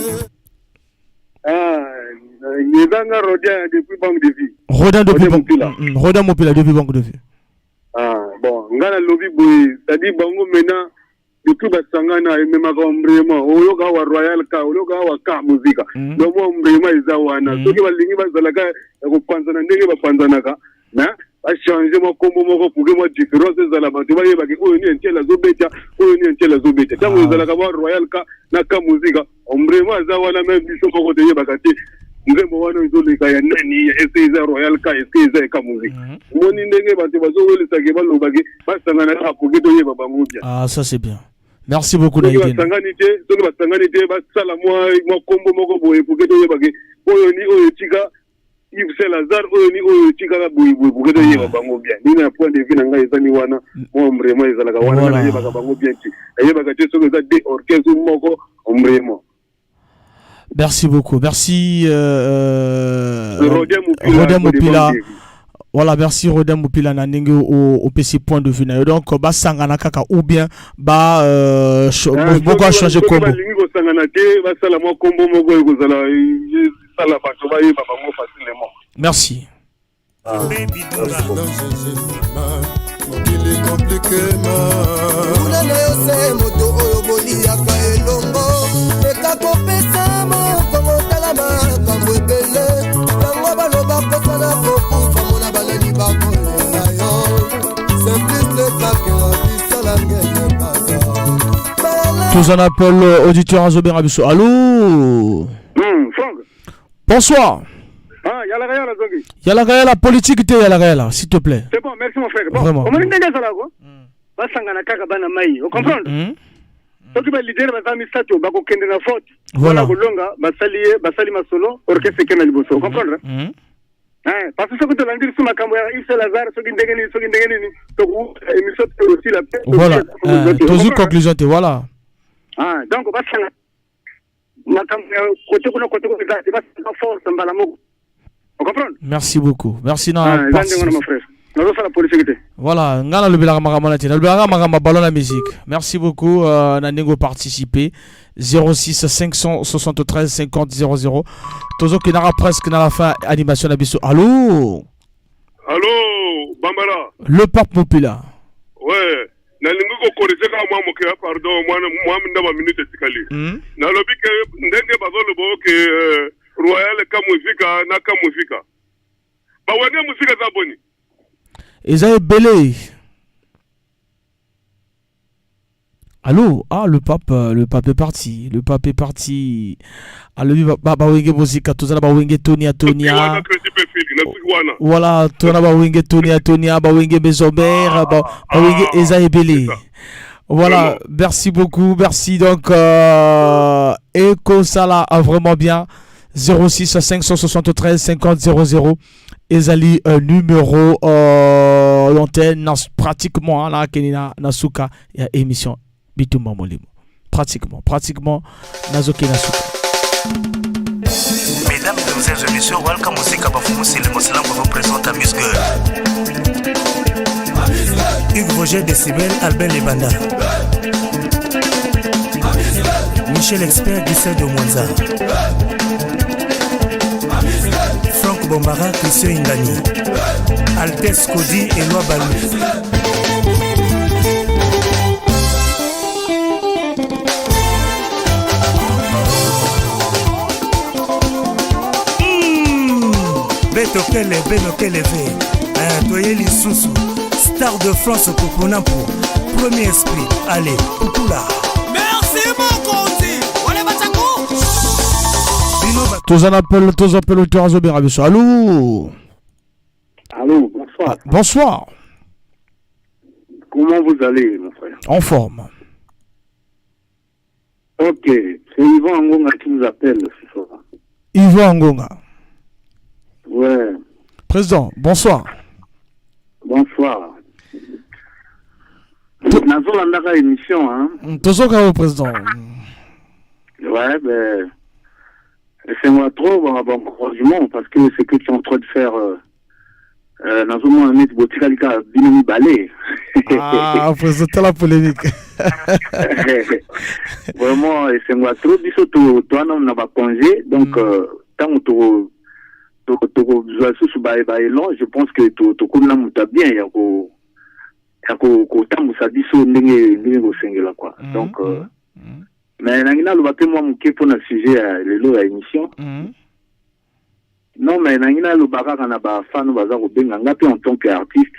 S12: Yezanga Rodin depuis Banque de Vie.
S5: Rodin depuis Banque de Vie.
S12: Ah, bon, ngana lobby boy, c'est-à-dire bango maintenant depuis basangana ememaka vraiment oyoka wa Royal K oyoka wa K Musica donc mo vraiment izawana soki balingi bazalaka kopanzana ndenge bapanzanaka na ba changer mo kombo moko pour que mo différence ezala bato bayebaki oyo ni entela zobeta tango ezalaka wa Royal K na K Musica vraiment izawana même biso koko te yebaka te nzembo wana izoleka ya nani eza Royal K eza K Musica moni ndenge bato bazowelisaki balobaki basangana ka pour que toyeba bango bien.
S5: Ah, ça c'est bien. Merci beaucoup Naïdine.
S12: Soki basanganité basala moi kombo moko boye pour que toyebaki oyo ni oyo tika Yves Salazar oyo ni oyo tika ka boye pour que toyeba bango bien. Ni na point de vue na ngai ezani wana moi vraiment ezalaka wana na yebaka bango bien ti. Yebaka te soki eza de orchestre moko vraiment.
S5: Merci beaucoup. Merci Rodem Moupila. Voilà, merci Rodem Moupila na ndenge au PC point de vue na. Donc ba sangana kaka ou bien ba beaucoup a changé combo.
S12: Lingi sangana te ba sala mo combo moko ko sala sala ba so ba yeba bango facilement.
S5: Merci.
S2: Il est compliqué Oula na yo se moto oyo boliaka elongo eka kopesa moko motalama kambo ebele bango baloba kosana kokufa mona baleli bakolela yo c'est plus le cas que la vie sur la gueule pasa.
S5: Tous en appel auditeur à Zobera Bisso. Allô? Bonsoir.
S12: Ah,
S5: Yala la politique te yala s'il te plaît.
S12: C'est bon, merci mon frère. Bon,
S5: vraiment.
S12: On m'a dit ça là quoi. Basangana kaka bana mai. Vous comprenez? Soki ba leader ba zami sato ba ko kende na faute.
S5: Voilà.
S12: Kolonga basali masolo orchestre kena liboso. Vous comprenez? Parce que ce que tu as dit sur ma caméra, il fait Lazare, ce qui est donc émission aussi la paix.
S5: Voilà. Toujours conclusion te voilà.
S12: Ah, donc basangana ma caméra côté ça va faire force mbala moko.
S5: Merci beaucoup. Merci voilà, ngala le belanga magamana tina. Le belanga magama ballon la musique. Merci beaucoup Nanengo participer 06 573 50 00. Tozo qui n'aura presque dans la fin animation d'Abisso. Allô?
S12: Allô, Bambara.
S5: Le pape Mopila.
S12: Ouais. Nalingo ko corriger ka moi mokia pardon moi ndaba minute tikali. Na lobi ke ndenge bazolo bo ke Royal ka muzika na ka muzika. Ba wende muzika za boni.
S5: Esaïe Belé. Allô? Ah, le pape est parti. Le pape est parti. Alors, ba wenge muzika tozana ba wenge Tonia. Voilà, tona ba wenge Tonia, ba wenge Bezober, ba wenge Esaïe Belé. Voilà, merci beaucoup. Merci donc Eko Sala a vraiment bien. 06 573 50 00 Ezali numéro l'antenne pratiquement là Kenina Nasuka il y a émission Bitumba Molimo pratiquement Nazoki Nasuka.
S7: Mesdames et messieurs, welcome au Sika Bafumu le Mousselam pour vous présenter Miss Girl. Hugues Vogel Décibel, Albert Lebanda. Michel Expert, Gisèle de Mwanza. Franck Bombara, Christian Ingani. Altes Kodi et Loi Balou. Betokele Toye Lissousou, Star de France Poponampo, Premier Esprit, allez, Poupoula.
S11: Merci mon conti. Allez, Batako.
S5: Tous en appel au Terrazo Berabiso. Allô?
S4: Allô, bonsoir.
S5: Bonsoir.
S4: Comment vous allez, mon frère?
S5: En forme.
S4: Ok, c'est Yvan Angonga qui nous appelle ce soir.
S5: Yvan Angonga.
S4: Ouais.
S5: Président, bonsoir.
S4: Bonsoir. Nazo Landaka émission, hein.
S5: Tozoka au président.
S4: Ouais, ben. Laissez-moi trop bon encouragement parce que c'est que tu es en train de faire. Nazo Mohamed Botikalika Binomi Balé.
S5: Ah, président, la polémique.
S4: Vraiment, laissez-moi trop. Biso, toi, on n'a pas congé. Donc, tant que je pense que tu connais bien. Donc, mais nangina le bateau moi mouké pour le sujet le lot à émission. Non, mais nangina le baga kana ba fan baza ko benga ngapi en tant qu'artiste.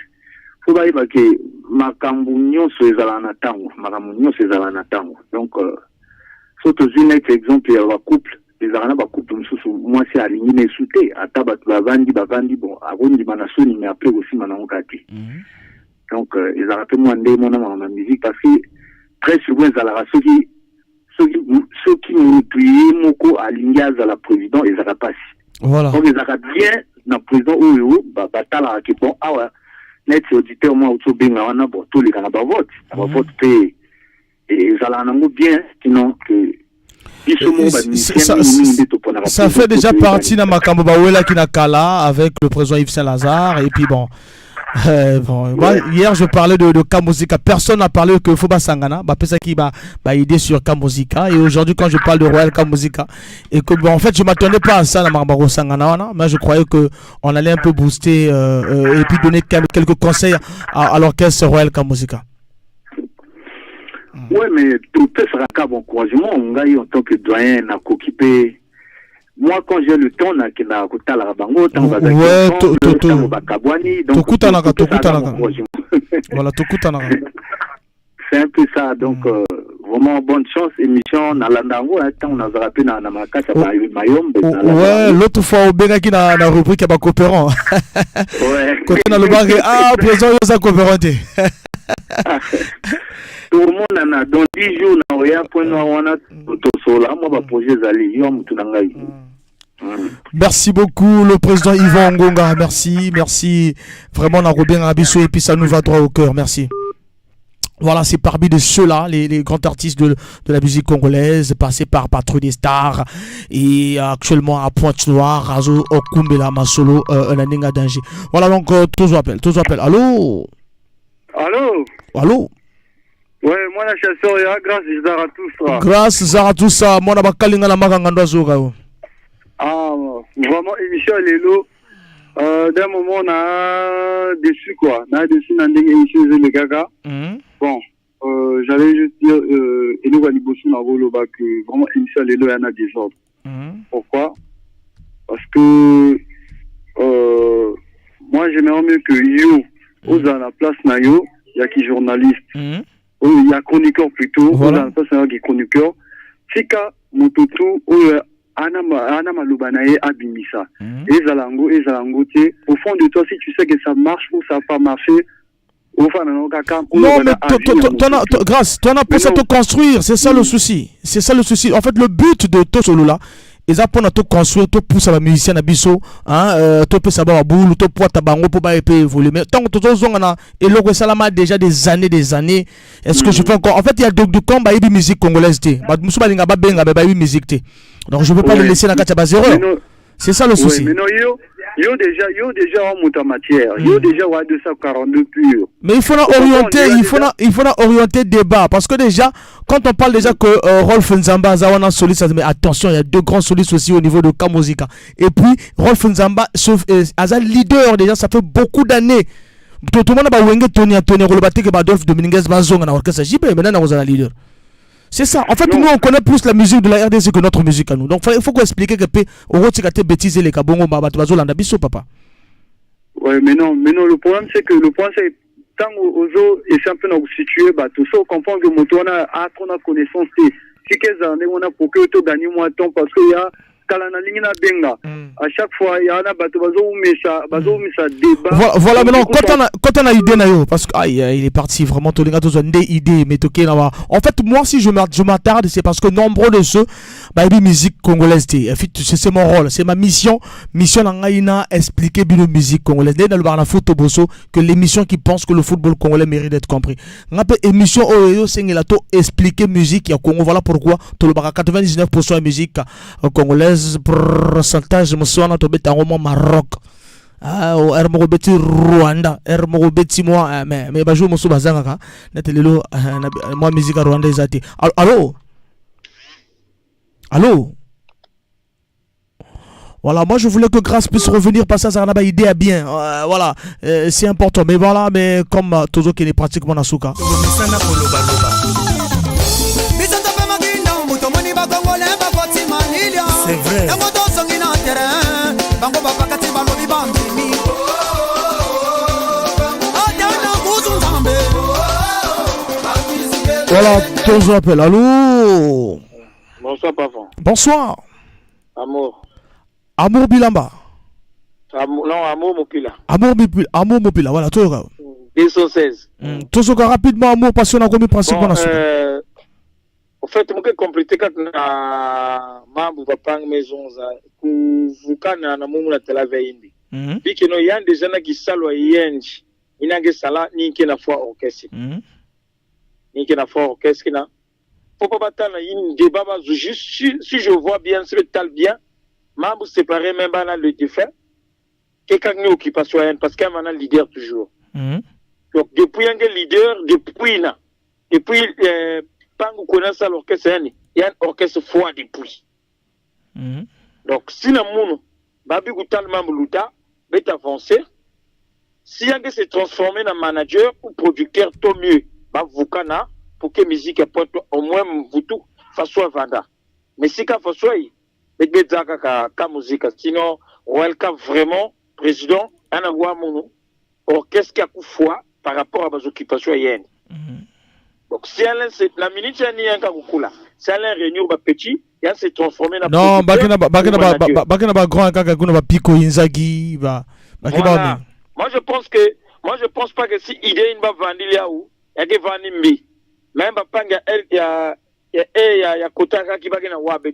S4: Faut ba iba ke makambu nyonso ezala na tango, makambu nyonso ezala na tango. Donc, surtout un exemple ya ba couple. Les arana ba couple mususu moi c'est aligné mais souté ata ba bavandi bon abondi manasoni mais après aussi manangati. Donc ils arrêtent moi ndé mon ma musique parce que très souvent ils ala ceux qui nous tuent moko aligné à la président ils arrêtent pas.
S5: Voilà.
S4: Donc ils arrêtent bien na président oyo ba batala ki bon awa net auditeur moi auto benga wana bon tous les kana ba vote pe et ils ala nango bien sinon que
S5: Ça fait déjà partie de Makambo Bawela qui n'a kala avec le président Yves Saint-Lazare. Et puis bon, hier je parlais de Kamuzika. Personne n'a parlé que Foba Sangana. C'est ça qui m'a aidé sur Kamuzika. Et aujourd'hui, quand je parle de Royal Kamuzika, et que en fait, je ne m'attendais pas à ça, Marbaro Sangana, mais je croyais qu'on allait un peu booster et puis donner quelques conseils à l'orchestre Royal Kamuzika.
S4: Ouais, mais tout sera un bon encouragement. On gagne en tant que doyen, n'a qu'occupé. Moi, quand j'ai le temps, n'a qu'à la bango, tant que
S5: voilà,
S4: c'est un peu ça. Donc, vraiment, bonne chance. Émission, dans l'Andango, on a rappelé dans la Makata,
S5: ouais, l'autre fois, au Bénin, qui a la rubrique à coopérant.
S4: Ouais.
S5: Quand on a le bar, président, il y a coopérant.
S4: Tout le monde a dans 10 jours, on a un point noir, on a tout ça. Moi, je projet Zali,
S5: merci beaucoup, le président Yvan Ngonga. Merci. Vraiment, on a Robin Abisso et puis ça nous va droit au cœur. Merci. Voilà, c'est parmi de ceux-là, les grands artistes de la musique congolaise, passés par Patrouille des Stars et actuellement à Pointe-Noire, Razo Okumbela Masolo, Naninga Danger. Voilà, donc, tous appels. Allô?
S4: Ouais, moi la chasseur est grâce Zarathustra.
S5: Grâce Zarathustra, moi na bakalinga na makanga zoka.
S4: Ah, vraiment émission Lelo. D'un moment on a déçu quoi. On a déçu dans des émissions de Gaga. Bon, j'allais juste dire Elo Walibosu na Voloba que vraiment émission Lelo y en a des ordres. Pourquoi? Parce que moi j'aimerais mieux que yo aux à la place na yo, il y a qui journaliste. Il y a chroniqueur plutôt, voilà. C'est un qui chroniqueur. Tika Mototu, Ana Malubanae Abimisa. Et Zalango, au fond de toi, si tu sais que ça marche ou ça n'a pas marché,
S5: non, mais grâce, tu en as pensé à te construire, c'est ça le souci. En fait, le but de tout solo là, ils apprennent à te construire, te pousser à la musicien à biso, te peux savoir à boule, te poids à bango pour pas évoluer. Mais tant que tu as et le salama déjà des années. Est-ce que je fais encore? En fait, il y a deux camps, bah, il musique congolaise. Donc je ne peux pas le laisser dans la carte à c'est ça le souci.
S4: Mais non, yo déjà en montant matière. Yo déjà à 242 pur.
S5: Mais il faut orienter débat parce que déjà quand on parle déjà que Rolf Nzamba Zawana soliste, mais attention, il y a deux grands solistes aussi au niveau de Kamuzika. Et puis Rolf Nzamba as un leader déjà, ça fait beaucoup d'années. Tout le monde a wenge Tony Rolobate que Badolf Dominguez Bazong na orchestre JP maintenant on a un leader. C'est ça. En fait, nous, on connaît plus la musique de la RDC que notre musique à nous. Donc, il faut qu'on explique que on bêtises les kabongo, papa.
S4: Ouais, mais non, le problème, c'est tant aux autres, et c'est un peu nous situer, tout ça, on comprend que mon a connaissance, si quelques années, on a pour que tu gagnes moins de temps, parce qu'il y a à chaque fois il y a un débat.
S5: Voilà maintenant quand on a idée parce que il est parti vraiment tout le gars des idées mais en fait moi si je m'attarde c'est parce que nombreux de ceux musique congolaise c'est mon rôle, c'est ma mission n'a expliquer bien la musique congolaise dans le bar la foot bosso que l'émission qui pense que le football congolais mérite d'être compris n'a pas émission c'est expliquer musique ya Congo. Voilà pourquoi tout le bar 99% de musique congolaise pourcentage muswana to beta ngoma Maroc ermo beti Rwanda ermo beti moi mais bajo musu bazanga ka netelelo moi musique rwandaise ati allô. Voilà, moi je voulais que Grâce puisse revenir parce que ça n'a pas idée à bien. Voilà, c'est important. Mais voilà, mais comme Tozo qui est pratiquement dans Souka.
S7: C'est vrai.
S5: Voilà, Tozo appelle. Allô.
S8: Bonsoir, papa.
S5: Bonsoir.
S8: Amour
S5: Bilamba.
S8: Amour Mopila.
S5: Amour Mopila, voilà, tout le gars.
S8: 216.
S5: Tozo rapidement, amour, parce qu'on a commis principalement dans Souka.
S8: En fait, je vais compléter quand na mambo bapang maison za kuvukana na mumu na telave indi. Biki no yande jana ki salwa yenji. Inange sala ninke na fois orchestre. Ninke na fois orchestre na
S9: Pourquoi pas t'en une débat juste si je vois bien, si le tal bien, membre séparé même dans le défunt, quelqu'un qui occupation parce qu'il y a un leader toujours. Donc depuis un leader, depuis pas qu'on connaît ça l'orchestre, il y a un orchestre fort depuis. Donc si la moun babi gutal membre luta, bet avancer. Si un gars se transformer en manager ou producteur, tant mieux. Bah vous kana pour que musique apporte au moins vous tout façon vanda. Mais si ka façon mais bezaka ka musique sinon welcome vraiment président un avoir mon orchestre qui a coup foi par rapport à mes occupations yen. Donc si elle c'est la minute ni un ka kukula. Si elle réunion ba petit, il se transformer en
S5: non, bakena ba grand kaka kuna ba Pico Inzaghi ba bakena.
S9: Moi je pense pas que si idée ne va vendre là où il y a que vendre mbi. Même pas il y a Kotaka qui va gagner wabe.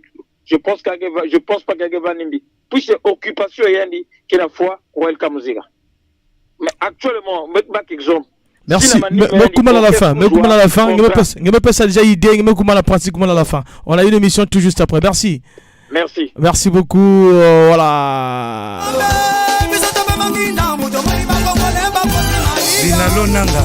S9: Je pense pas qu'il y a vendre mbi. Puis c'est occupation yandi qui la fois welcome musique. Mais actuellement, mettre back exemple.
S5: Merci. Mais comment à la fin? Mais comment à la fin? Je me passe déjà idée, mais comment la pratique comment à la fin? On a une émission tout juste après. Merci.
S9: Merci.
S5: Merci beaucoup. Voilà.
S7: Linalo nanga.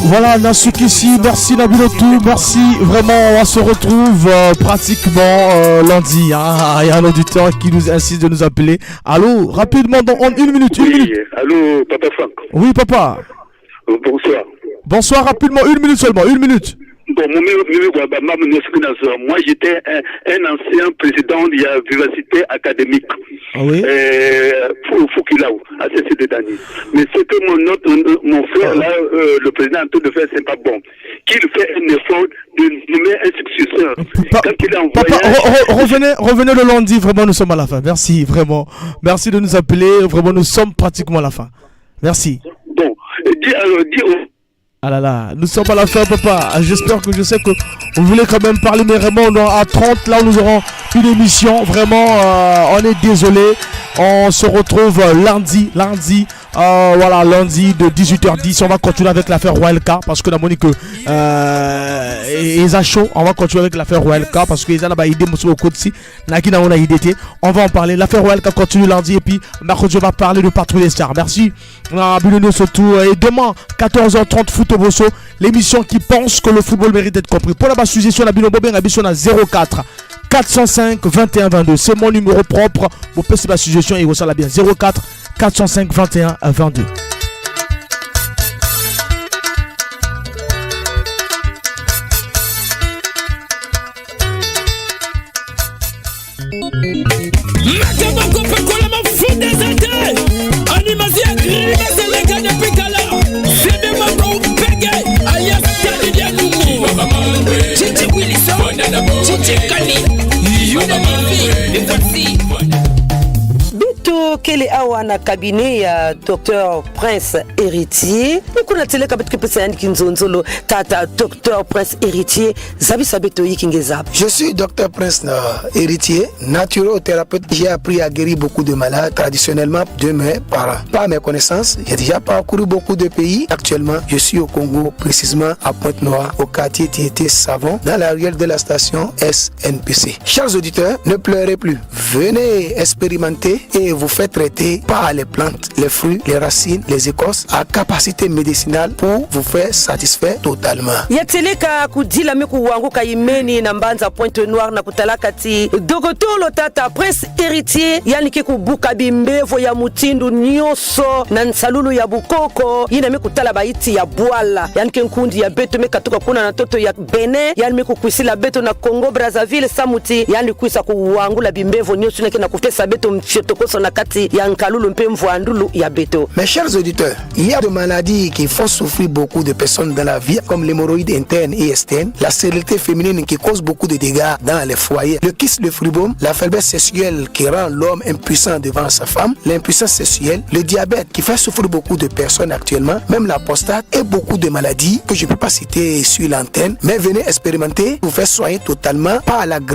S5: Voilà, Nasukishi, merci Nabilotou, merci vraiment, on se retrouve pratiquement lundi. Il y a un auditeur qui nous insiste de nous appeler. Allô, rapidement, dans une minute.
S22: Allô, Papa Franck.
S5: Oui, papa.
S22: Bonsoir.
S5: Bonsoir, rapidement, une minute seulement, une minute.
S22: Bon, moi j'étais un ancien président de la vivacité académique.
S5: Oui.
S22: Foukilaou, à CCD Dani. Mais ce que mon frère là, le président Antoine de faire, c'est pas bon. Qu'il fait un effort de nommer un successeur. Quand il a envoyé...
S5: revenez le lundi, vraiment nous sommes à la fin. Merci, vraiment. Merci de nous appeler, vraiment nous sommes pratiquement à la fin. Merci.
S22: Bon, dis
S5: ah là là, nous sommes à la fin, papa. J'espère que je sais que vous voulez quand même parler, mais vraiment, à 30, là, nous aurons une émission. Vraiment, on est désolé. On se retrouve lundi. Voilà, lundi de 18h10. On va continuer avec l'affaire Royal K parce que, que ils ont chaud. On va continuer avec l'affaire Royal K parce que ils ont idée au côté. On va en parler. L'affaire Royal K continue lundi et puis mercredi, on va parler de Patrouille des Stars. Merci. Surtout. Et demain, 14h30, Foot au Bosso, l'émission qui pense que le football mérite d'être compris. Pour la base, suggestion, la Bino Bobé, la mission à 04 405 21 22. C'est mon numéro propre. Vous pouvez ma suggestion et vous savez bien. 04 405 21 22.
S23: Bito kele awa na cabinet ya Dr Prince Héritier. Kuna tele kabit kipesa yani kinzonzolo tata Dr Prince Héritier zabi sabeto yikingeza.
S24: Je suis Dr Prince Héritier, naturothérapeute. J'ai appris à guérir beaucoup de malades traditionnellement de mes parents. Par mes connaissances, j'ai déjà parcouru beaucoup de pays. Actuellement, je suis au Congo, précisément à Pointe-Noire, au quartier Tieté Savon, dans la ruelle de la station SNPC. Chers auditeurs, ne pleurez plus. Venez expérimenter et vous faites traiter par les plantes, les fruits, les racines, les écorces à capacité médicinale pour vous faire satisfaire totalement.
S23: Yateleka kudila miku wangu kaimeni na mbanza Pointe-Noire na kutalakati Dogotolo tata Prince Héritier yani kikubuka bimbevo ya mutindu nyoso na nsalulu ya bukoko yina mikutala baiti ya Bwala yani kenkundi ya beto mekatuka kuna na toto ya Benin yani mikukwisila beto na Congo Brazzaville samuti yani kuisa kuwangula bimbevo nyoso na kufesa beto mchetokoso na kati ya nkalulu mpe mvwandulu ya beto.
S24: Mes chers auditeurs, il y a des maladies qui font souffrir beaucoup de personnes dans la vie comme l'hémorroïde interne et externe, la stérilité féminine qui cause beaucoup de dégâts dans les foyers, le kyste de Fribome, la faiblesse sexuelle qui rend l'homme impuissant devant sa femme, l'impuissance sexuelle, le diabète qui fait souffrir beaucoup de personnes actuellement, même la prostate et beaucoup de maladies que je ne peux pas citer sur l'antenne, mais venez expérimenter, vous faire soigner totalement par la grâce